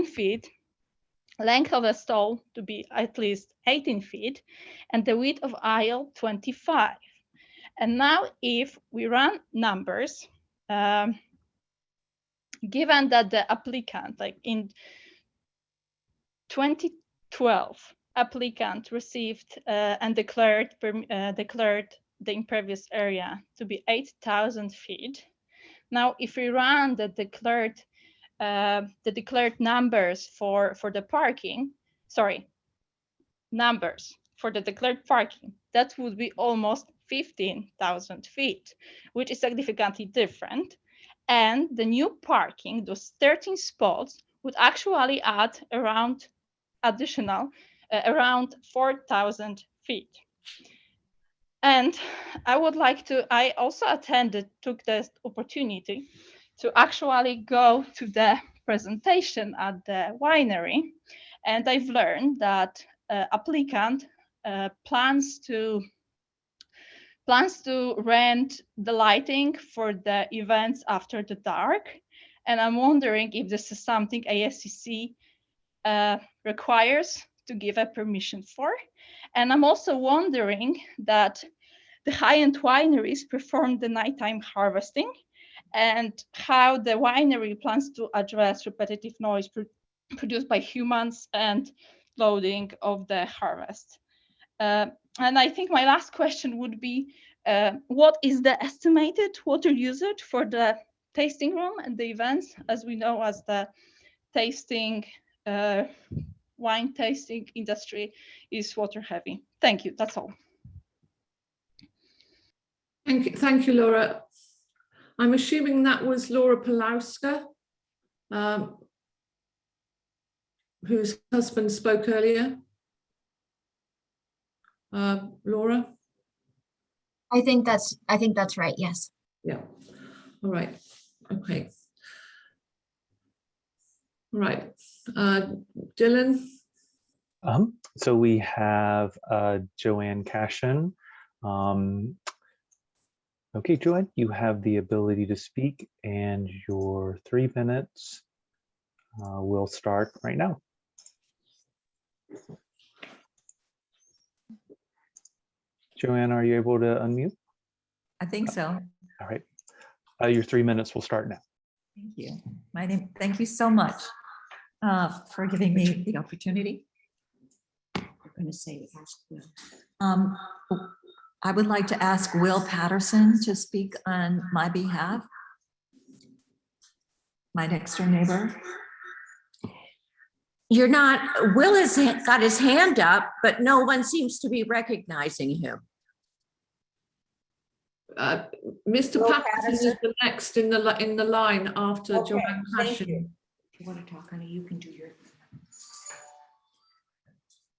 feet, length of a stall to be at least 18 feet, and the width of aisle 25. And now if we run numbers, given that the applicant, like in 2012, applicant received and declared the impervious area to be 8,000 feet. Now, if we run the declared numbers for the parking, numbers for the declared parking, that would be almost 15,000 feet, which is significantly different. And the new parking, those 13 spots, would actually add around additional around 4,000 feet. And I also took the opportunity to actually go to the presentation at the winery. And I've learned that applicant plans to rent the lighting for the events after the dark. And I'm wondering if this is something ASCC requires to give a permission for. And I'm also wondering that the high-end wineries perform the nighttime harvesting and how the winery plans to address repetitive noise produced by humans and loading of the harvest. And I think my last question would be, what is the estimated water usage for the tasting room and the events? As we know, as the wine tasting industry is water heavy. Thank you, that's all. Thank you, Laura. I'm assuming that was Laura Pawlowska, whose husband spoke earlier. Laura? I think that's right, yes. Yeah, all right, okay. Right, Dylan? So we have Joanne Cashin. Okay, Joanne, you have the ability to speak and your 3 minutes will start right now. Joanne, are you able to unmute? I think so. All right, your 3 minutes will start now. Thank you. Thank you so much for giving me the opportunity. I'm going to say ask Will. I would like to ask Will Patterson to speak on my behalf. My next door neighbor. Will has got his hand up, but no one seems to be recognizing him. Mr. Patterson is the next in the line after Joanne Cashin. If you want to talk, honey, you can do your.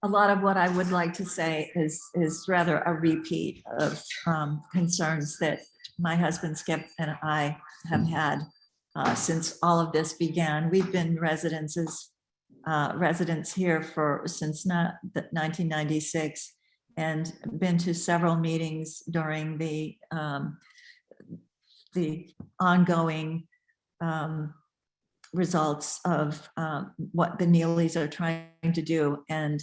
A lot of what I would like to say is rather a repeat of concerns that my husband Skip and I have had since all of this began. We've been residents here since 1996 and been to several meetings during the ongoing results of what the Neelys are trying to do. And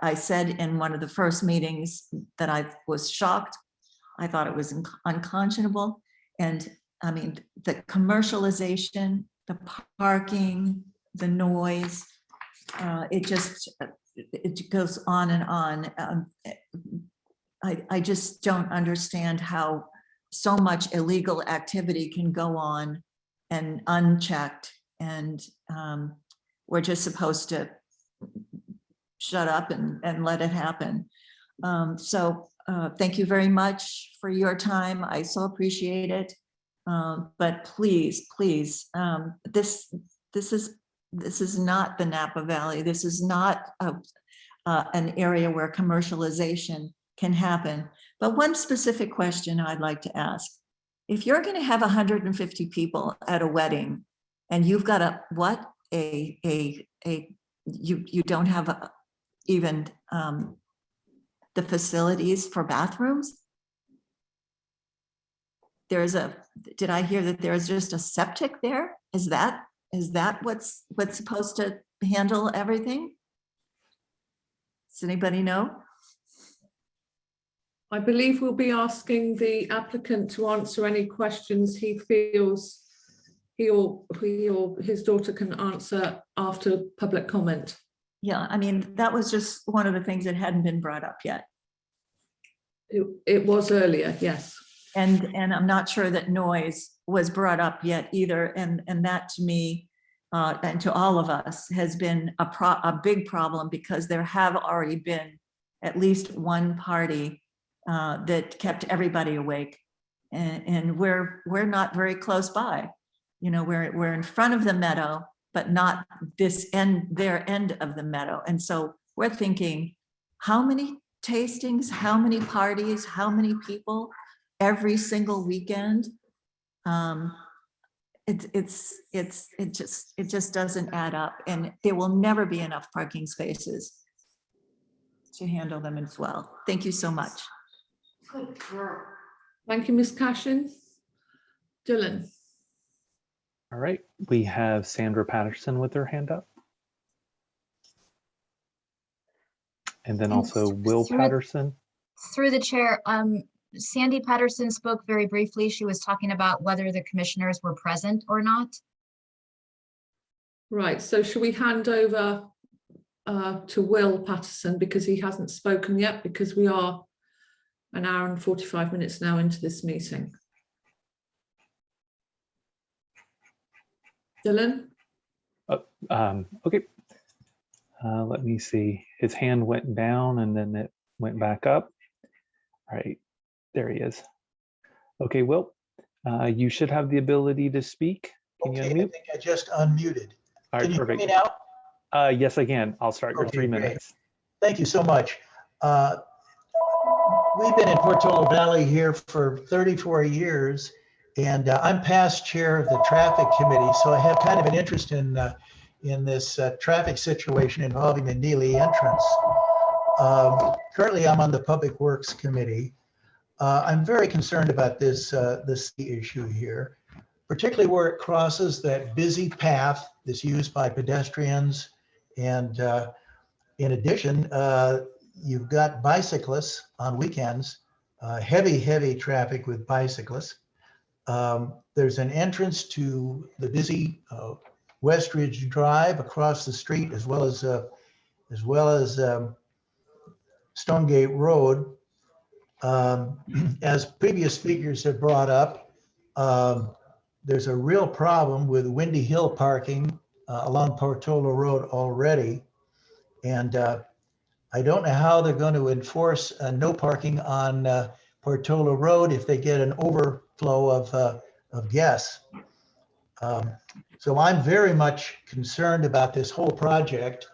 I said in one of the first meetings that I was shocked. I thought it was unconscionable. And I mean, the commercialization, the parking, the noise, it goes on and on. I just don't understand how so much illegal activity can go on and unchecked, and we're just supposed to shut up and let it happen. So thank you very much for your time. I so appreciate it. But please, please, this is not the Napa Valley. This is not an area where commercialization can happen. But one specific question I'd like to ask: if you're going to have 150 people at a wedding, and you've got you don't have even the facilities for bathrooms? Did I hear that there's just a septic there? Is that what's supposed to handle everything? Does anybody know? I believe we'll be asking the applicant to answer any questions he feels he or his daughter can answer after public comment. Yeah, I mean, that was just one of the things that hadn't been brought up yet. It was earlier, yes. And I'm not sure that noise was brought up yet either. And that to me, and to all of us, has been a big problem, because there have already been at least one party that kept everybody awake. And we're not very close by. You know, we're in front of the meadow, but not their end of the meadow. And so we're thinking, how many tastings, how many parties, how many people every single weekend? It just doesn't add up, and there will never be enough parking spaces to handle them as well. Thank you so much. Good girl. Thank you, Ms. Cashin. Dylan. All right, we have Sandra Patterson with her hand up. And then also Will Patterson. Through the chair, Sandy Patterson spoke very briefly. She was talking about whether the commissioners were present or not. Right, so should we hand over to Will Patterson, because he hasn't spoken yet, because we are an hour and 45 minutes now into this meeting. Dylan? Okay, let me see. His hand went down and then it went back up. All right, there he is. Okay, Will, you should have the ability to speak. Can you unmute? I think I just unmuted. All right, Can you perfect. hear me now? Yes, I can. I'll start your 3 great. minutes. Thank you so much. We've been in Portola Valley here for 34 years, and I'm past chair of the traffic committee, so I have kind of an interest in this traffic situation involving the Neely entrance. Currently, I'm on the Public Works Committee. I'm very concerned about this issue here, particularly where it crosses that busy path that's used by pedestrians. And in addition, you've got bicyclists on weekends, heavy traffic with bicyclists. There's an entrance to the busy Westridge Drive across the street, as well as Stonegate Road. As previous speakers have brought up, there's a real problem with Windy Hill parking along Portola Road already. And I don't know how they're going to enforce no parking on Portola Road if they get an overflow of guests. So I'm very much concerned about this whole project.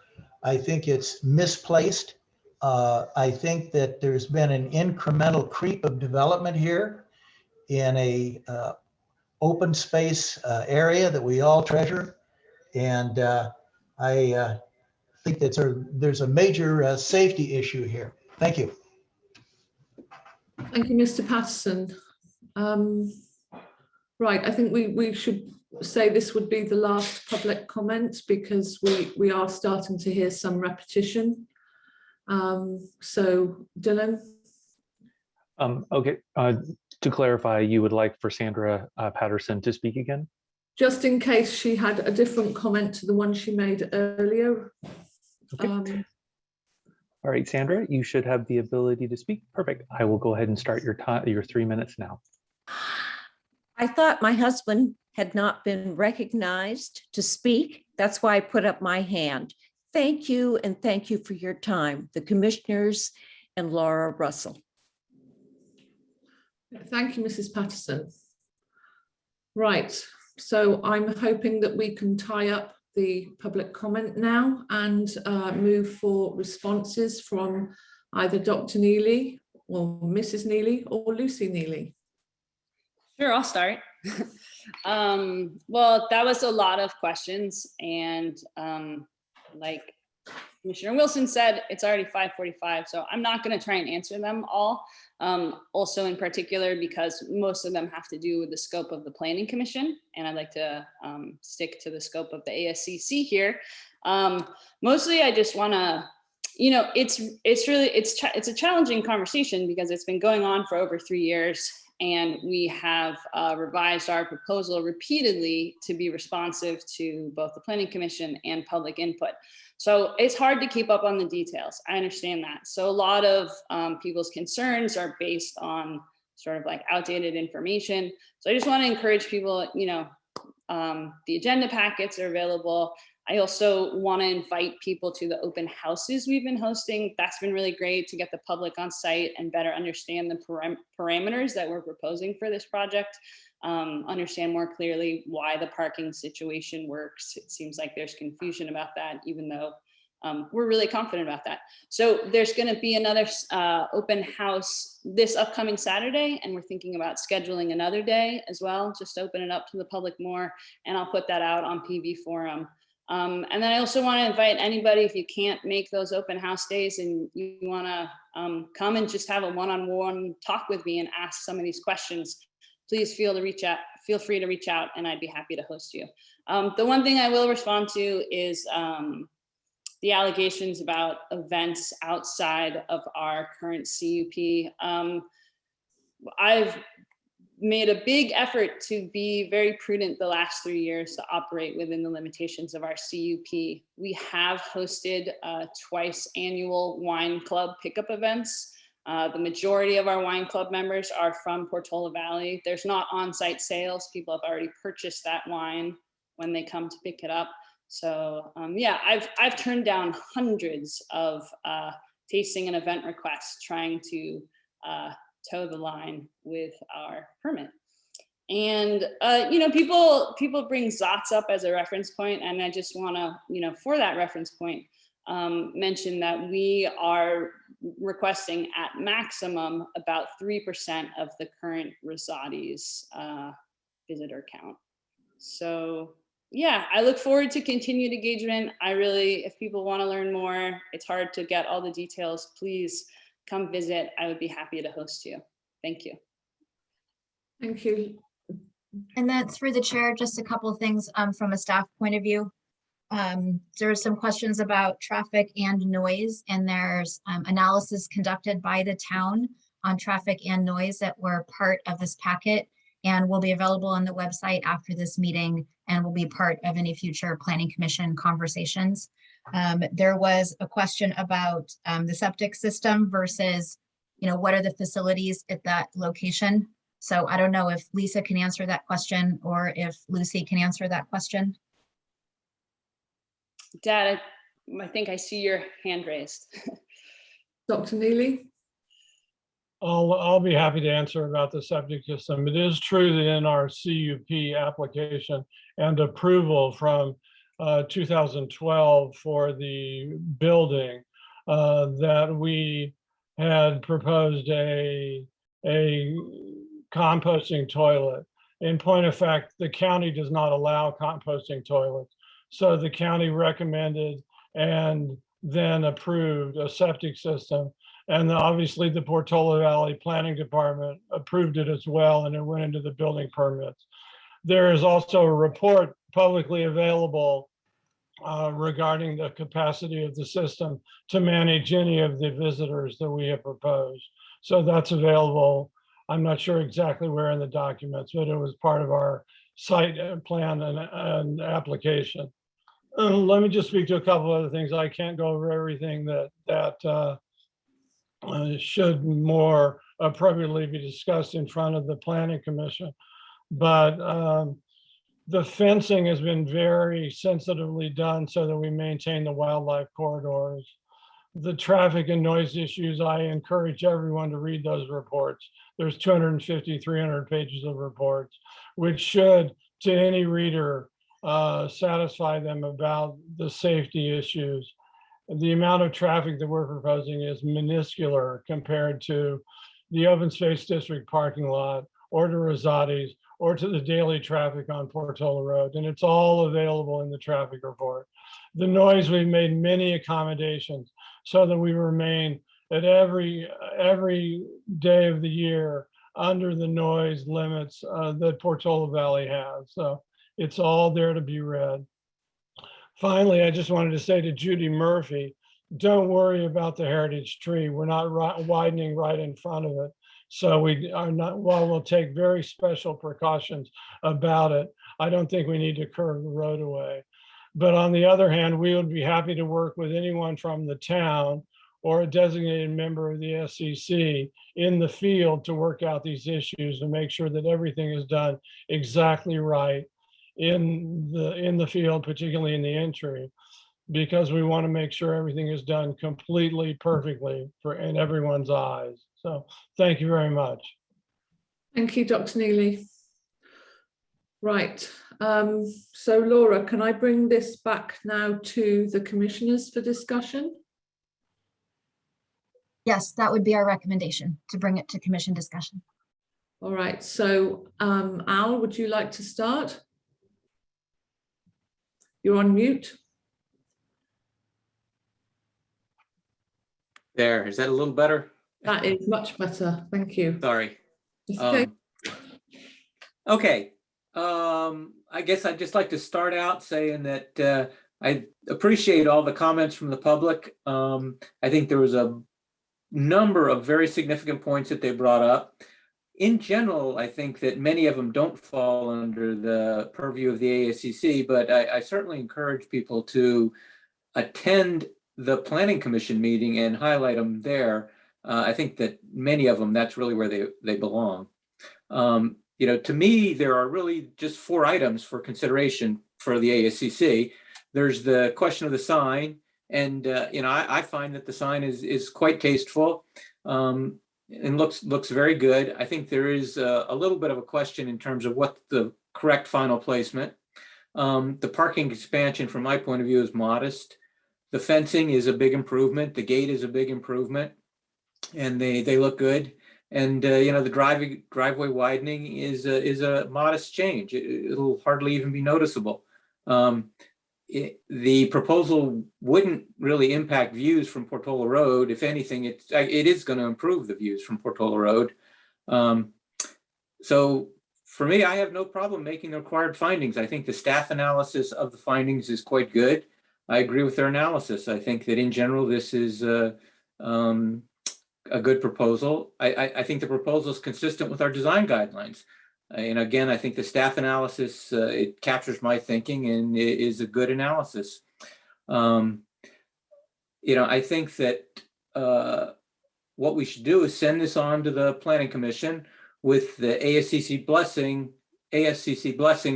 I think it's misplaced. I think that there's been an incremental creep of development here in a open space area that we all treasure. And I think that there's a major safety issue here. Thank you. Thank you, Mr. Patterson. Right, I think we should say this would be the last public comment, because we are starting to hear some repetition. So Dylan? Okay, to clarify, you would like for Sandra Patterson to speak again? Just in case she had a different comment to the one she made earlier. Okay. All right, Sandra, you should have the ability to speak. Perfect. I will go ahead and start your 3 minutes now. I thought my husband had not been recognized to speak. That's why I put up my hand. Thank you, and thank you for your time, the commissioners and Laura Russell. Thank you, Mrs. Patterson. Right, so I'm hoping that we can tie up the public comment now and move for responses from either Dr. Neely or Mrs. Neely or Lucy Neely. Sure, I'll start. Well, that was a lot of questions, and like Commissioner Wilson said, it's already 5:45, so I'm not going to try and answer them all. Also in particular, because most of them have to do with the scope of the Planning Commission, and I'd like to stick to the scope of the ASCC here. Mostly, I just want to, you know, it's a challenging conversation because it's been going on for over 3 years, and we have revised our proposal repeatedly to be responsive to both the Planning Commission and public input. So it's hard to keep up on the details. I understand that. So a lot of people's concerns are based on sort of like outdated information. So I just want to encourage people, you know, the agenda packets are available. I also want to invite people to the open houses we've been hosting. That's been really great to get the public on site and better understand the parameters that we're proposing for this project. Understand more clearly why the parking situation works. It seems like there's confusion about that, even though we're really confident about that. So there's going to be another open house this upcoming Saturday, and we're thinking about scheduling another day as well, just to open it up to the public more, and I'll put that out on PV Forum. And then I also want to invite anybody, if you can't make those open house days and you want to come and just have a one-on-one talk with me and ask some of these questions, please feel free to reach out, and I'd be happy to host you. The one thing I will respond to is the allegations about events outside of our current CUP. I've made a big effort to be very prudent the last 3 years to operate within the limitations of our CUP. We have hosted twice annual wine club pickup events. The majority of our wine club members are from Portola Valley. There's not on-site sales. People have already purchased that wine when they come to pick it up. So yeah, I've turned down hundreds of tasting and event requests trying to toe the line with our permit. And you know, people bring Zots up as a reference point, and I just want to, you know, for that reference point, mention that we are requesting at maximum about 3% of the current Rosati's visitor count. So yeah, I look forward to continued engagement. I really, if people want to learn more, it's hard to get all the details, please come visit. I would be happy to host you. Thank you. Thank you. And then through the chair, just a couple of things from a staff point of view. There are some questions about traffic and noise, and there's analysis conducted by the town on traffic and noise that were part of this packet and will be available on the website after this meeting and will be part of any future Planning Commission conversations. There was a question about the septic system versus, you know, what are the facilities at that location? So I don't know if Lisa can answer that question or if Lucy can answer that question. Dad, I think I see your hand raised. Dr. Neely? I'll be happy to answer about the septic system. It is true that in our CUP application and approval from 2012 for the building, that we had proposed a composting toilet. In point of fact, the county does not allow composting toilets. So the county recommended and then approved a septic system. And obviously the Portola Valley Planning Department approved it as well, and it went into the building permits. There is also a report publicly available regarding the capacity of the system to manage any of the visitors that we have proposed. So that's available. I'm not sure exactly where in the documents, but it was part of our site plan and application. Let me just speak to a couple other things. I can't go over everything that should more appropriately be discussed in front of the planning commission. But the fencing has been very sensitively done so that we maintain the wildlife corridors. The traffic and noise issues, I encourage everyone to read those reports. There's 250, 300 pages of reports, which should, to any reader, satisfy them about the safety issues. The amount of traffic that we're proposing is minuscule compared to the open space district parking lot or to Rosati's or to the daily traffic on Portola Road. And it's all available in the traffic report. The noise, we've made many accommodations so that we remain at every day of the year under the noise limits that Portola Valley has. So it's all there to be read. Finally, I just wanted to say to Judy Murphy, don't worry about the heritage tree. We're not widening right in front of it. So we are not, while we'll take very special precautions about it, I don't think we need to curve the road away. But on the other hand, we would be happy to work with anyone from the town or a designated member of the ASCC in the field to work out these issues and make sure that everything is done exactly right in the field, particularly in the entry, because we want to make sure everything is done completely perfectly in everyone's eyes. So thank you very much. Thank you, Dr. Neely. Right, so Laura, can I bring this back now to the commissioners for discussion? Yes, that would be our recommendation, to bring it to commission discussion. All right, so Al, would you like to start? You're on mute. There, is that a little better? That is much better, thank you. Sorry. Okay. Okay. I guess I'd just like to start out saying that I appreciate all the comments from the public. I think there was a number of very significant points that they brought up. In general, I think that many of them don't fall under the purview of the ASCC, but I certainly encourage people to attend the Planning Commission meeting and highlight them there. I think that many of them, that's really where they belong. You know, to me, there are really just 4 items for consideration for the ASCC. There's the question of the sign. And, you know, I find that the sign is quite tasteful and looks very good. I think there is a little bit of a question in terms of what the correct final placement. The parking expansion, from my point of view, is modest. The fencing is a big improvement. The gate is a big improvement, and they look good. And you know, the driveway widening is a modest change. It'll hardly even be noticeable. The proposal wouldn't really impact views from Portola Road. If anything, it is going to improve the views from Portola Road. So for me, I have no problem making the required findings. I think the staff analysis of the findings is quite good. I agree with their analysis. I think that in general, this is a good proposal. I think the proposal is consistent with our design guidelines. And again, I think the staff analysis, it captures my thinking and it is a good analysis. You know, I think that what we should do is send this on to the Planning Commission with the ASCC blessing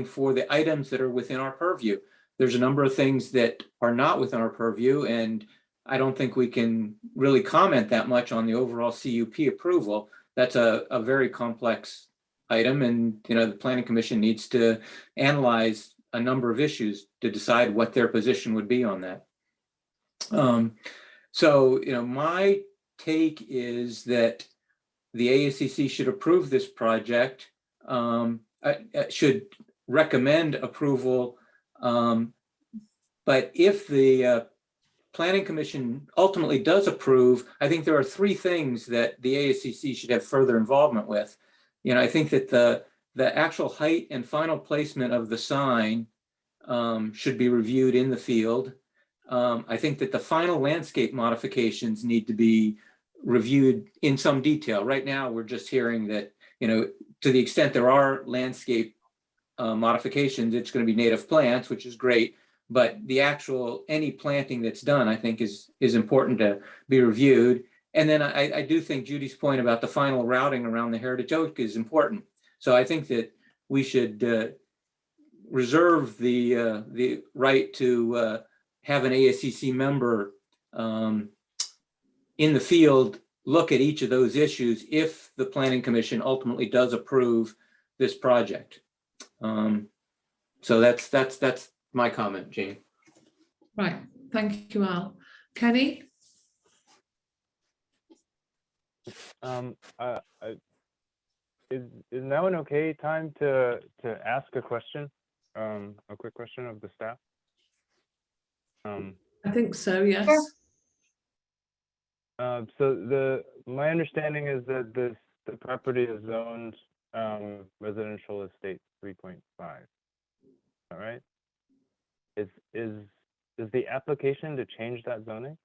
for the items that are within our purview. There's a number of things that are not within our purview, and I don't think we can really comment that much on the overall CUP approval. That's a very complex item, and you know, the Planning Commission needs to analyze a number of issues to decide what their position would be on that. So you know, my take is that the ASCC should approve this project, should recommend approval, but if the Planning Commission ultimately does approve, I think there are 3 things that the ASCC should have further involvement with. You know, I think that the actual height and final placement of the sign should be reviewed in the field. I think that the final landscape modifications need to be reviewed in some detail. Right now, we're just hearing that, you know, to the extent there are landscape modifications, it's going to be native plants, which is great. But the actual, any planting that's done, I think is important to be reviewed. And then I do think Judy's point about the final routing around the Heritage Oak is important. So I think that we should reserve the right to have an ASCC member in the field look at each of those issues if the Planning Commission ultimately does approve this project. So that's my comment, Jane. Right, thank you, Al. Kenny? Is now an okay time to ask a question, a quick question of the staff? I think so, yes. So my understanding is that the property is zoned residential estate 3.5. All right. Is the application to change that zoning?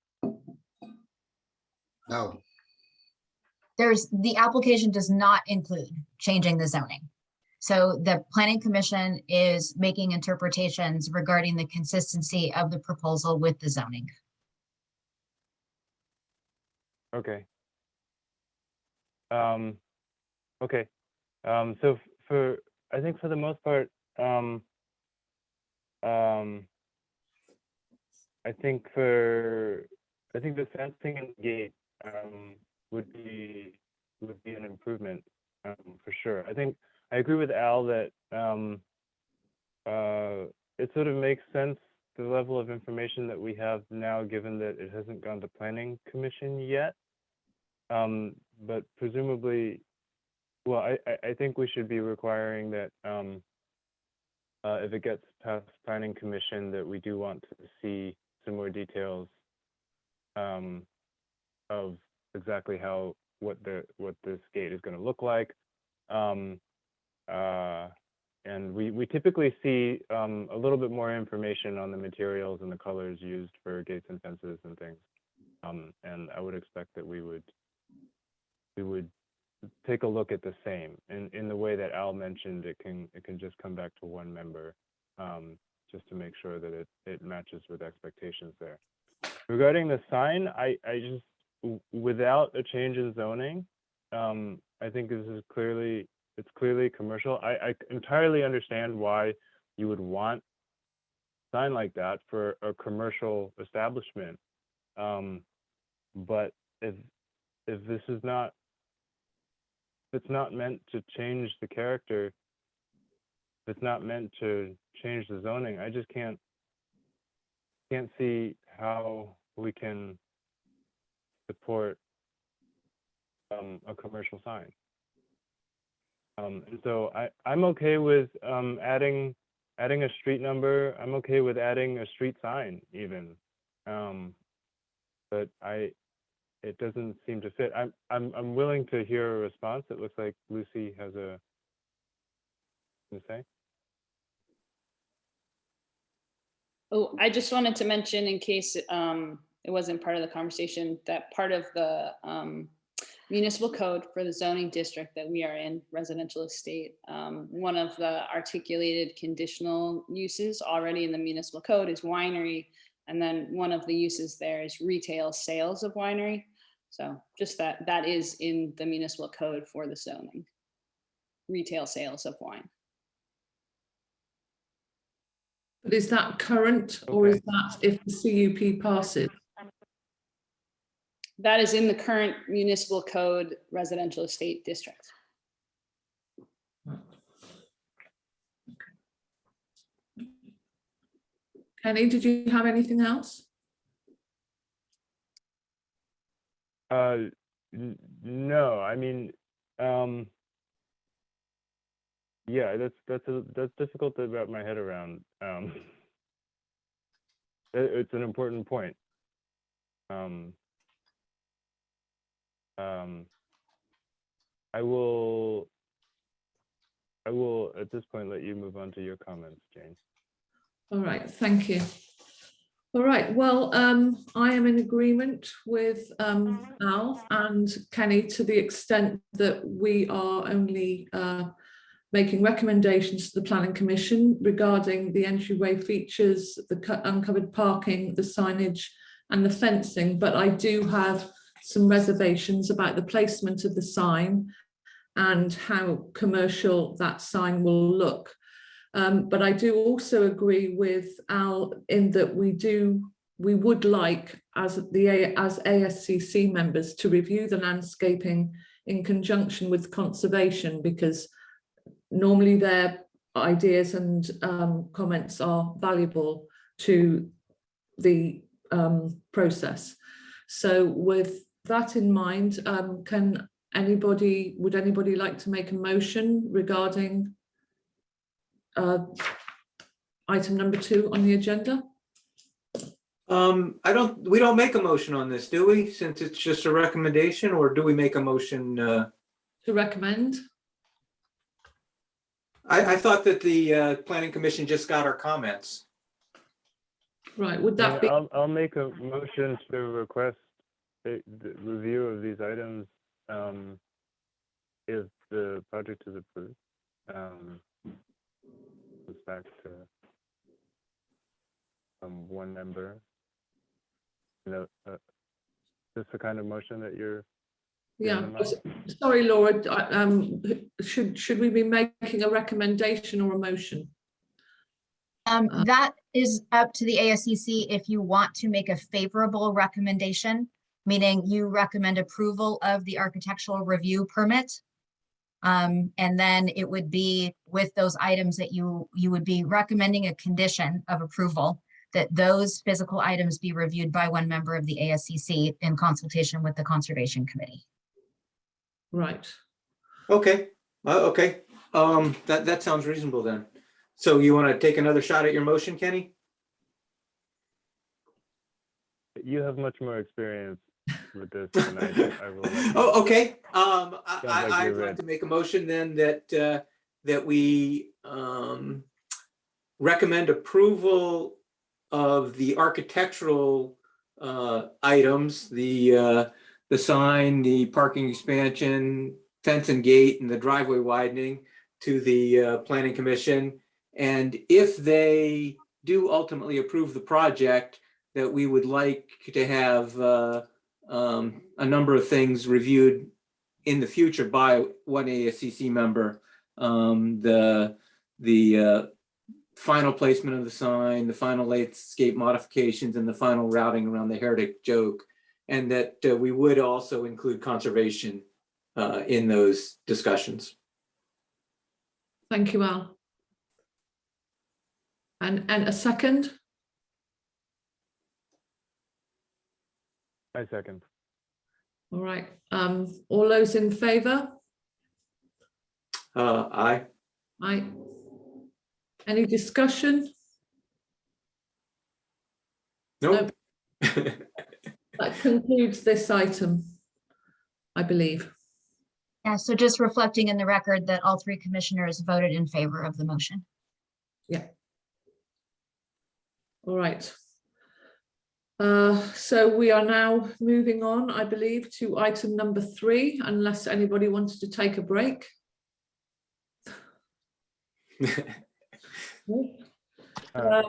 No. The application does not include changing the zoning. So the Planning Commission is making interpretations regarding the consistency of the proposal with the zoning. Okay. Okay. So I think for the most part, I think the fencing and gate would be an improvement for sure. I agree with Al that it sort of makes sense, the level of information that we have now, given that it hasn't gone to Planning Commission yet. But presumably, well, I think we should be requiring that if it gets past Planning Commission, that we do want to see some more details of exactly what this gate is going to look like. And we typically see a little bit more information on the materials and the colors used for gates and fences and things. And I would expect that we would take a look at the same in the way that Al mentioned. It can just come back to one member, just to make sure that it matches with expectations there. Regarding the sign, I just, without a change in zoning, I think it's clearly commercial. I entirely understand why you would want a sign like that for a commercial establishment. But if this is not, if it's not meant to change the character, if it's not meant to change the zoning, I just can't see how we can support a commercial sign. And so I'm okay with adding a street number. I'm okay with adding a street sign even, but it doesn't seem to fit. I'm willing to hear a response. It looks like Lucy has a to say. Oh, I just wanted to mention, in case it wasn't part of the conversation, that part of the municipal code for the zoning district that we are in, residential estate, one of the articulated conditional uses already in the municipal code is winery. And then one of the uses there is retail sales of winery. So just that is in the municipal code for the zoning, retail sales of wine. But is that current, or is that if the CUP passes? That is in the current municipal code residential estate district. Kenny, did you have anything else? No, I mean, yeah, that's difficult to wrap my head around. It's an important point. I will at this point let you move on to your comments, Jane. All right, thank you. All right, well, I am in agreement with Al and Kenny to the extent that we are only making recommendations to the Planning Commission regarding the entryway features, the uncovered parking, the signage and the fencing. But I do have some reservations about the placement of the sign and how commercial that sign will look. But I do also agree with Al in that we would like as ASCC members to review the landscaping in conjunction with conservation, because normally their ideas and comments are valuable to the process. So with that in mind, would anybody like to make a motion regarding item number 2 on the agenda? We don't make a motion on this, do we? Since it's just a recommendation, or do we make a motion? To recommend? I thought that the planning commission just got our comments. Right, would that be? I'll make a motion to request the review of these items if the project is approved. Goes back to one member. This the kind of motion that you're. Yeah, sorry, Laura. Should we be making a recommendation or a motion? That is up to the ASCC if you want to make a favorable recommendation, meaning you recommend approval of the architectural review permit. And then it would be with those items that you would be recommending a condition of approval that those physical items be reviewed by one member of the ASCC in consultation with the Conservation Committee. Right. Okay. Okay. That sounds reasonable then. So you want to take another shot at your motion, Kenny? You have much more experience with this than I do. I will. Oh, okay. I'd like to make a motion then that that we recommend approval of the architectural items, the sign, the parking expansion, fence and gate, and the driveway widening to the Planning Commission. And if they do ultimately approve the project, that we would like to have a number of things reviewed in the future by one ASCC member. The final placement of the sign, the final landscape modifications, and the final routing around the Heritage Joke. And that we would also include conservation in those discussions. Thank you, Al. And a second? I second. All right. All those in favour? Aye. Aye. Any discussion? Nope. No. That concludes this item, I believe. Yeah, so just reflecting in the record that all 3 commissioners voted in favor of the motion. Yeah. All right. So we are now moving on, I believe, to item number 3, unless anybody wanted to take a break.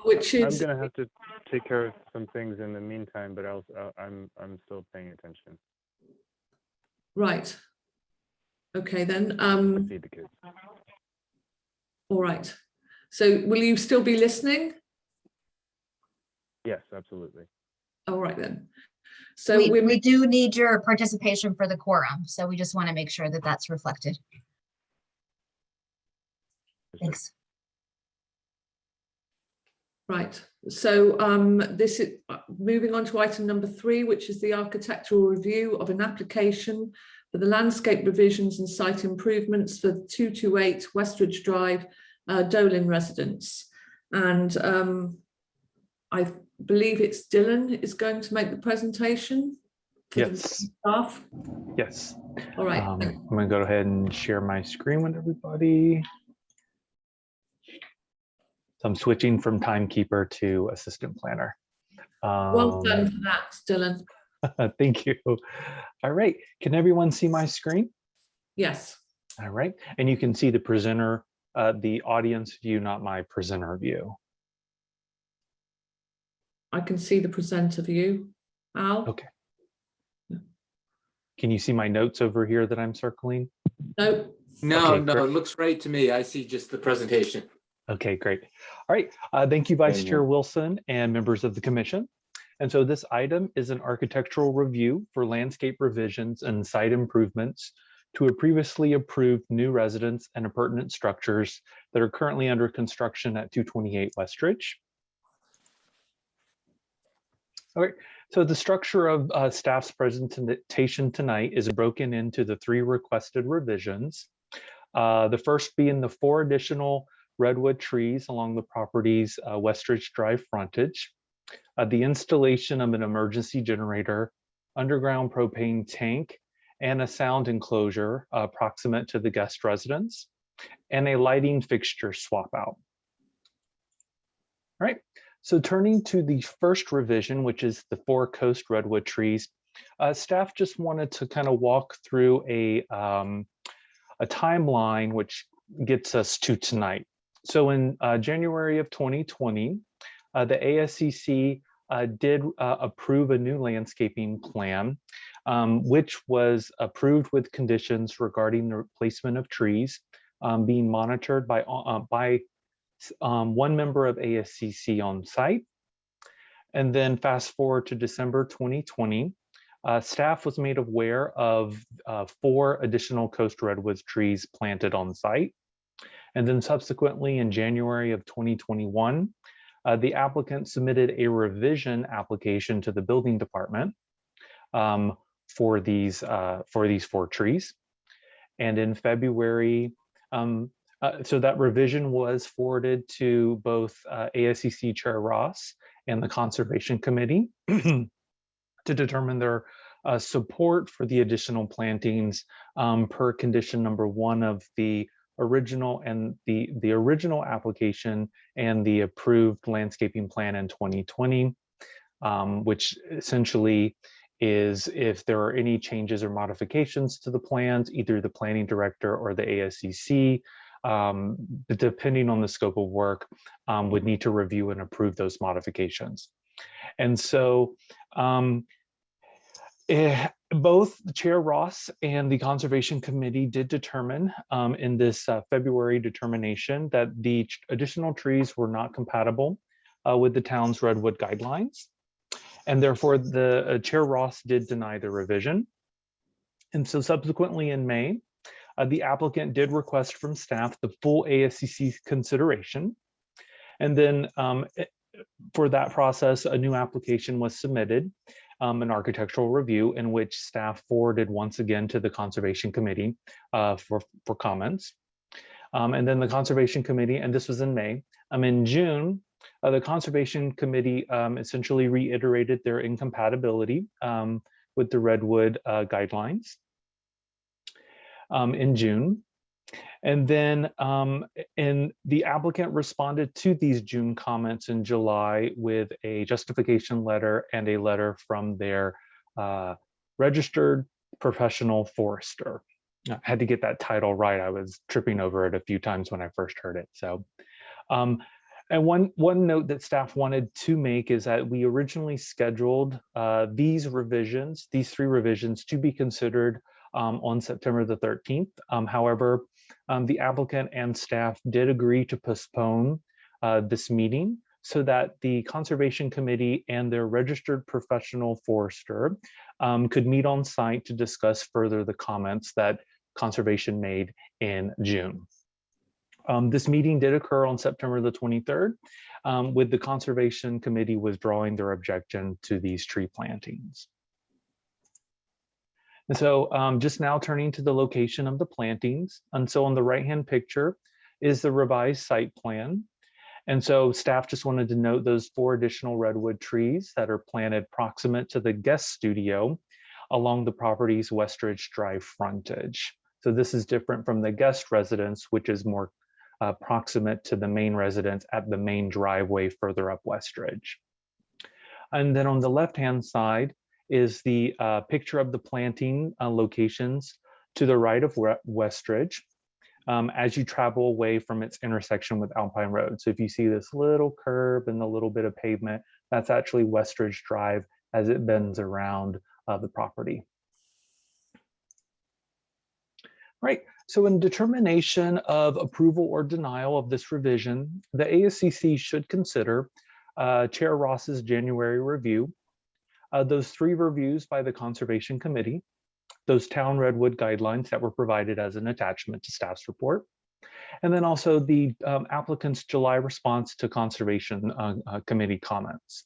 Which is, I'm gonna have to take care of some things in the meantime, but I'm still paying attention. right. Okay, then. Feed the kids. All right. So will you still be listening? Yes, absolutely. All right then. So we do need your participation for the quorum, so we just want to make sure that that's reflected. Thanks. Right. So this is moving on to item number 3, which is the architectural review of an application for the landscape revisions and site improvements for 228 Westridge Drive, Dolin residence. And I believe it's Dylan is going to make the presentation. Yes. Staff. Yes. All right. I'm going to go ahead and share my screen with everybody. So I'm switching from timekeeper to assistant planner. Well done for that, Dylan. Thank you. All right. Can everyone see my screen? Yes. All right. And you can see the presenter, the audience view, not my presenter view. I can see the presenter view. Al? Okay. Can you see my notes over here that I'm circling? No. No, Okay, no, great. it looks great to me. I see just the presentation. Okay, great. All right. Thank you, Vice Chair Wilson and members of the commission. And so this item is an architectural review for landscape revisions and site improvements to a previously approved new residence and appurtenant structures that are currently under construction at 228 Westridge. All right, so the structure of staff's presentation tonight is broken into the 3 requested revisions. The first being the 4 additional redwood trees along the property's Westridge Drive frontage, the installation of an emergency generator, underground propane tank, and a sound enclosure proximate to the guest residence, and a lighting fixture swap out. All right, so turning to the first revision, which is the 4 coast redwood trees, staff just wanted to kind of walk through a timeline which gets us to tonight. So in January of 2020, the ASCC did approve a new landscaping plan, which was approved with conditions regarding the replacement of trees being monitored by one member of ASCC on site. And then fast forward to December 2020, staff was made aware of 4 additional coast redwood trees planted on site. And then subsequently in January of 2021, the applicant submitted a revision application to the building department for these 4 trees. And in February, so that revision was forwarded to both ASCC Chair Ross and the Conservation Committee to determine their support for the additional plantings per condition number 1 of the original and the original application and the approved landscaping plan in 2020, which essentially is if there are any changes or modifications to the plans, either the planning director or the ASCC, depending on the scope of work, would need to review and approve those modifications. And so both Chair Ross and the Conservation Committee did determine in this February determination that the additional trees were not compatible with the town's redwood guidelines. And therefore, the Chair Ross did deny the revision. And so subsequently in May, the applicant did request from staff the full ASCC consideration. And then for that process, a new application was submitted, an architectural review in which staff forwarded once again to the Conservation Committee for comments. And then the Conservation Committee, and this was in May, in June, the Conservation Committee essentially reiterated their incompatibility with the redwood guidelines in June. And then the applicant responded to these June comments in July with a justification letter and a letter from their registered professional forester. I had to get that title right. I was tripping over it a few times when I first heard it. So, and one note that staff wanted to make is that we originally scheduled these 3 revisions to be considered on September the 13th. However, the applicant and staff did agree to postpone this meeting so that the Conservation Committee and their registered professional forester could meet on site to discuss further the comments that Conservation made in June. This meeting did occur on September the 23rd, with the Conservation Committee withdrawing their objection to these tree plantings. And so just now turning to the location of the plantings. And so on the right-hand picture is the revised site plan. And so staff just wanted to note those 4 additional redwood trees that are planted proximate to the guest studio along the property's Westridge Drive frontage. So this is different from the guest residence, which is more proximate to the main residence at the main driveway further up Westridge. And then on the left-hand side is the picture of the planting locations to the right of Westridge as you travel away from its intersection with Alpine Road. So if you see this little curb and the little bit of pavement, that's actually Westridge Drive as it bends around the property. Right. So in determination of approval or denial of this revision, the ASCC should consider Chair Ross's January review, those 3 reviews by the Conservation Committee, those town redwood guidelines that were provided as an attachment to staff's report, and then also the applicant's July response to Conservation Committee comments.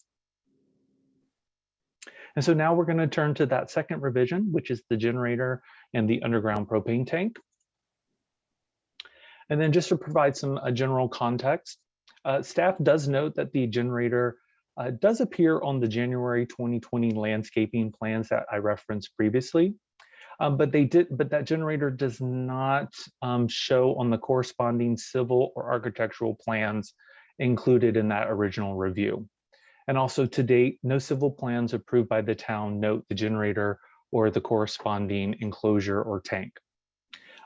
And so now we're going to turn to that second revision, which is the generator and the underground propane tank. And then just to provide some general context, staff does note that the generator does appear on the January 2020 landscaping plans that I referenced previously, but that generator does not show on the corresponding civil or architectural plans included in that original review. And also to date, no civil plans approved by the town note the generator or the corresponding enclosure or tank.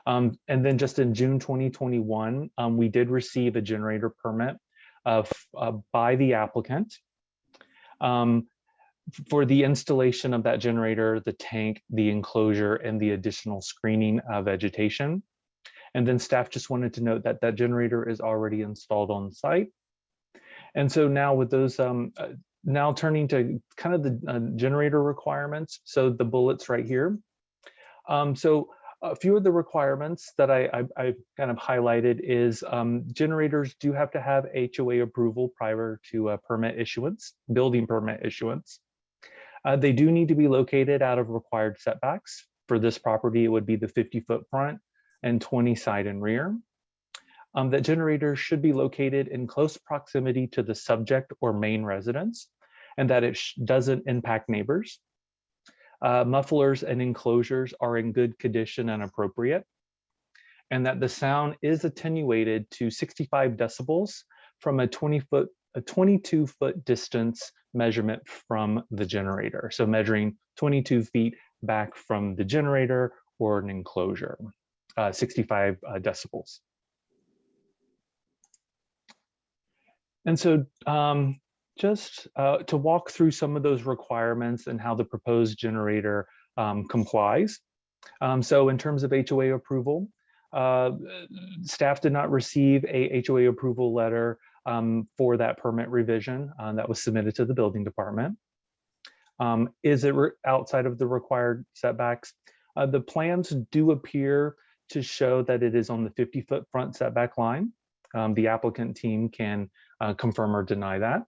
And then just in June 2021, we did receive a generator permit by the applicant for the installation of that generator, the tank, the enclosure, and the additional screening of vegetation. And then staff just wanted to note that that generator is already installed on site. And so now with those, now turning to kind of the generator requirements. So the bullets right here. So a few of the requirements that I kind of highlighted is generators do have to have HOA approval prior to permit issuance, building permit issuance. They do need to be located out of required setbacks. For this property, it would be the 50-foot front and 20 side and rear. That generator should be located in close proximity to the subject or main residence, and that it doesn't impact neighbors. Mufflers and enclosures are in good condition and appropriate, and that the sound is attenuated to 65 decibels from a 22-foot distance measurement from the generator. So measuring 22 feet back from the generator or an enclosure, 65 decibels. And so just to walk through some of those requirements and how the proposed generator complies. So in terms of HOA approval, staff did not receive a HOA approval letter for that permit revision that was submitted to the building department. Is it outside of the required setbacks? The plans do appear to show that it is on the 50-foot front setback line. The applicant team can confirm or deny that.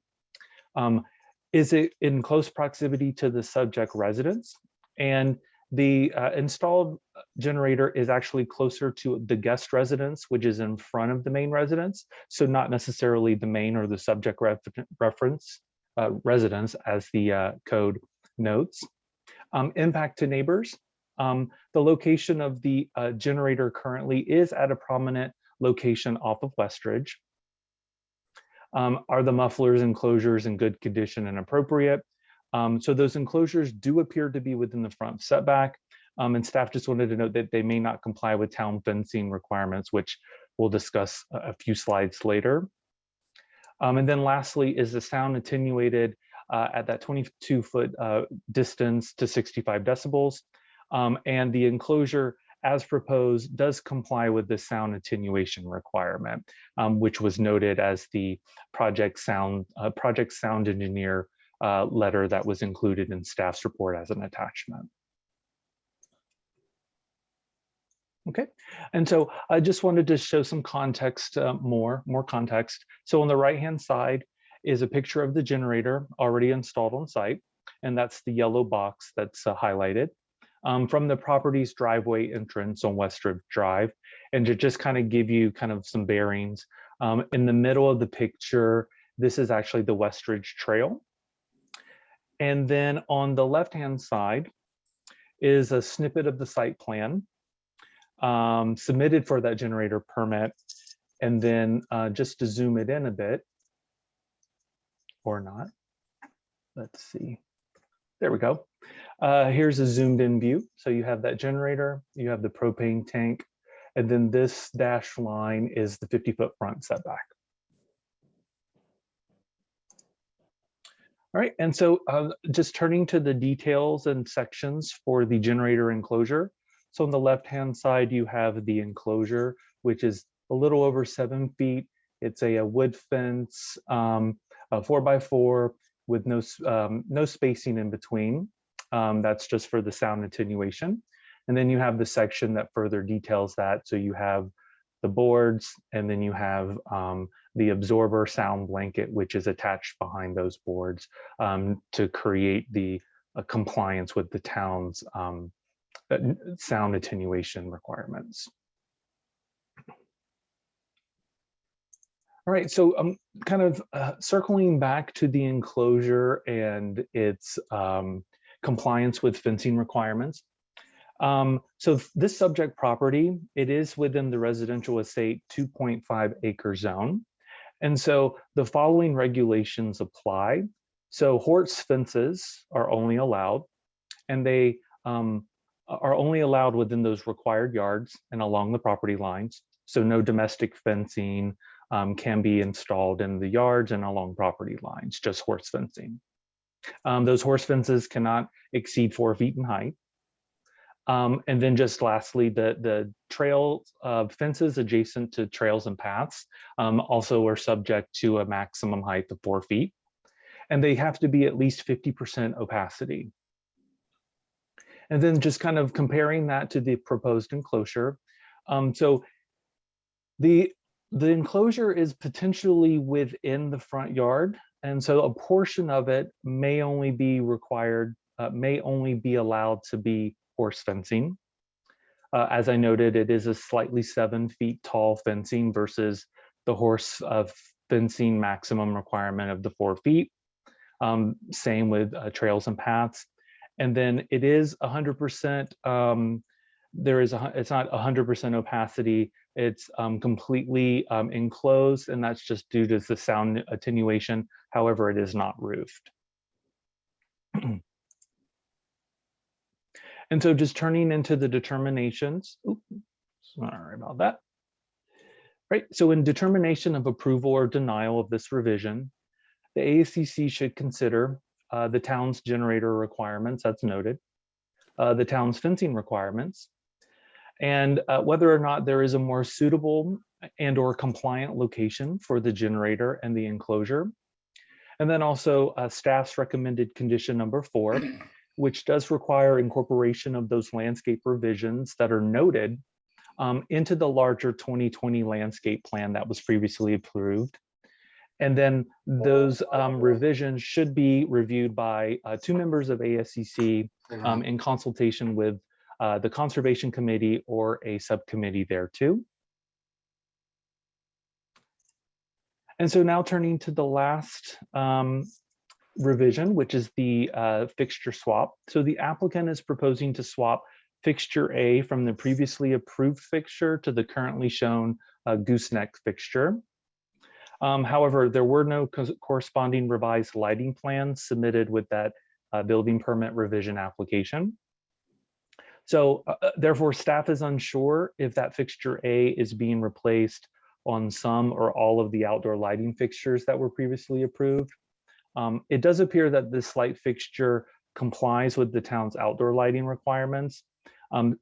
Is it in close proximity to the subject residence? And the installed generator is actually closer to the guest residence, which is in front of the main residence. So not necessarily the main or the subject residence as the code notes. Impact to neighbors. The location of the generator currently is at a prominent location off of Westridge. Are the mufflers enclosures in good condition and appropriate? So those enclosures do appear to be within the front setback, and staff just wanted to note that they may not comply with town fencing requirements, which we'll discuss a few slides later. And then lastly, is the sound attenuated at that 22-foot distance to 65 decibels, and the enclosure as proposed does comply with the sound attenuation requirement, which was noted as the project sound engineer letter that was included in staff's report as an attachment. Okay, and so I just wanted to show some context, more context. So on the right-hand side is a picture of the generator already installed on site, and that's the yellow box that's highlighted. From the property's driveway entrance on Westridge Drive. And to just kind of give you kind of some bearings, in the middle of the picture, this is actually the Westridge Trail. And then on the left-hand side is a snippet of the site plan submitted for that generator permit. And then just to zoom it in a bit, or not, let's see. There we go. Here's a zoomed in view. So you have that generator, you have the propane tank, and then this dashed line is the 50-foot front setback. All right, and so just turning to the details and sections for the generator enclosure. So on the left-hand side, you have the enclosure, which is a little over 7 feet. It's a wood fence, a 4x4 with no spacing in between. That's just for the sound attenuation. And then you have the section that further details that. So you have the boards, and then you have the absorber sound blanket, which is attached behind those boards to create the compliance with the town's sound attenuation requirements. All right, so I'm kind of circling back to the enclosure and its compliance with fencing requirements. So this subject property, it is within the residential estate 2.5 acre zone. And so the following regulations apply. So horse fences are only allowed, and they are only allowed within those required yards and along the property lines. So no domestic fencing can be installed in the yards and along property lines, just horse fencing. Those horse fences cannot exceed 4 feet in height. And then just lastly, the trail fences adjacent to trails and paths also are subject to a maximum height of 4 feet. And they have to be at least 50% opacity. And then just kind of comparing that to the proposed enclosure. So the enclosure is potentially within the front yard. And so a portion of it may only be required, may only be allowed to be horse fencing. As I noted, it is a slightly 7 feet tall fencing versus the horse fencing maximum requirement of the 4 feet. Same with trails and paths. And then it is 100%, it's not 100% opacity, it's completely enclosed, and that's just due to the sound attenuation. However, it is not roofed. And so just turning into the determinations, sorry about that. Right, so in determination of approval or denial of this revision, the ASCC should consider the town's generator requirements, that's noted, the town's fencing requirements, and whether or not there is a more suitable and or compliant location for the generator and the enclosure. And then also staff's recommended condition number 4, which does require incorporation of those landscape revisions that are noted into the larger 2020 landscape plan that was previously approved. And then those revisions should be reviewed by 2 members of ASCC in consultation with the Conservation Committee or a subcommittee thereto. And so now turning to the last revision, which is the fixture swap. So the applicant is proposing to swap fixture A from the previously approved fixture to the currently shown gooseneck fixture. However, there were no corresponding revised lighting plans submitted with that building permit revision application. So therefore, staff is unsure if that fixture A is being replaced on some or all of the outdoor lighting fixtures that were previously approved. It does appear that this light fixture complies with the town's outdoor lighting requirements.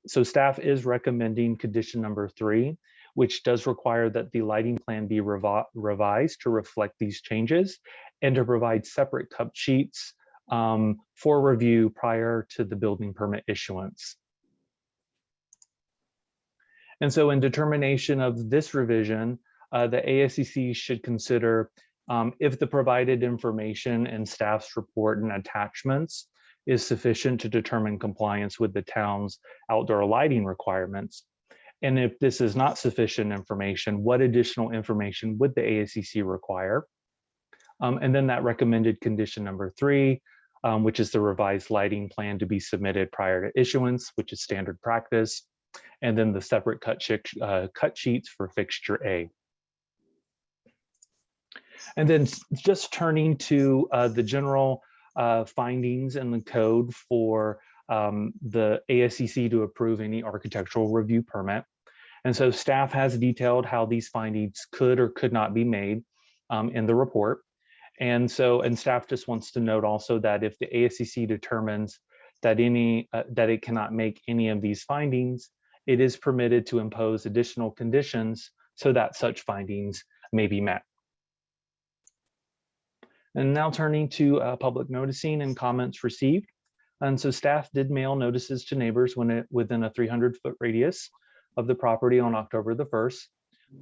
So staff is recommending condition number 3, which does require that the lighting plan be revised to reflect these changes and to provide separate cut sheets for review prior to the building permit issuance. And so in determination of this revision, the ASCC should consider if the provided information in staff's report and attachments is sufficient to determine compliance with the town's outdoor lighting requirements. And if this is not sufficient information, what additional information would the ASCC require? And then that recommended condition number 3, which is the revised lighting plan to be submitted prior to issuance, which is standard practice. And then the separate cut sheets for fixture A. And then just turning to the general findings in the code for the ASCC to approve any architectural review permit. And so staff has detailed how these findings could or could not be made in the report. And staff just wants to note also that if the ASCC determines that it cannot make any of these findings, it is permitted to impose additional conditions so that such findings may be met. And now turning to public noticing and comments received. And so staff did mail notices to neighbors within a 300-foot radius of the property on October the 1st.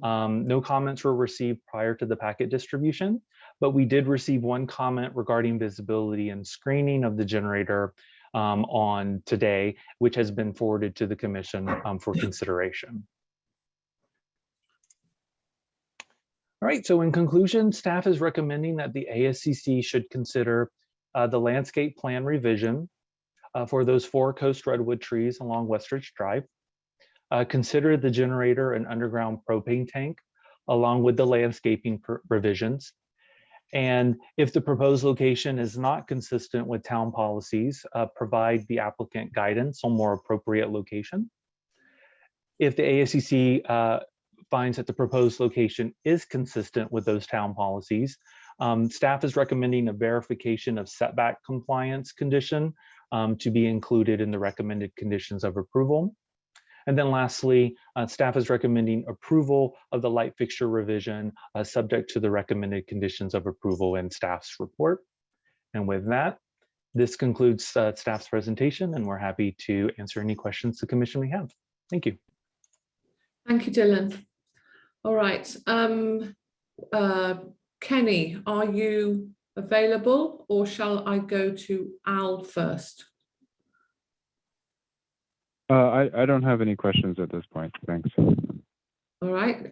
No comments were received prior to the packet distribution, but we did receive one comment regarding visibility and screening of the generator on today, which has been forwarded to the commission for consideration. All right, so in conclusion, staff is recommending that the ASCC should consider the landscape plan revision for those 4 coast redwood trees along Westridge Drive. Consider the generator and underground propane tank along with the landscaping revisions. And if the proposed location is not consistent with town policies, provide the applicant guidance on more appropriate location. If the ASCC finds that the proposed location is consistent with those town policies, staff is recommending a verification of setback compliance condition to be included in the recommended conditions of approval. And then lastly, staff is recommending approval of the light fixture revision subject to the recommended conditions of approval in staff's report. And with that, this concludes staff's presentation, and we're happy to answer any questions the commission may have. Thank you. Thank you, Dylan. All right. Kenny, are you available, or shall I go to Al first? I don't have any questions at this point. Thanks. All right.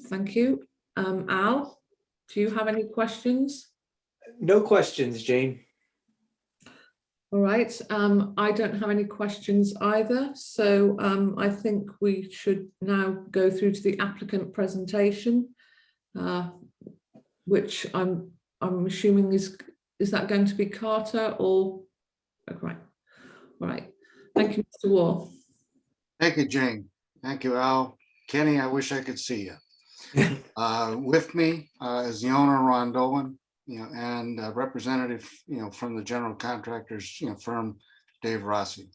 Thank you. Al, do you have any questions? No questions, Jane. All right. I don't have any questions either. So I think we should now go through to the applicant presentation, which I'm assuming is that going to be Carter or right? All right. Thank you, Mr. Wall. Thank you, Jane. Thank you, Al. Kenny, I wish I could see you. With me is the owner, Ron Dolan, and a representative, from the general contractors, firm, Dave Rossi.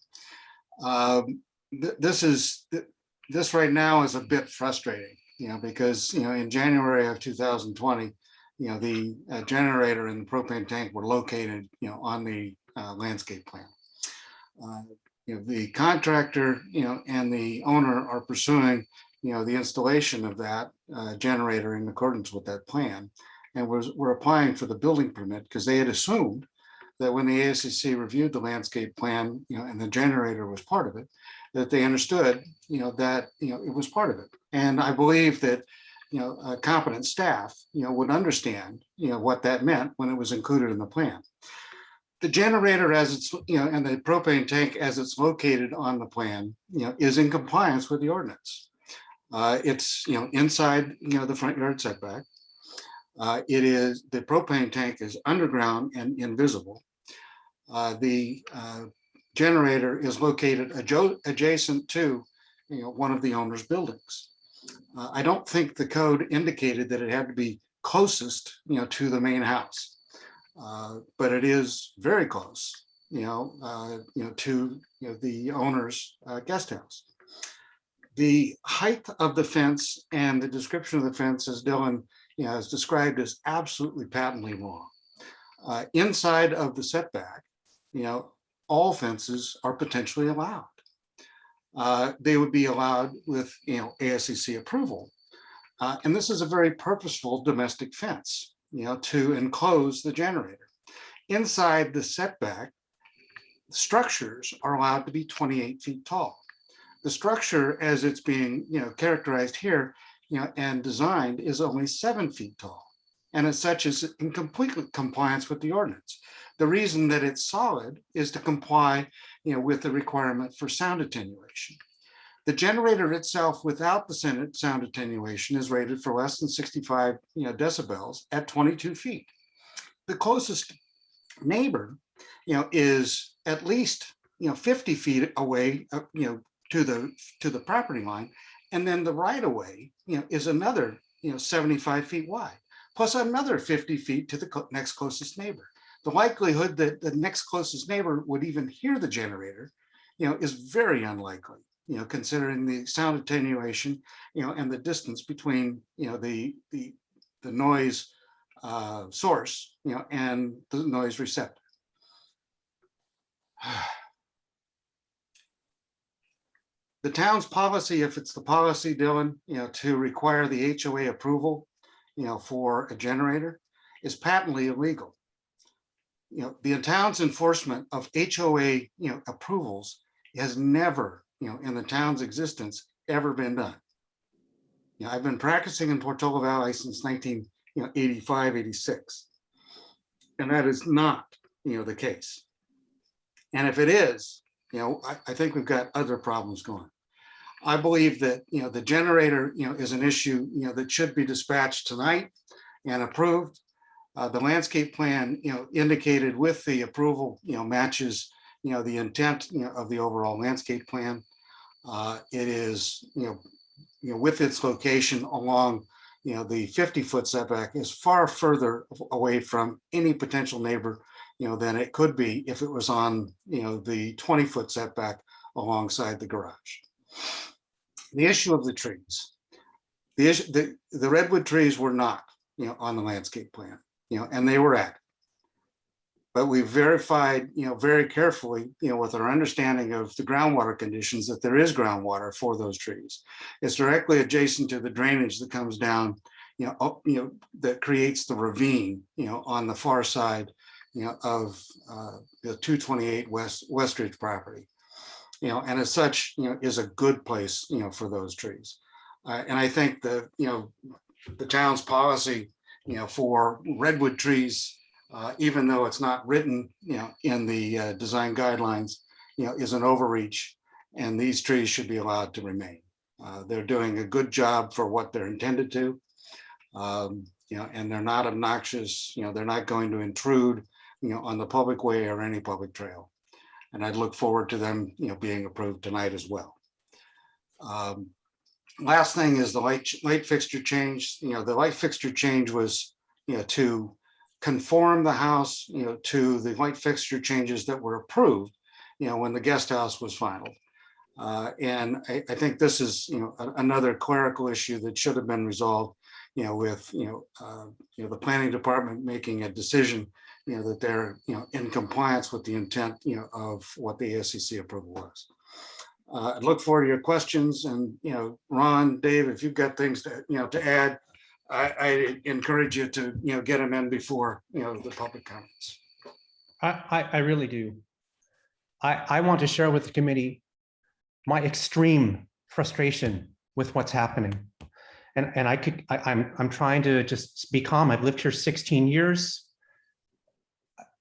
This right now is a bit frustrating, because, in January of 2020, the generator and the propane tank were located, on the landscape plan. The contractor, and the owner are pursuing, the installation of that generator in accordance with that plan. And we're applying for the building permit because they had assumed that when the ASCC reviewed the landscape plan, and the generator was part of it, that they understood, that, it was part of it. And I believe that, competent staff, would understand, what that meant when it was included in the plan. The generator as it's, and the propane tank as it's located on the plan, is in compliance with the ordinance. It's, inside, the front yard setback. The propane tank is underground and invisible. The generator is located adjacent to, one of the owner's buildings. I don't think the code indicated that it had to be closest, to the main house. But it is very close, to the owner's guest house. The height of the fence and the description of the fence, as Dylan has described, is absolutely patently wrong. Inside of the setback, all fences are potentially allowed. They would be allowed with ASCC approval, and this is a very purposeful domestic fence. To enclose the generator. Inside the setback, structures are allowed to be 28 feet tall. The structure as it's being, characterized here, and designed is only 7 feet tall. And as such is in complete compliance with the ordinance. The reason that it's solid is to comply, with the requirement for sound attenuation. The generator itself without the sound attenuation is rated for less than 65 decibels at 22 feet. The closest neighbor is at least 50 feet away to the property line, and then the right of way is another 75 feet wide, plus another 50 feet to the next closest neighbor. the likelihood that the next closest neighbor would even hear the generator, is very unlikely, considering the sound attenuation, and the distance between, the noise source, and the noise receptor. The town's policy, if it's the policy, Dylan, to require the HOA approval, for a generator is patently illegal. The town's enforcement of HOA, approvals has never, in the town's existence, ever been done. I've been practicing in Portola Valley since 1985, 86. And that is not, the case. And if it is, I think we've got other problems going. I believe that, the generator, is an issue, that should be dispatched tonight and approved. The landscape plan, indicated with the approval, matches, the intent, of the overall landscape plan. It is, with its location along, the 50-foot setback is far further away from any potential neighbor, than it could be if it was on, the 20-foot setback alongside the garage. The issue of the trees, the redwood trees were not, on the landscape plan, and they were added. But we verified, very carefully, with our understanding of the groundwater conditions, that there is groundwater for those trees. It's directly adjacent to the drainage that comes down, that creates the ravine, on the far side, of the 228 Westridge property. And as such, is a good place, for those trees. And I think the town's policy, for redwood trees, even though it's not written, in the design guidelines, is an overreach, and these trees should be allowed to remain. They're doing a good job for what they're intended to, and they're not obnoxious. They're not going to intrude, on the public way or any public trail. And I'd look forward to them, being approved tonight as well. Last thing is the light fixture change. The light fixture change was, to conform the house, to the light fixture changes that were approved, when the guest house was final. And I think this is, another clerical issue that should have been resolved, with, the planning department making a decision, that they're, in compliance with the intent, of what the ASCC approval was. I look forward to your questions, and, Ron, Dave, if you've got things to, to add, I encourage you to, get them in before, the public comments. I really do. I want to share with the committee my extreme frustration with what's happening. And I'm trying to just be calm. I've lived here 16 years.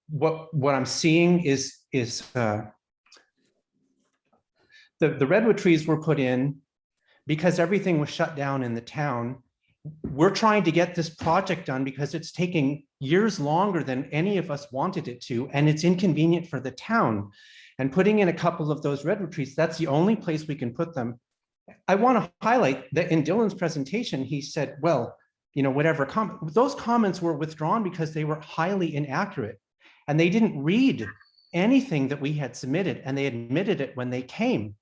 What I'm seeing is the redwood trees were put in because everything was shut down in the town. We're trying to get this project done because it's taking years longer than any of us wanted it to, and it's inconvenient for the town. And putting in a couple of those redwood trees, that's the only place we can put them. I want to highlight that in Dylan's presentation, he said, well, whatever, those comments were withdrawn because they were highly inaccurate. And they didn't read anything that we had submitted, and they admitted it when they came.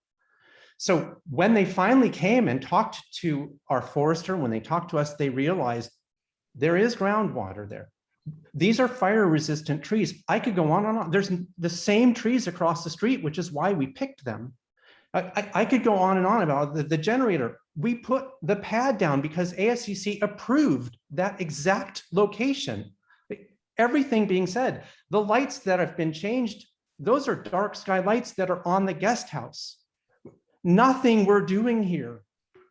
So when they finally came and talked to our forester, when they talked to us, they realized there is groundwater there. These are fire resistant trees. I could go on and on. There's the same trees across the street, which is why we picked them. I could go on and on about the generator. We put the pad down because ASCC approved that exact location. Everything being said, the lights that have been changed, those are dark sky lights that are on the guest house. Nothing we're doing here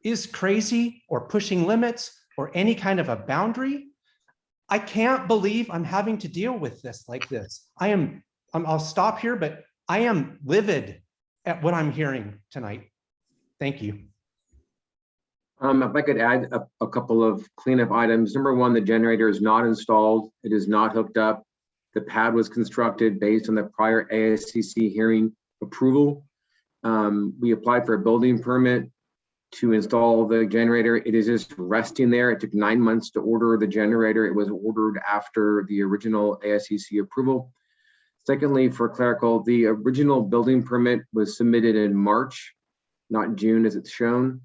is crazy or pushing limits or any kind of a boundary. I can't believe I'm having to deal with this like this. I'll stop here, but I am livid at what I'm hearing tonight. Thank you. If I could add a couple of cleanup items. Number one, the generator is not installed. It is not hooked up. The pad was constructed based on the prior ASCC hearing approval. We applied for a building permit to install the generator. It is just resting there. It took 9 months to order the generator. It was ordered after the original ASCC approval. Secondly, for clerical, the original building permit was submitted in March, not June as it's shown.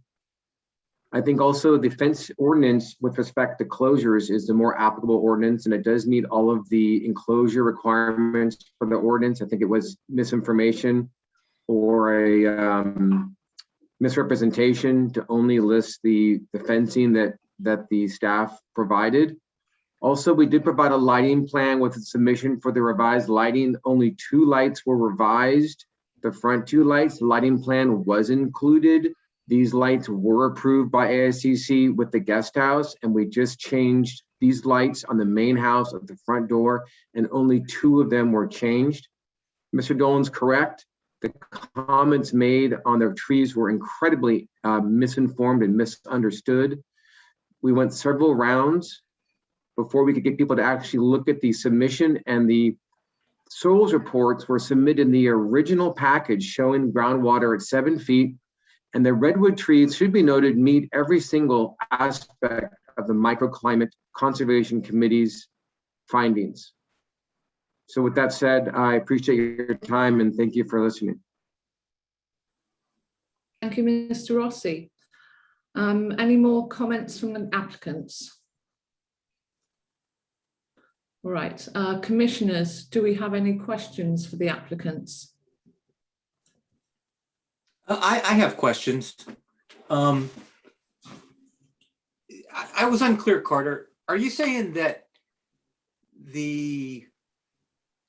I think also the fence ordinance with respect to closures is the more applicable ordinance, and it does meet all of the enclosure requirements for the ordinance. I think it was misinformation or a misrepresentation to only list the fencing that the staff provided. Also, we did provide a lighting plan with a submission for the revised lighting. Only 2 lights were revised. The front 2 lights, the lighting plan was included. These lights were approved by ASCC with the guest house, and we just changed these lights on the main house at the front door, and only 2 of them were changed. Mr. Dolan's correct. The comments made on the trees were incredibly misinformed and misunderstood. We went several rounds before we could get people to actually look at the submission, and the soils reports were submitted in the original package showing groundwater at 7 feet. And the redwood trees, should be noted, meet every single aspect of the Microclimate Conservation Committee's findings. So with that said, I appreciate your time and thank you for listening. Thank you, Mr. Rossi. Any more comments from the applicants? All right, commissioners, do we have any questions for the applicants? I have questions. I was unclear, Carter. Are you saying that the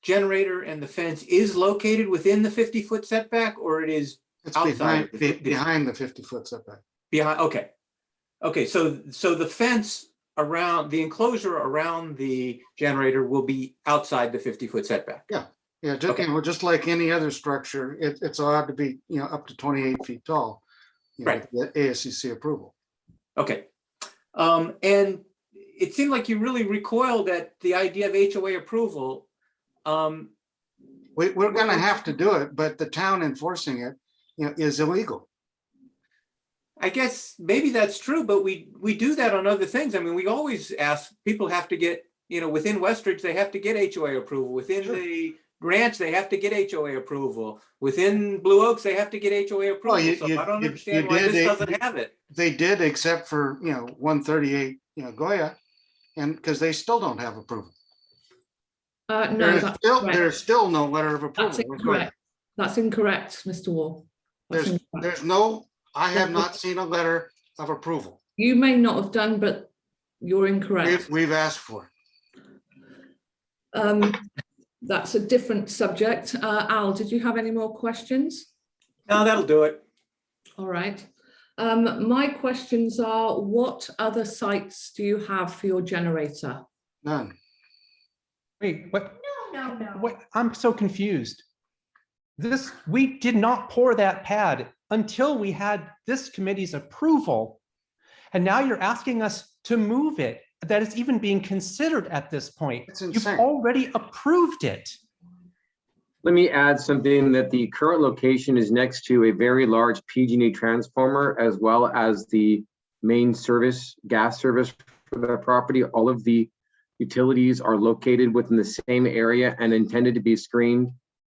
generator and the fence is located within the 50-foot setback, or it is outside? Behind the 50-foot setback. Behind, okay. Okay, so the fence around, the enclosure around the generator will be outside the 50-foot setback? Yeah. Yeah, just, just like any other structure, it's allowed to be, up to 28 feet tall, right? With the ASCC approval. Okay. And it seemed like you really recoiled at the idea of HOA approval. We're going to have to do it, but the town enforcing it, is illegal. I guess maybe that's true, but we do that on other things. I mean, we always ask, people have to get, within Westridge, they have to get HOA approval. Within the Ranch, they have to get HOA approval. Within Blue Oaks, they have to get HOA approval. So I don't understand why this doesn't have it. They did, except for 138, Goya, and because they still don't have approval. No, there's still no letter of approval. That's incorrect. That's incorrect, Mr. Wall. There's no. I have not seen a letter of approval. You may not have done, but you're incorrect. We've asked for it. That's a different subject. Al, did you have any more questions? No, that'll do it. All right. My questions are, what other sites do you have for your generator? None. Wait, what? No. What? I'm so confused. We did not pour that pad until we had this committee's approval. And now you're asking us to move it. That is even being considered at this point. You've already approved it. Let me add something, that the current location is next to a very large PG&E transformer, as well as the main service, gas service for the property. All of the utilities are located within the same area and intended to be screened,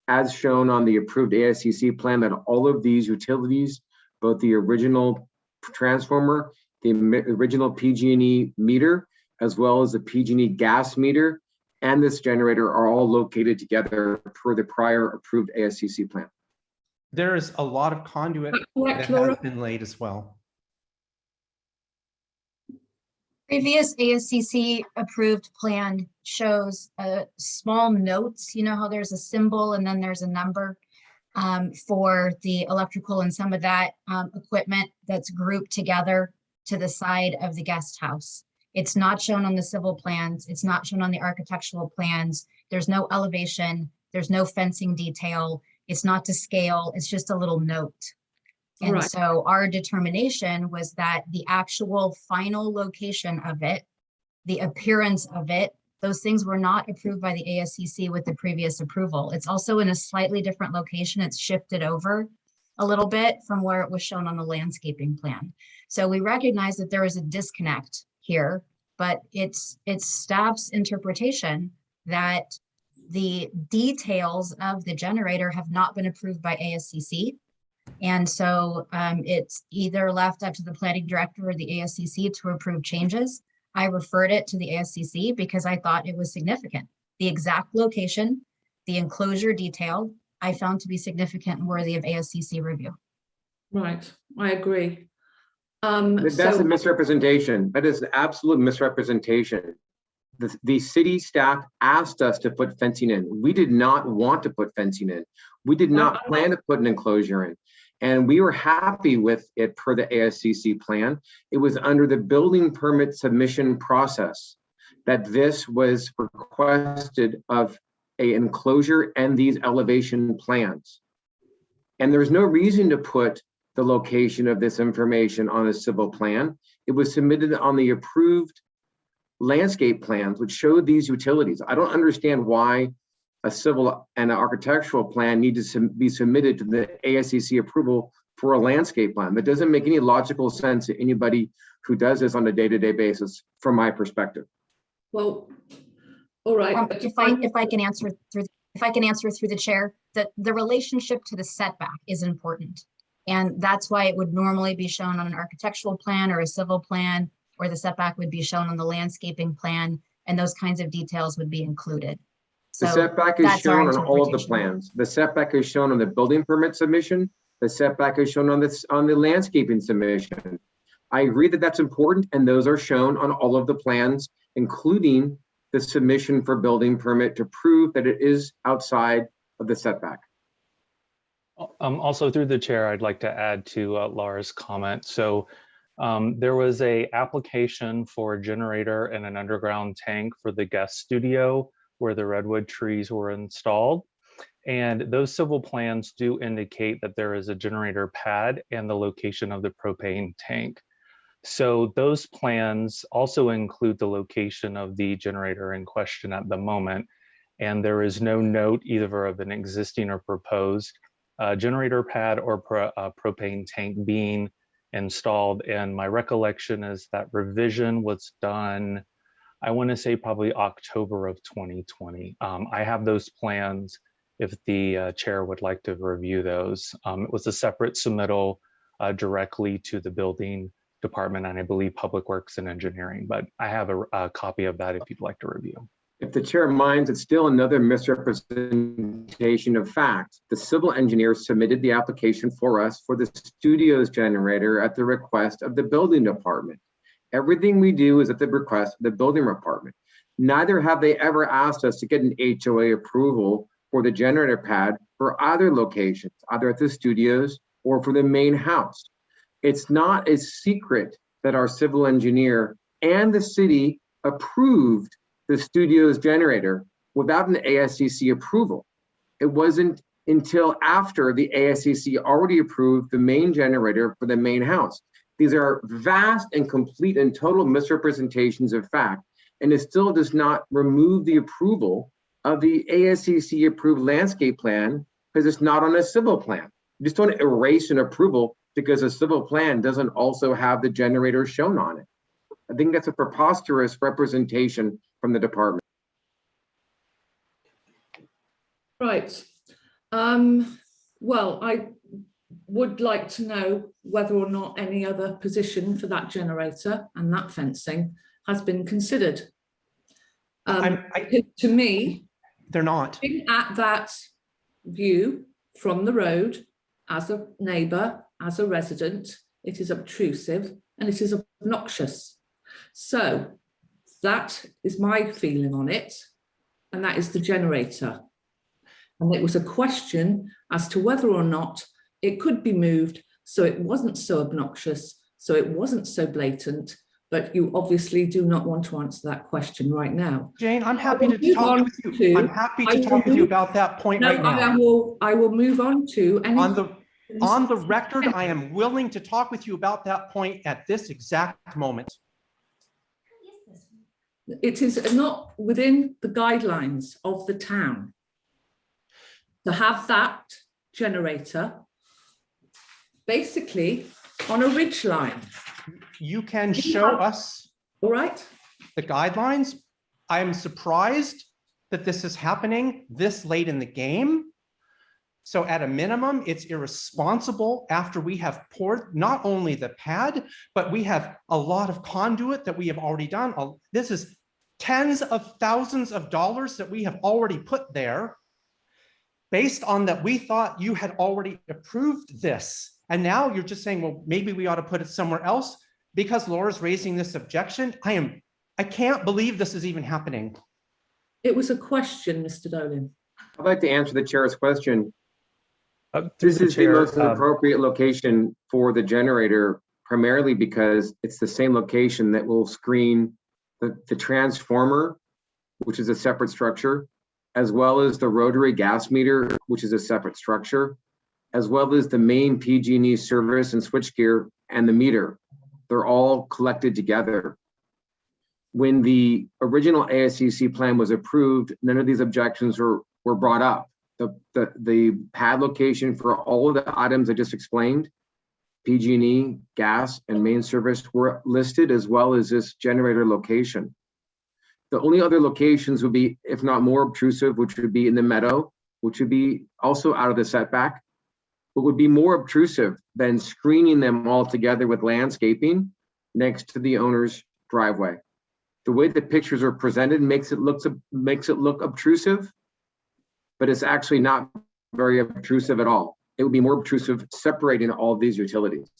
as shown on the approved ASCC plan, that all of these utilities, both the original transformer, the original PG&E meter, as well as the PG&E gas meter and this generator, are all located together per the prior approved ASCC plan. There is a lot of conduit that has been laid as well. Previous ASCC approved plan shows small notes. You know how there's a symbol and then there's a number for the electrical and some of that equipment that's grouped together to the side of the guest house. It's not shown on the civil plans. It's not shown on the architectural plans. There's no elevation. There's no fencing detail. It's not to scale. It's just a little note. And so our determination was that the actual final location of it, the appearance of it, those things were not approved by the ASCC with the previous approval. It's also in a slightly different location. It's shifted over a little bit from where it was shown on the landscaping plan. So we recognize that there is a disconnect here, but it's staff's interpretation that the details of the generator have not been approved by ASCC. And so it's either left up to the planning director or the ASCC to approve changes. I referred it to the ASCC because I thought it was significant. The exact location, the enclosure detail, I found to be significant and worthy of ASCC review. Right, I agree. That's a misrepresentation. That is an absolute misrepresentation. The city staff asked us to put fencing in. We did not want to put fencing in. We did not plan to put an enclosure in. And we were happy with it per the ASCC plan. It was under the building permit submission process that this was requested of an enclosure and these elevation plans. And there's no reason to put the location of this information on a civil plan. It was submitted on the approved landscape plans, which showed these utilities. I don't understand why a civil and an architectural plan need to be submitted to the ASCC approval for a landscape plan. That doesn't make any logical sense to anybody who does this on a day-to-day basis, from my perspective. Well, all right. If I can answer through the chair, that the relationship to the setback is important. And that's why it would normally be shown on an architectural plan or a civil plan, or the setback would be shown on the landscaping plan, and those kinds of details would be included. The So setback is that's our shown on all of the interpretation. plans. The setback is shown on the building permit submission. The setback is shown on the landscaping submission. I agree that that's important, and those are shown on all of the plans, including the submission for building permit to prove that it is outside of the setback. Also through the chair, I'd like to add to Laura's comment. So there was a application for a generator and an underground tank for the guest studio where the redwood trees were installed. And those civil plans do indicate that there is a generator pad and the location of the propane tank. So those plans also include the location of the generator in question at the moment. And there is no note either of an existing or proposed generator pad or propane tank being installed. And my recollection is that revision was done, I want to say probably October of 2020. I have those plans if the chair would like to review those. It was a separate submittal directly to the building department and I believe Public Works and Engineering, but I have a copy of that if you'd like to review. If the chair minds, it's still another misrepresentation of fact. The civil engineer submitted the application for us for the studio's generator at the request of the building department. Everything we do is at the request of the building department. Neither have they ever asked us to get an HOA approval for the generator pad for either locations, either at the studios or for the main house. It's not a secret that our civil engineer and the city approved the studio's generator without an ASCC approval. It wasn't until after the ASCC already approved the main generator for the main house. These are vast and complete and total misrepresentations of fact, and it still does not remove the approval of the ASCC approved landscape plan because it's not on a civil plan. You just don't erase an approval because a civil plan doesn't also have the generator shown on it. I think that's a preposterous representation from the department. Right. Well, I would like to know whether or not any other position for that generator and that fencing has been considered. To me, they're not. Looking at that view from the road, as a neighbour, as a resident, it is obtrusive and it is obnoxious. So that is my feeling on it, and that is the generator. And it was a question as to whether or not it could be moved so it wasn't so obnoxious, so it wasn't so blatant, but you obviously do not want to answer that question right now. Jane, I'm happy to talk with you. I'm happy to talk with you about that point right now. I will move on to any. On the record, I am willing to talk with you about that point at this exact moment. It is not within the guidelines of the town to have that generator basically on a ridge line. You can show us All right. the guidelines. I'm surprised that this is happening this late in the game. So at a minimum, it's irresponsible after we have poured not only the pad, but we have a lot of conduit that we have already done. This is tens of thousands of dollars that we have already put there based on that we thought you had already approved this. And now you're just saying, well, maybe we ought to put it somewhere else because Laura's raising this objection. I can't believe this is even happening. It was a question, Mr. Dolan. I'd like to answer the chair's question. This is the most appropriate location for the generator, primarily because it's the same location that will screen the transformer, which is a separate structure, as well as the rotary gas meter, which is a separate structure, as well as the main PG&E service and switchgear and the meter. They're all collected together. When the original ASCC plan was approved, none of these objections were brought up. The pad location for all of the items I just explained, PG&E, gas, and main service were listed, as well as this generator location. The only other locations would be, if not more obtrusive, which would be in the meadow, which would be also out of the setback, but would be more obtrusive than screening them all together with landscaping next to the owner's driveway. The way the pictures are presented makes it look obtrusive, but it's actually not very obtrusive at all. It would be more obtrusive separating all of these utilities.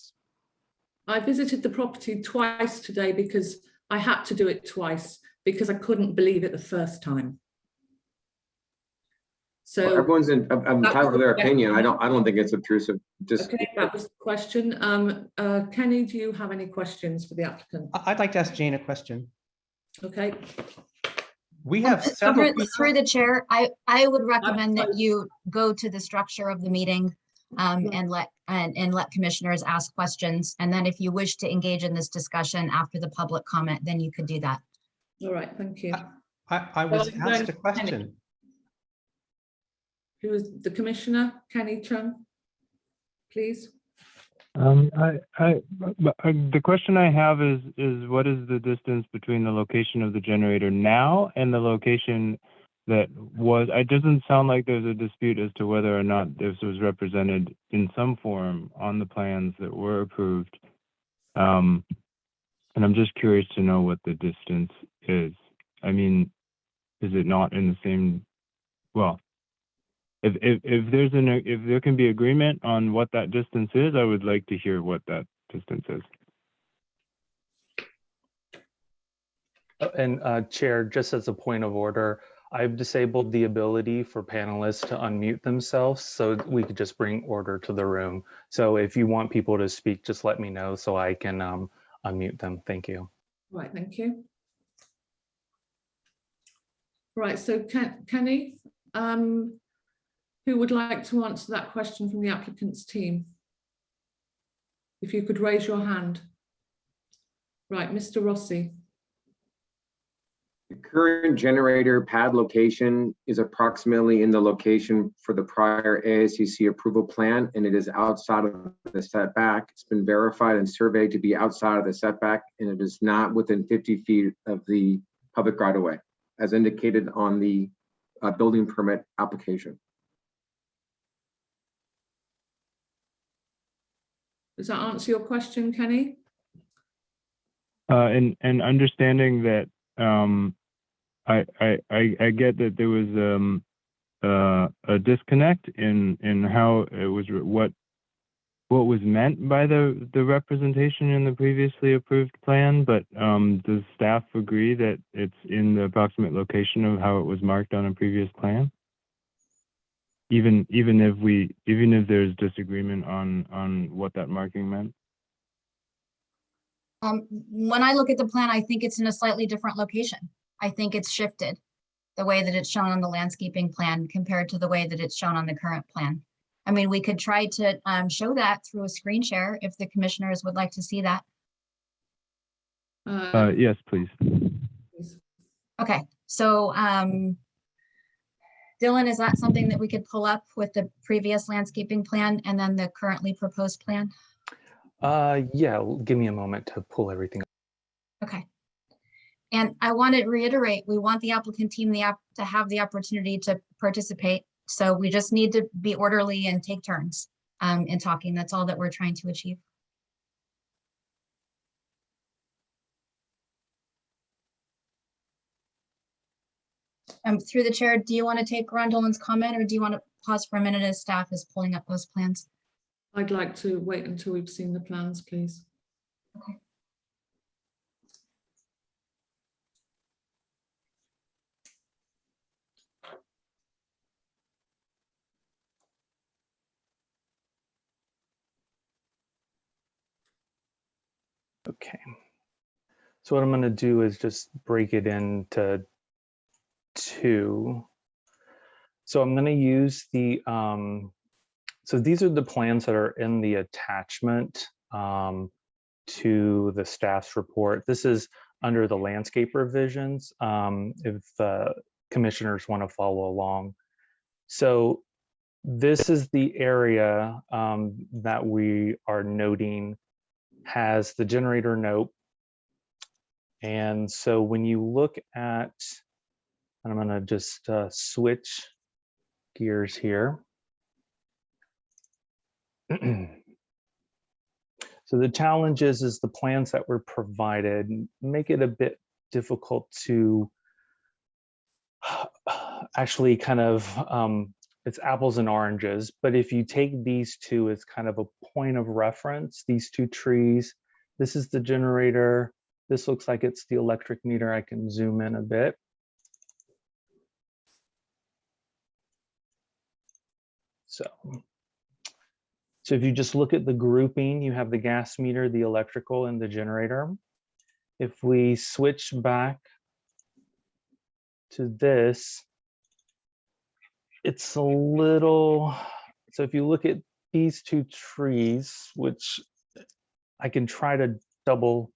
I visited the property twice today because I had to do it twice because I couldn't believe it the first time. So well, everyone's entitled to their opinion. I don't think it's obtrusive. Just okay, that was the question. Kenny, do you have any questions for the applicant? I'd like to ask Jane a question. Okay. We have several through the chair, I would recommend that you go to the structure of the meeting and let commissioners ask questions. And then if you wish to engage in this discussion after the public comment, then you could do that. All right, thank you. I was asked a question. Who is the commissioner? Kenny Chung, please. The question I have is what is the distance between the location of the generator now and the location that was? It doesn't sound like there's a dispute as to whether or not this was represented in some form on the plans that were approved. And I'm just curious to know what the distance is. I mean, is it not in the same? Well, if there can be agreement on what that distance is, I would like to hear what that distance is. And Chair, just as a point of order, I've disabled the ability for panelists to unmute themselves so we could just bring order to the room. So if you want people to speak, just let me know so I can unmute them. Thank you. Right, thank you. Right, so Kenny, who would like to answer that question from the applicant's team? If you could raise your hand. Right, Mr. Rossi. the current generator pad location is approximately in the location for the prior ASCC approval plan, and it is outside of the setback. It's been verified and surveyed to be outside of the setback, and it is not within 50 feet of the public right of way, as indicated on the building permit application. Does that answer your question, Kenny? And understanding that I get that there was a disconnect in how it was what was meant by the representation in the previously approved plan, but does staff agree that it's in the approximate location of how it was marked on a previous plan? Even if there's disagreement on what that marking meant? When I look at the plan, I think it's in a slightly different location. I think it's shifted the way that it's shown on the landscaping plan compared to the way that it's shown on the current plan. I mean, we could try to show that through a screen share if the commissioners would like to see that. Yes, please. Okay, so Dylan, is that something that we could pull up with the previous landscaping plan and then the currently proposed plan? Yeah, give me a moment to pull everything. Okay. And I want to reiterate, we want the applicant team to have the opportunity to participate. So we just need to be orderly and take turns in talking. That's all that we're trying to achieve. Through the chair, do you want to take Ron Dolan's comment, or do you want to pause for a minute as staff is pulling up those plans? I'd like to wait until we've seen the plans, please. Okay. Okay. So what I'm going to do is just break it into two. So I'm going to use the, so these are the plans that are in the attachment to the staff's report. This is under the landscape revisions, if commissioners want to follow along. So this is the area that we are noting has the generator note. And so when you look at, and I'm going to just switch gears here. So the challenge is the plans that were provided make it a bit difficult to actually kind of, it's apples and oranges, but if you take these two as kind of a point of reference, these two trees, this is the generator, this looks like it's the electric meter. I can zoom in a bit. So if you just look at the grouping, you have the gas meter, the electrical, and the generator. If we switch back to this, it's a little, so if you look at these two trees, which I can try to double,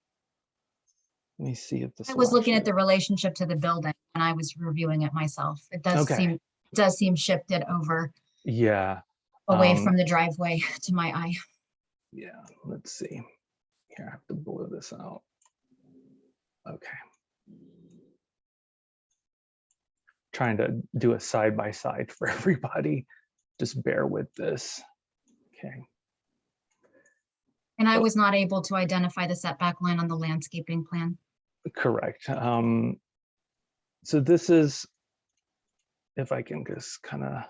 let me see if this I was looking at the relationship to the building and I was reviewing it myself. It does seem shifted over. Yeah. Away from the driveway to my eye. Yeah, let's see. Here, I have to blow this out. Okay. Trying to do a side by side for everybody. Just bear with this. Okay. And I was not able to identify the setback line on the landscaping plan. Correct. So this is, if I can just kind of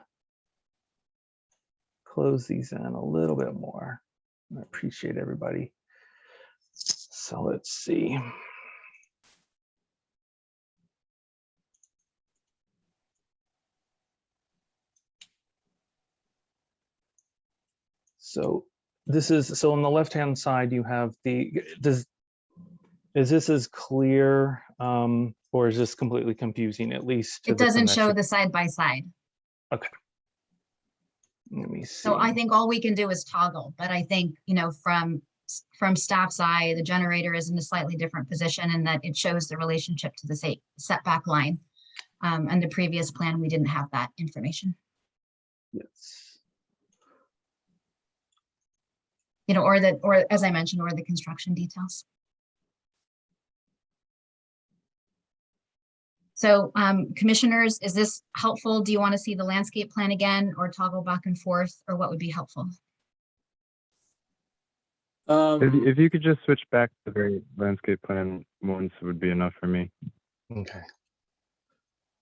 close these in a little bit more. I appreciate everybody. So let's see. So this is, so on the left-hand side, you have the, is this as clear or is this completely confusing, at least to it doesn't show commission? the side by side. Okay. Let me see. So I think all we can do is toggle, but I think, you know, from staff's eye, the generator is in a slightly different position and that it shows the relationship to the setback line. And the previous plan, we didn't have that information. Yes. You know, or as I mentioned, or the construction details. So commissioners, is this helpful? Do you want to see the landscape plan again or toggle back and forth, or what would be helpful? If you could just switch back to the very landscape plan once would be enough for me. Okay.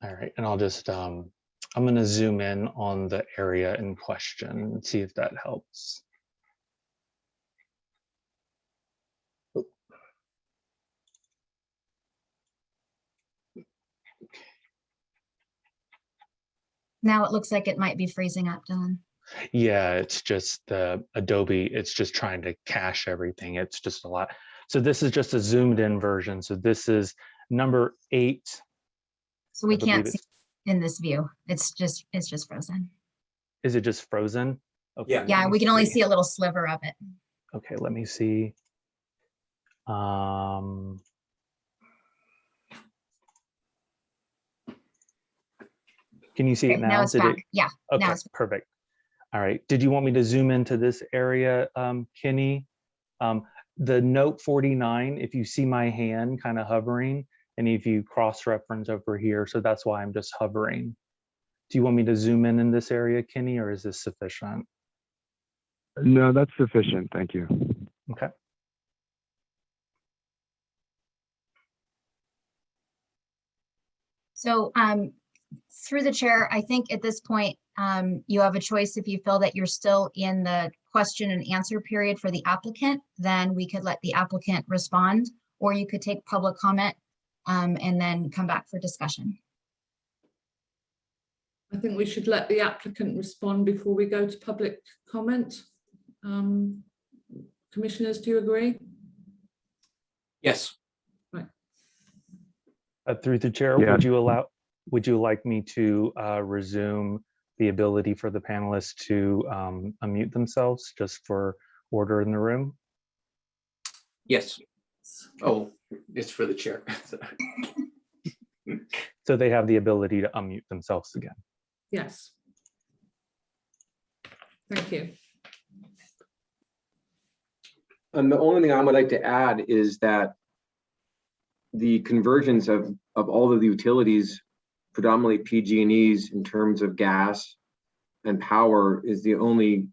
All right, and I'll just, I'm going to zoom in on the area in question and see if that helps. Now it looks like it might be freezing up, Dylan. Yeah, it's just the Adobe, it's just trying to cache everything. It's just a lot. So this is just a zoomed in version. So this is number 8. So we can't see in this view. It's just frozen. Is it just frozen? Okay, yeah, we can only see a little sliver of it. Okay, let me see. Can you see it now? Now it's back. Yeah. Okay, Now it's perfect. All right. Did you want me to zoom into this area, Kenny? The note 49, if you see my hand kind of hovering, and if you cross-reference over here, so that's why I'm just hovering. Do you want me to zoom in this area, Kenny, or is this sufficient? No, that's sufficient. Thank you. Okay. So through the chair, I think at this point, you have a choice. If you feel that you're still in the question and answer period for the applicant, then we could let the applicant respond, or you could take public comment and then come back for discussion. I think we should let the applicant respond before we go to public comment. Commissioners, do you agree? Yes. Right. Through the chair, Yeah. would you like me to resume the ability for the panelists to unmute themselves just for order in the room? Yes. Oh, it's for the chair. So they have the ability to unmute themselves again. Yes. Thank you. And the only thing I would like to add is that the conversions of all of the utilities, predominantly PG&Es in terms of gas and power, is the only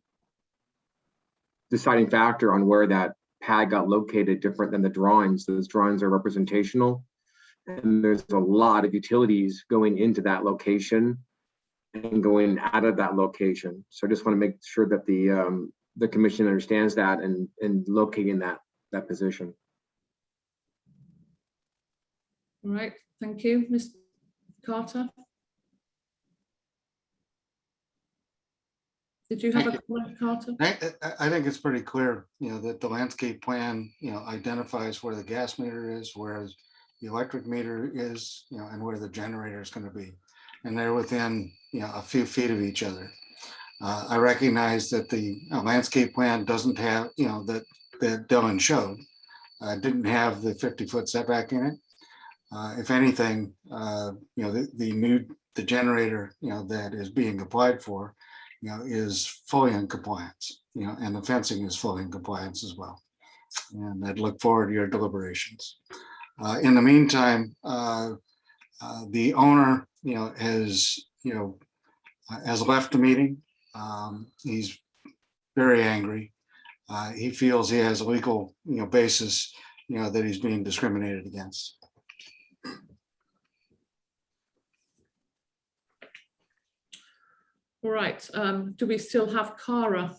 deciding factor on where that pad got located, different than the drawings. Those drawings are representational, and there's a lot of utilities going into that location and going out of that location. So I just want to make sure that the commission understands that and locating that position. All right, thank you, Ms. Carter. Did you have a comment, Carter? I think it's pretty clear, that the landscape plan, identifies where the gas meter is, where the electric meter is, and where the generator is going to be. And they're within, a few feet of each other. I recognize that the landscape plan doesn't have, that Dylan showed, didn't have the 50-foot setback in it. If anything, the generator, that is being applied for, is fully in compliance, and the fencing is fully in compliance as well. And I'd look forward to your deliberations. In the meantime, the owner, has left the meeting. He's very angry. He feels he has a legal, basis, that he's being discriminated against. All right, do we still have Cara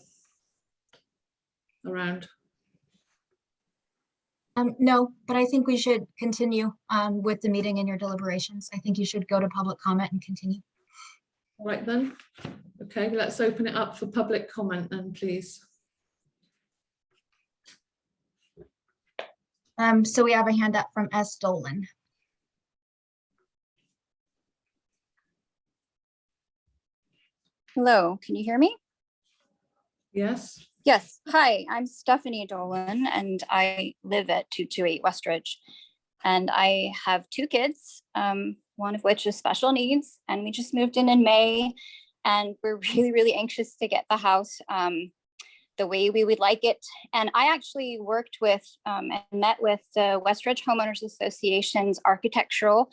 around? No, but I think we should continue with the meeting and your deliberations. I think you should go to public comment and continue. All right then. Okay, let's open it up for public comment then, please. So we have a hand up from S. Dolan. Hello, can you hear me? Yes. Yes. Hi, I'm Stephanie Dolan and I live at 228 Westridge. And I have 2 kids, one of which is special needs. And we just moved in May and we're really, really anxious to get the house the way we would like it. And I actually worked with and met with the Westridge Homeowners Association's architectural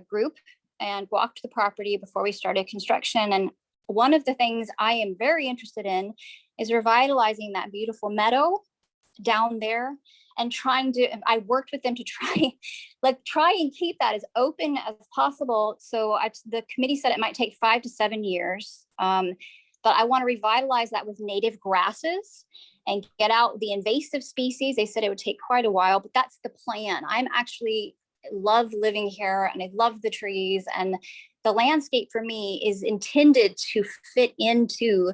group and walked the property before we started construction. And one of the things I am very interested in is revitalizing that beautiful meadow down there and I worked with them to try and keep that as open as possible. So the committee said it might take 5 to 7 years, but I want to revitalize that with native grasses and get out the invasive species. They said it would take quite a while, but that's the plan. I'm actually love living here and I love the trees, and the landscape for me is intended to fit into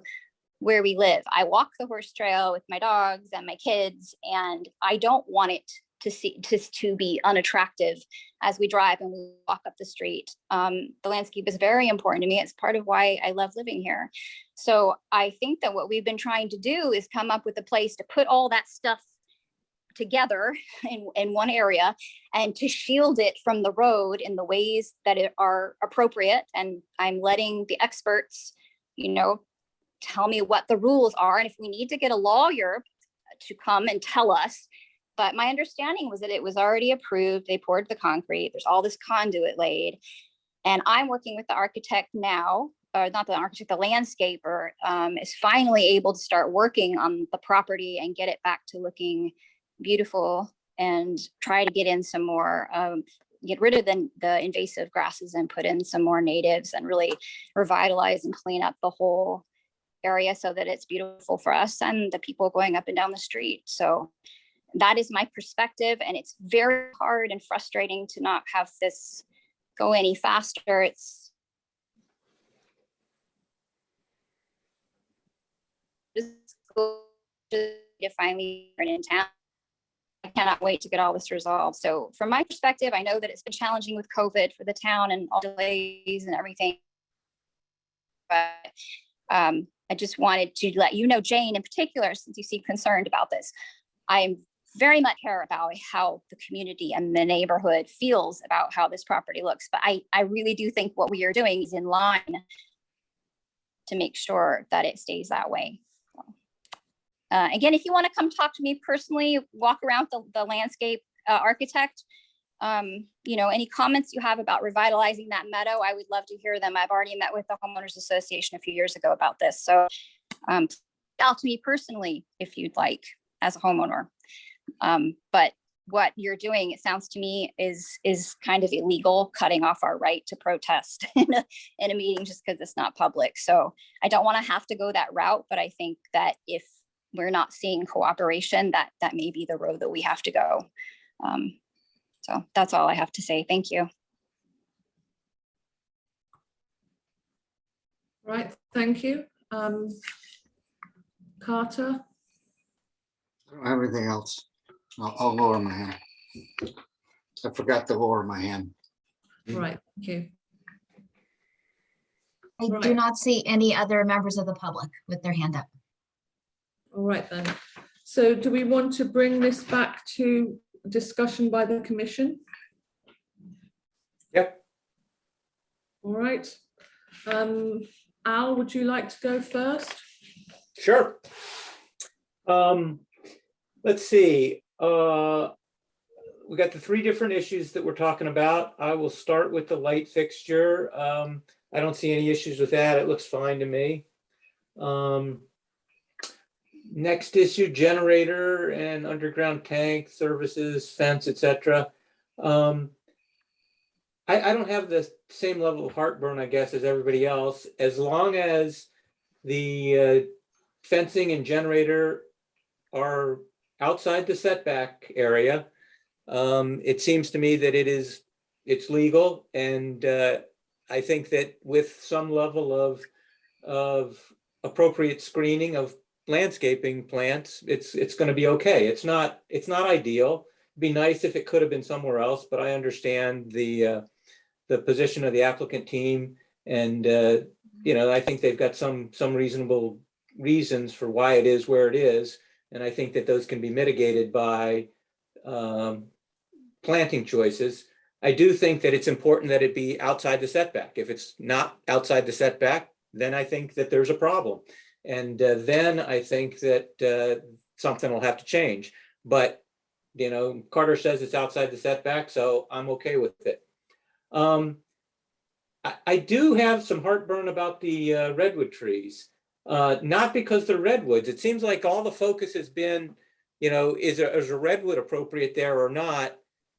where we live. I walk the horse trail with my dogs and my kids, and I don't want it to be unattractive as we drive and we walk up the street. The landscape is very important to me. It's part of why I love living here. So I think that what we've been trying to do is come up with a place to put all that stuff together in one area and to shield it from the road in the ways that are appropriate. And I'm letting the experts, tell me what the rules are. And if we need to get a lawyer to come and tell us, but my understanding was that it was already approved. They poured the concrete. There's all this conduit laid. And I'm working with the architect now, or not the architect, the landscaper is finally able to start working on the property and get it back to looking beautiful and try to get in some more, get rid of the invasive grasses and put in some more natives and really revitalize and clean up the whole area so that it's beautiful for us and the people going up and down the street. So that is my perspective. And it's very hard and frustrating to not have this go any faster. It's to finally turn in town. I cannot wait to get all this resolved. So from my perspective, I know that it's been challenging with COVID for the town and all delays and everything. But I just wanted to let you know, Jane, in particular, since you seem concerned about this, I am very much care about how the community and the neighborhood feels about how this property looks. But I really do think what we are doing is in line to make sure that it stays that way. Again, if you want to come talk to me personally, walk around the landscape architect, any comments you have about revitalizing that meadow, I would love to hear them. I've already met with the Homeowners Association a few years ago about this. So talk to me personally if you'd like as a homeowner. But what you're doing, it sounds to me, is kind of illegal, cutting off our right to protest in a meeting just because it's not public. So I don't want to have to go that route, but I think that if we're not seeing cooperation, that may be the road that we have to go. So that's all I have to say. Thank you. Right, thank you. Carter? I don't have anything else. I'll lower my hand. I forgot to lower my hand. Right, thank you. I do not see any other members of the public with their hand up. All right then. So do we want to bring this back to discussion by the commission? Yep. All right. Al, would you like to go first? Sure. Let's see. We got the three different issues that we're talking about. I will start with the light fixture. I don't see any issues with that. It looks fine to me. Next issue, generator and underground tank services, fence, etc. I don't have the same level of heartburn, I guess, as everybody else, as long as the fencing and generator are outside the setback area. It seems to me that it's legal, and I think that with some level of appropriate screening of landscaping plants, it's going to be okay. It's not ideal. It'd be nice if it could have been somewhere else, but I understand the position of the applicant team, and I think they've got some reasonable reasons for why it is where it is, and I think that those can be mitigated by planting choices. I do think that it's important that it be outside the setback. If it's not outside the setback, then I think that there's a problem. And then I think that something will have to change. But, Carter says it's outside the setback, so I'm okay with it. I do have some heartburn about the redwood trees, not because they're redwoods. It seems like all the focus has been, is a redwood appropriate there or not?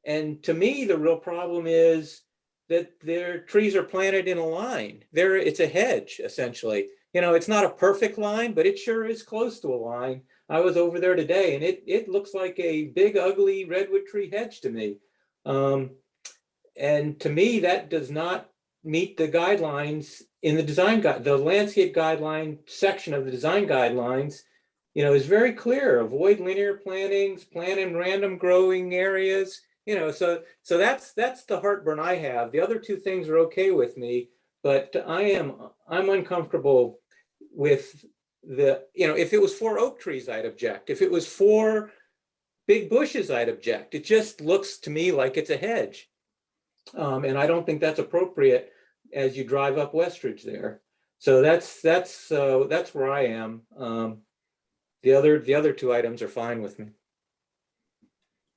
And to me, the real problem is that their trees are planted in a line. It's a hedge, essentially. It's not a perfect line, but it sure is close to a line. I was over there today, and it looks like a big, ugly redwood tree hedge to me. And to me, that does not meet the guidelines in the landscape guideline section of the design guidelines. Is very clear. Avoid linear plantings, plant in random growing areas. So that's the heartburn I have. The other two things are okay with me, but I'm uncomfortable with if it was 4 oak trees, I'd object. If it was 4 big bushes, I'd object. It just looks to me like it's a hedge. And I don't think that's appropriate as you drive up Westridge there. So that's where I am. The other two items are fine with me.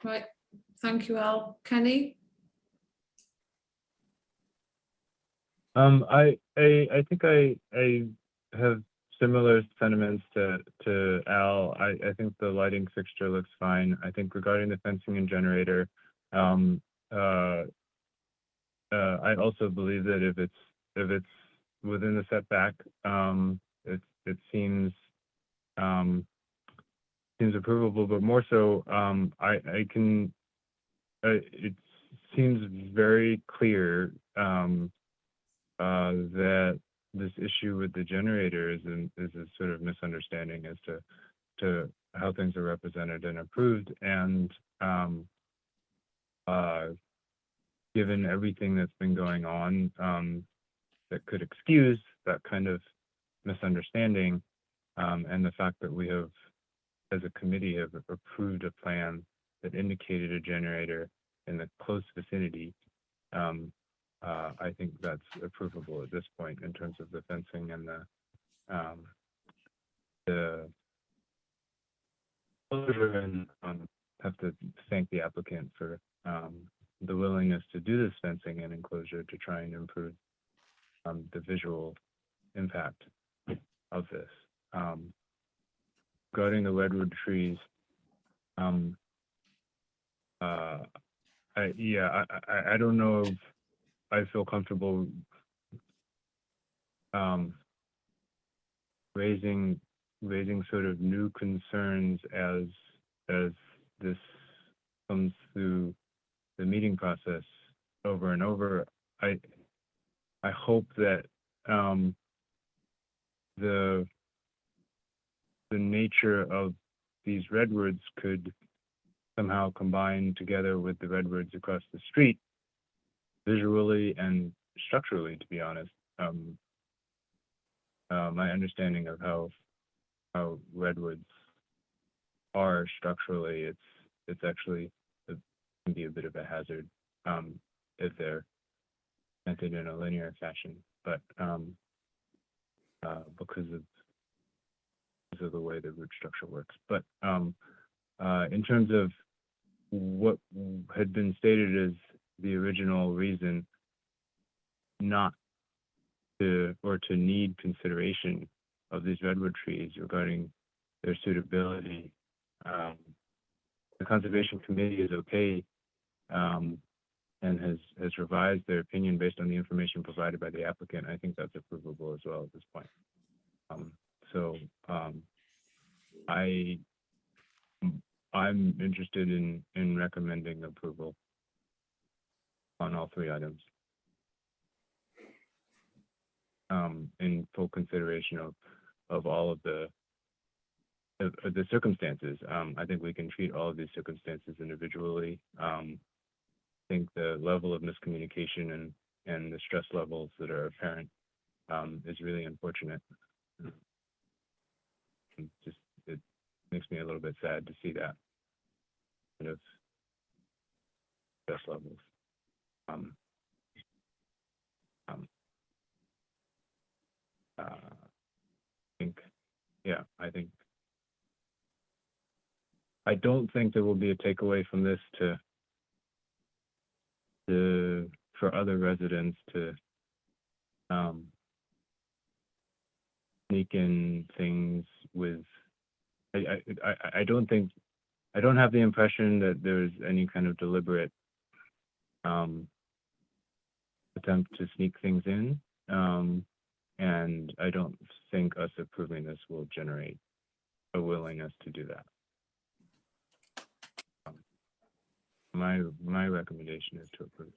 Right, thank you, Al. Kenny? I think I have similar sentiments to Al. I think the lighting fixture looks fine. I think regarding the fencing and generator, I also believe that if it's within the setback, it seems approvable. But more so, it seems very clear that this issue with the generator is a sort of misunderstanding as to how things are represented and approved, and given everything that's been going on, that could excuse that kind of misunderstanding, and the fact that we have, as a committee, have approved a plan that indicated a generator in the close vicinity. I think that's approvable at this point in terms of the fencing and the closure, and have to thank the applicant for the willingness to do this fencing and enclosure to try and improve the visual impact of this. Regarding the redwood trees, I don't know if I feel comfortable raising sort of new concerns as this comes through the meeting process over and over. I hope that the nature of these redwoods could somehow combine together with the redwoods across the street, visually and structurally, to be honest. My understanding of how redwoods are structurally, it's actually can be a bit of a hazard if they're planted in a linear fashion, but because of the way the root structure works. But in terms of what had been stated as the original reason not to, or to need consideration of these redwood trees regarding their suitability, the Conservation Committee is okay and has revised their opinion based on the information provided by the applicant. I think that's approvable as well at this point. I'm interested in recommending approval on all three items, in full consideration of all of the circumstances. I think we can treat all of these circumstances individually. I think the level of miscommunication and the stress levels that are apparent is really unfortunate. It makes me a little bit sad to see that kind of stress levels. I don't think there will be a takeaway from this for other residents to sneak in things with. I don't have the impression that there's any kind of deliberate attempt to sneak things in, and I don't think us approving this will generate a willingness to do that. My recommendation is to approve.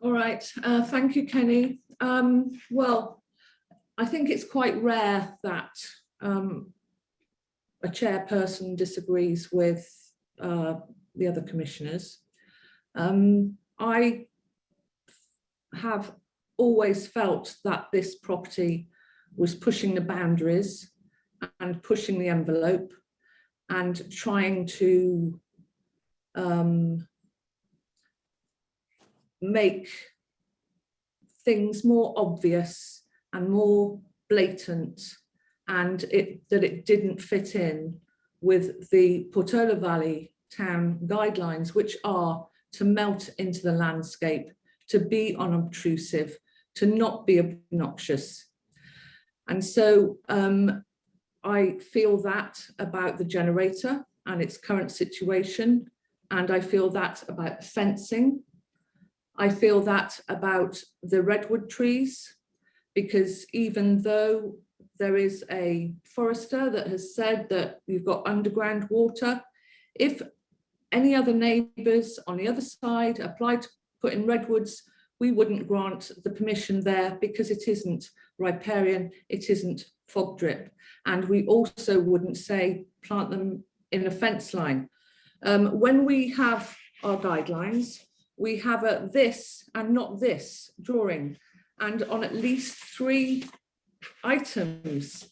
All right, thank you, Kenny. Well, I think it's quite rare that a chairperson disagrees with the other commissioners. I have always felt that this property was pushing the boundaries and pushing the envelope and trying to make things more obvious and more blatant, and that it didn't fit in with the Portola Valley town guidelines, which are to melt into the landscape, to be unobtrusive, to not be obnoxious. And so I feel that about the generator and its current situation, and I feel that about fencing. I feel that about the redwood trees, because even though there is a forester that has said that you've got underground water, if any other neighbours on the other side applied to put in redwoods, we wouldn't grant the permission there because it isn't riparian, it isn't fog drip. And we also wouldn't say plant them in a fence line. When we have our guidelines, we have a this and not this drawing. And on at least 3 items,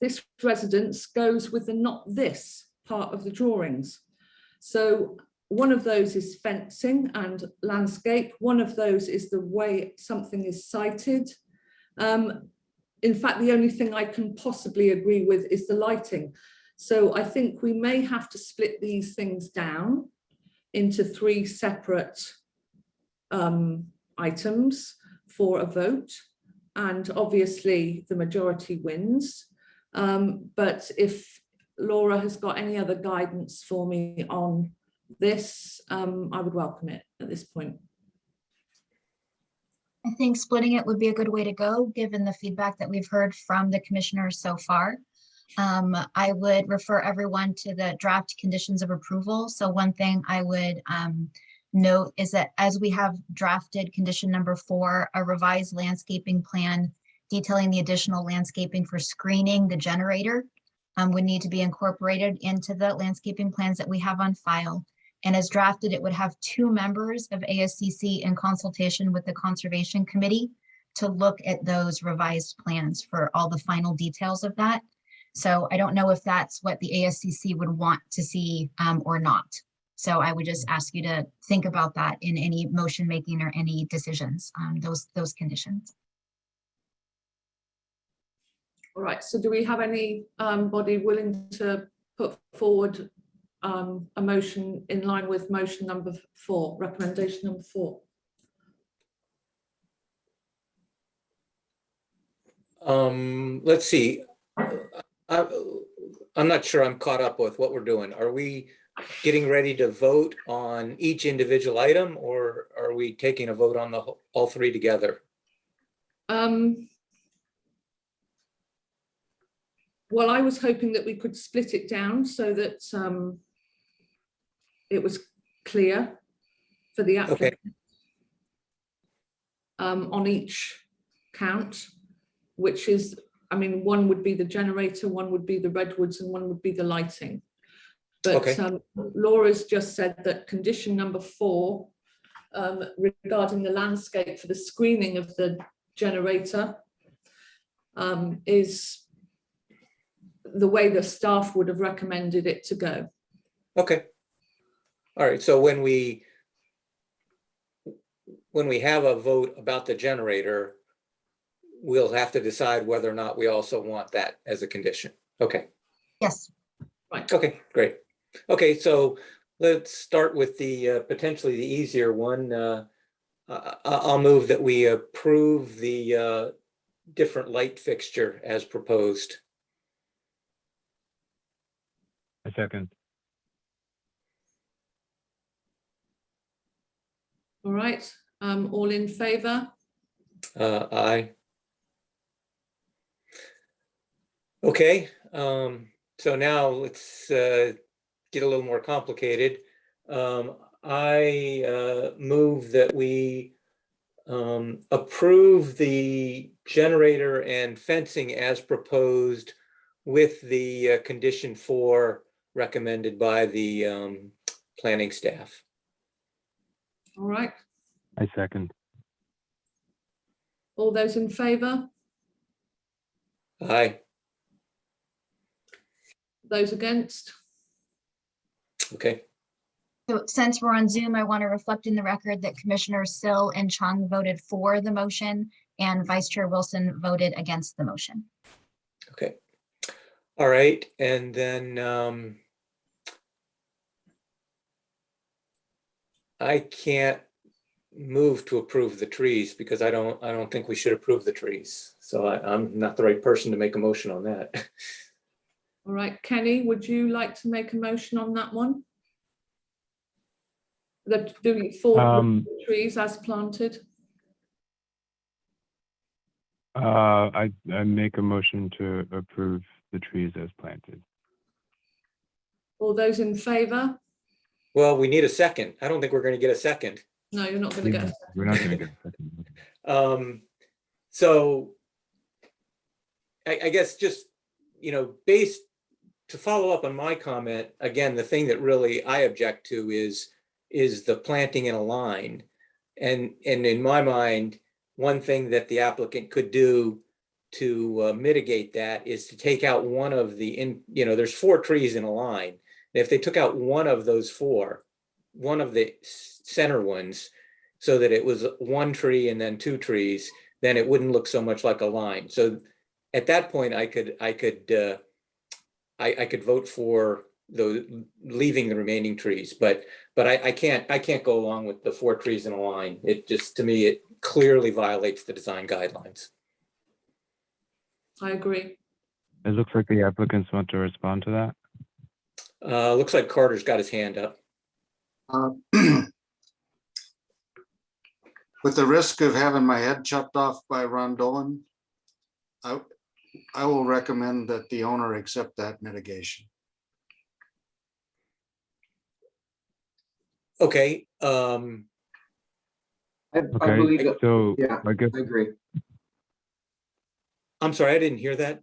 this residence goes with the not this part of the drawings. So one of those is fencing and landscape. One of those is the way something is sited. In fact, the only thing I can possibly agree with is the lighting. So I think we may have to split these things down into 3 separate items for a vote. And obviously the majority wins. But if Laura has got any other guidance for me on this, I would welcome it at this point. I think splitting it would be a good way to go, given the feedback that we've heard from the commissioners so far. I would refer everyone to the draft conditions of approval. So one thing I would note is that as we have drafted condition number 4, a revised landscaping plan detailing the additional landscaping for screening the generator would need to be incorporated into the landscaping plans that we have on file. And as drafted, it would have 2 members of ASCC in consultation with the Conservation Committee to look at those revised plans for all the final details of that. So I don't know if that's what the ASCC would want to see or not. So I would just ask you to think about that in any motion making or any decisions on those conditions. All right, so do we have any body willing to put forward a motion in line with motion number 4, recommendation number 4? Let's see. I'm not sure I'm caught up with what we're doing. Are we getting ready to vote on each individual item, or are we taking a vote on all 3 together? Well, I was hoping that we could split it down so that it was clear for the applicant on each count, which is, I mean, one would be the generator, one would be the redwoods, and one would be the lighting. But Laura's just said that condition number 4 regarding the landscape for the screening of the generator is the way the staff would have recommended it to go. Okay. All right. So when we have a vote about the generator, we'll have to decide whether or not we also want that as a condition. Okay. Yes. Right. Okay, great. Okay, so let's start with the potentially the easier one. I'll move that we approve the different light fixture as proposed. A second. All right, all in favor? Aye. Okay, so now let's get a little more complicated. I move that we approve the generator and fencing as proposed with the condition 4 recommended by the planning staff. All right, I second. all those in favor? Aye. Those against? Okay. So since we're on Zoom, I want to reflect in the record that Commissioners Sill and Chung voted for the motion and Vice Chair Wilson voted against the motion. Okay. All right. And then I can't move to approve the trees because I don't think we should approve the trees. So I'm not the right person to make a motion on that. All right, Kenny, would you like to make a motion on that one? The 4 trees as planted? I make a motion to approve the trees as planted. All those in favor? Well, we need a second. I don't think we're going to get a second. No, you're not going to get a second. We're not going to get a second. So I guess just, based to follow up on my comment, again, the thing that really I object to is the planting in a line. And in my mind, one thing that the applicant could do to mitigate that is to take out one of the, there's 4 trees in a line. If they took out one of those 4, one of the center ones, so that it was 1 tree and then 2 trees, then it wouldn't look so much like a line. So at that point, I could vote for leaving the remaining trees, but I can't go along with the 4 trees in a line. It just, to me, it clearly violates the design guidelines. I agree. It looks like the applicants want to respond to that. Looks like Carter's got his hand up. With the risk of having my head chopped off by Ron Dolan, I will recommend that the owner accept that mitigation. Okay. I believe that, So yeah, I guess I agree. I'm sorry, I didn't hear that.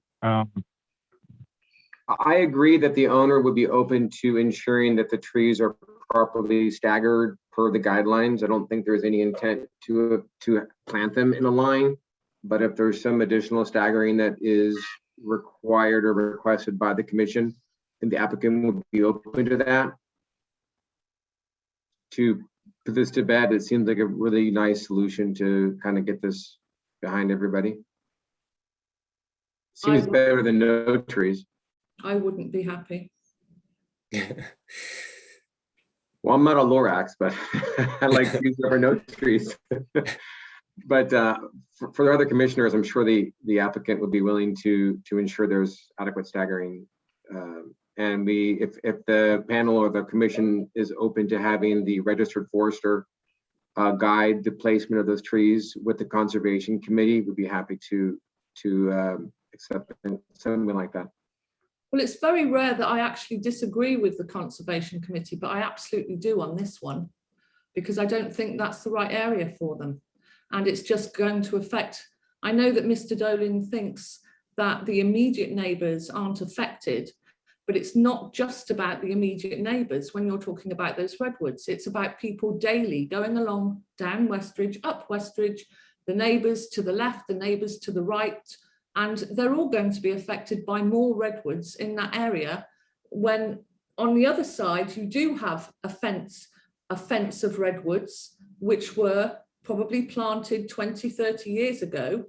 I agree that the owner would be open to ensuring that the trees are properly staggered per the guidelines. I don't think there's any intent to plant them in a line, but if there's some additional staggering that is required or requested by the commission, then the applicant would be open to that. To put this to bed, it seems like a really nice solution to kind of get this behind everybody. Seems better than no trees. I wouldn't be happy. Well, I'm not a Lorax, but I like trees over no trees. But for the other commissioners, I'm sure the applicant would be willing to ensure there's adequate staggering. And if the panel or the commission is open to having the registered forester guide the placement of those trees with the conservation committee, we'd be happy to accept something like that. Well, it's very rare that I actually disagree with the Conservation Committee, but I absolutely do on this one, because I don't think that's the right area for them. And it's just going to affect, I know that Mr. Dolan thinks that the immediate neighbours aren't affected, but it's not just about the immediate neighbours when you're talking about those redwoods. It's about people daily going along down Westridge, up Westridge, the neighbours to the left, the neighbours to the right, and they're all going to be affected by more redwoods in that area, when on the other side you do have a fence of redwoods which were probably planted 20, 30 years ago,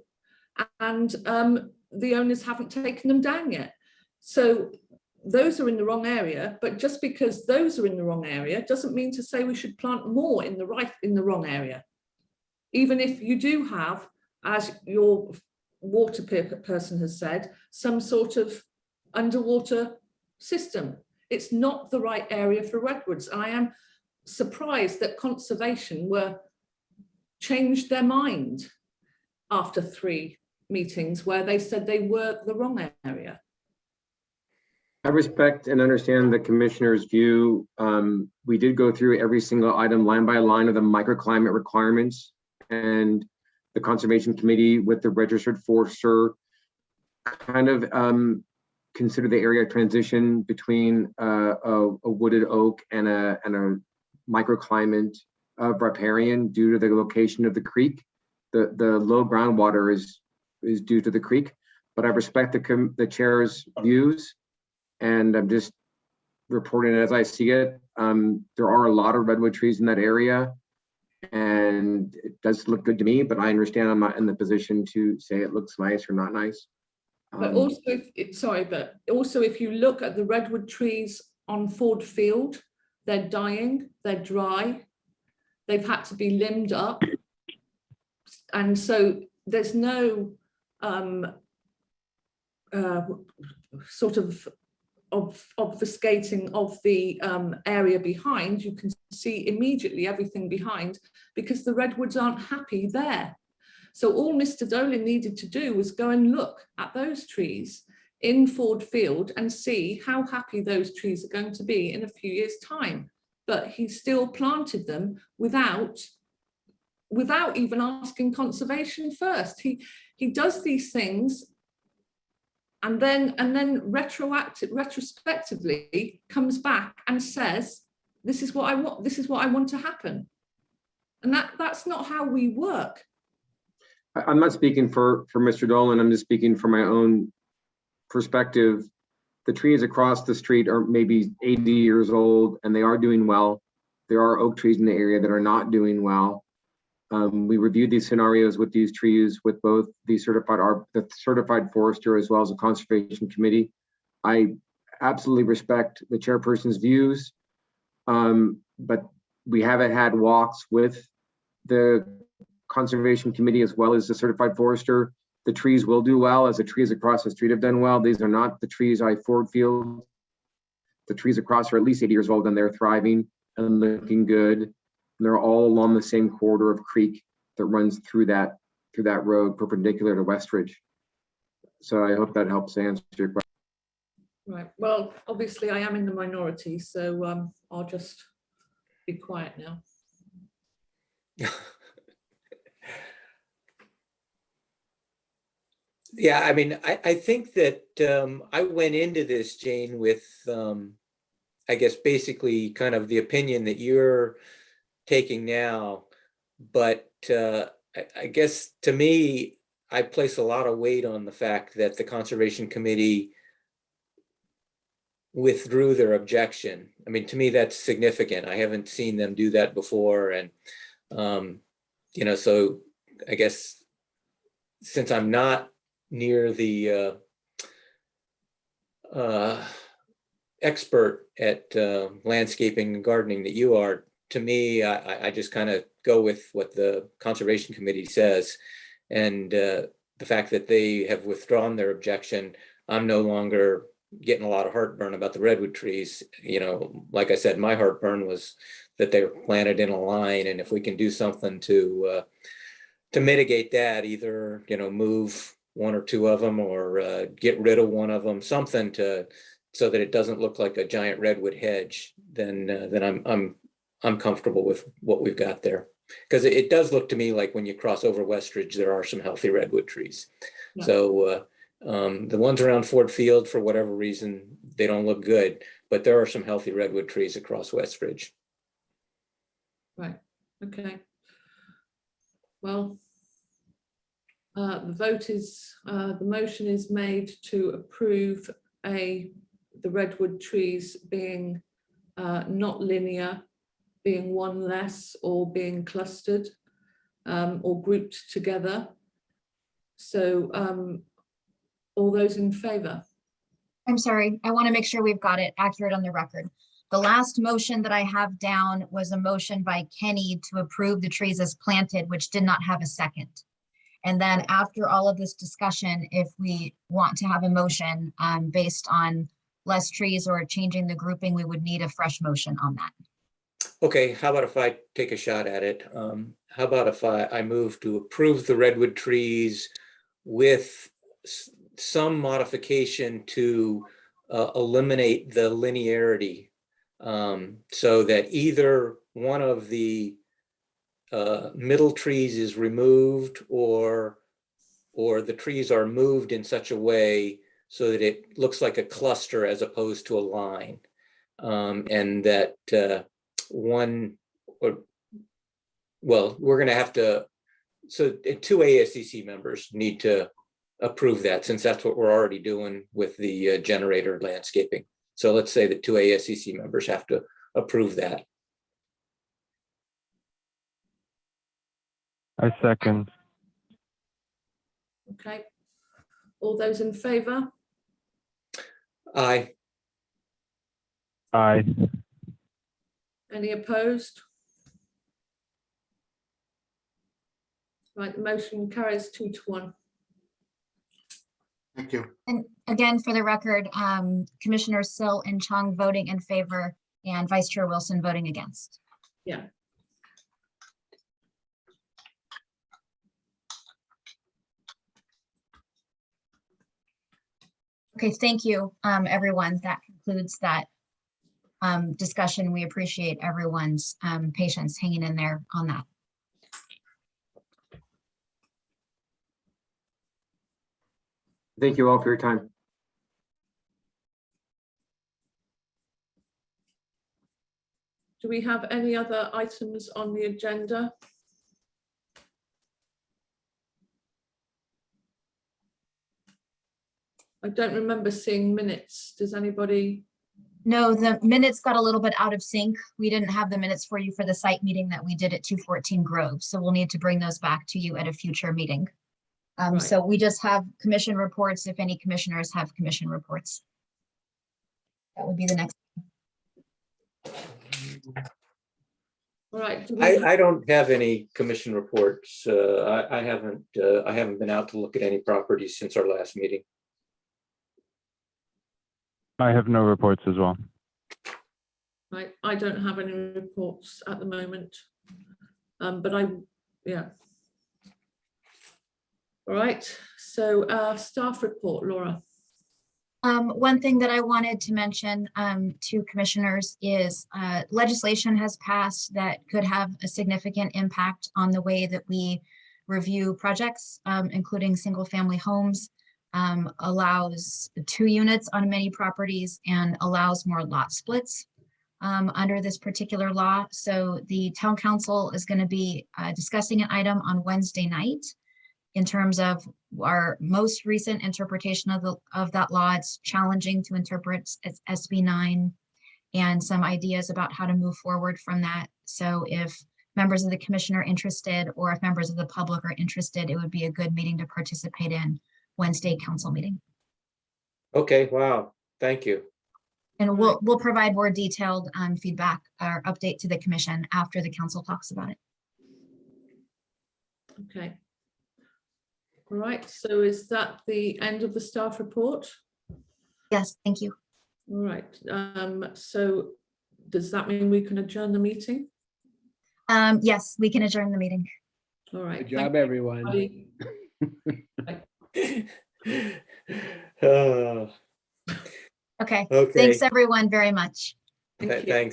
and the owners haven't taken them down yet. So those are in the wrong area, but just because those are in the wrong area doesn't mean to say we should plant more in the wrong area. Even if you do have, as your water person has said, some sort of underwater system. It's not the right area for redwoods. I am surprised that conservation changed their mind after 3 meetings where they said they were the wrong area. I respect and understand the commissioner's view. We did go through every single item line by line of the microclimate requirements, and the Conservation Committee with the registered forester kind of consider the area of transition between a wooded oak and a microclimate of riparian due to the location of the creek. The low groundwater is due to the creek, but I respect the chair's views. and I'm just reporting as I see it. There are a lot of redwood trees in that area, and it does look good to me, but I understand I'm not in the position to say it looks nice or not nice. But also, but also if you look at the redwood trees on Ford Field, they're dying, they're dry, they've had to be limbed up. And so there's no sort of obfuscating of the area behind. You can see immediately everything behind because the redwoods aren't happy there. So all Mr. Dolan needed to do was go and look at those trees in Ford Field and see how happy those trees are going to be in a few years' time. But he still planted them without even asking conservation first. He does these things and then retrospectively comes back and says, this is what I want to happen. And that's not how we work. I'm not speaking for Mr. Dolan. I'm just speaking from my own perspective. The trees across the street are maybe 80 years old and they are doing well. There are oak trees in the area that are not doing well. We reviewed these scenarios with these trees with both the certified forester as well as the conservation committee. I absolutely respect the chairperson's views, but we haven't had walks with the conservation committee as well as the certified forester. The trees will do well as the trees across the street have done well. These are not the trees I Ford Field. The trees across are at least 80 years old and they're thriving and looking good. And they're all along the same corridor of creek that runs through that road perpendicular to Westridge. So I hope that helps answer your question. Right. Well, obviously I am in the minority, so I'll just be quiet now. Yeah, I mean, I think that I went into this, Jane, with, I guess, basically kind of the opinion that you're taking now. But I guess to me, I place a lot of weight on the fact that the Conservation Committee withdrew their objection. I mean, to me, that's significant. I haven't seen them do that before. And, so I guess since I'm not near the expert at landscaping and gardening that you are, to me, I just kind of go with what the Conservation Committee says. And the fact that they have withdrawn their objection, I'm no longer getting a lot of heartburn about the redwood trees. Like I said, my heartburn was that they were planted in a line. And if we can do something to mitigate that, either, move one or two of them or get rid of one of them, something so that it doesn't look like a giant redwood hedge, then I'm comfortable with what we've got there. Because it does look to me like when you cross over Westridge, there are some healthy redwood trees. Yeah. So the ones around Ford Field, for whatever reason, they don't look good, but there are some healthy redwood trees across Westridge. Right, okay. Well, the motion is made to approve the redwood trees being not linear, being one less, or being clustered or grouped together. So all those in favor? I'm sorry, I want to make sure we've got it accurate on the record. The last motion that I have down was a motion by Kenny to approve the trees as planted, which did not have a second. And then after all of this discussion, if we want to have a motion based on less trees or changing the grouping, we would need a fresh motion on that. Okay, how about if I take a shot at it? How about if I move to approve the redwood trees with some modification to eliminate the linearity, so that either one of the middle trees is removed or the trees are moved in such a way so that it looks like a cluster as opposed to a line, and that we're going to have to, so 2 ASCC members need to approve that, since that's what we're already doing with the generator landscaping. So let's say that 2 ASCC members have to approve that. I second. Okay. All those in favor? Aye. Aye. Any opposed? Right, the motion carries 2-1. Thank you. And again, for the record, Commissioners Sill and Chung voting in favor and Vice Chair Wilson voting against. Yeah. Okay, thank you, everyone. That concludes that discussion. We appreciate everyone's patience hanging in there on that. Thank you all for your time. Do we have any other items on the agenda? I don't remember seeing minutes. Does anybody? No, the minutes got a little bit out of sync. We didn't have the minutes for you for the site meeting that we did at 214 Grove. So we'll need to bring those back to you at a future meeting. Right. So we just have commission reports if any commissioners have commission reports. That would be the next. All right. I don't have any commission reports. I haven't been out to look at any properties since our last meeting. I have no reports as well. Right, I don't have any reports at the moment, but yeah. All right, so staff report, Laura. One thing that I wanted to mention to commissioners is legislation has passed that could have a significant impact on the way that we review projects, including single family homes, allows 2 units on many properties and allows more lot splits under this particular law. So the town council is going to be discussing an item on Wednesday night in terms of our most recent interpretation of that law. It's challenging to interpret SB 9 and some ideas about how to move forward from that. So if members of the commission are interested, or if members of the public are interested, it would be a good meeting to participate in Wednesday council meeting. Okay, wow, thank you. And we'll provide more detailed feedback or update to the commission after the council talks about it. Okay. All right, so is that the end of the staff report? Yes, thank you. All right, so does that mean we can adjourn the meeting? Yes, we can adjourn the meeting. All right. Good job, everyone. Okay. Okay. Thanks everyone very much. Thanks. Okay.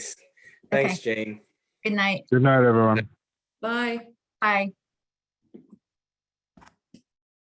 Thanks, Jane. Good night. Good night, everyone. Bye. Bye.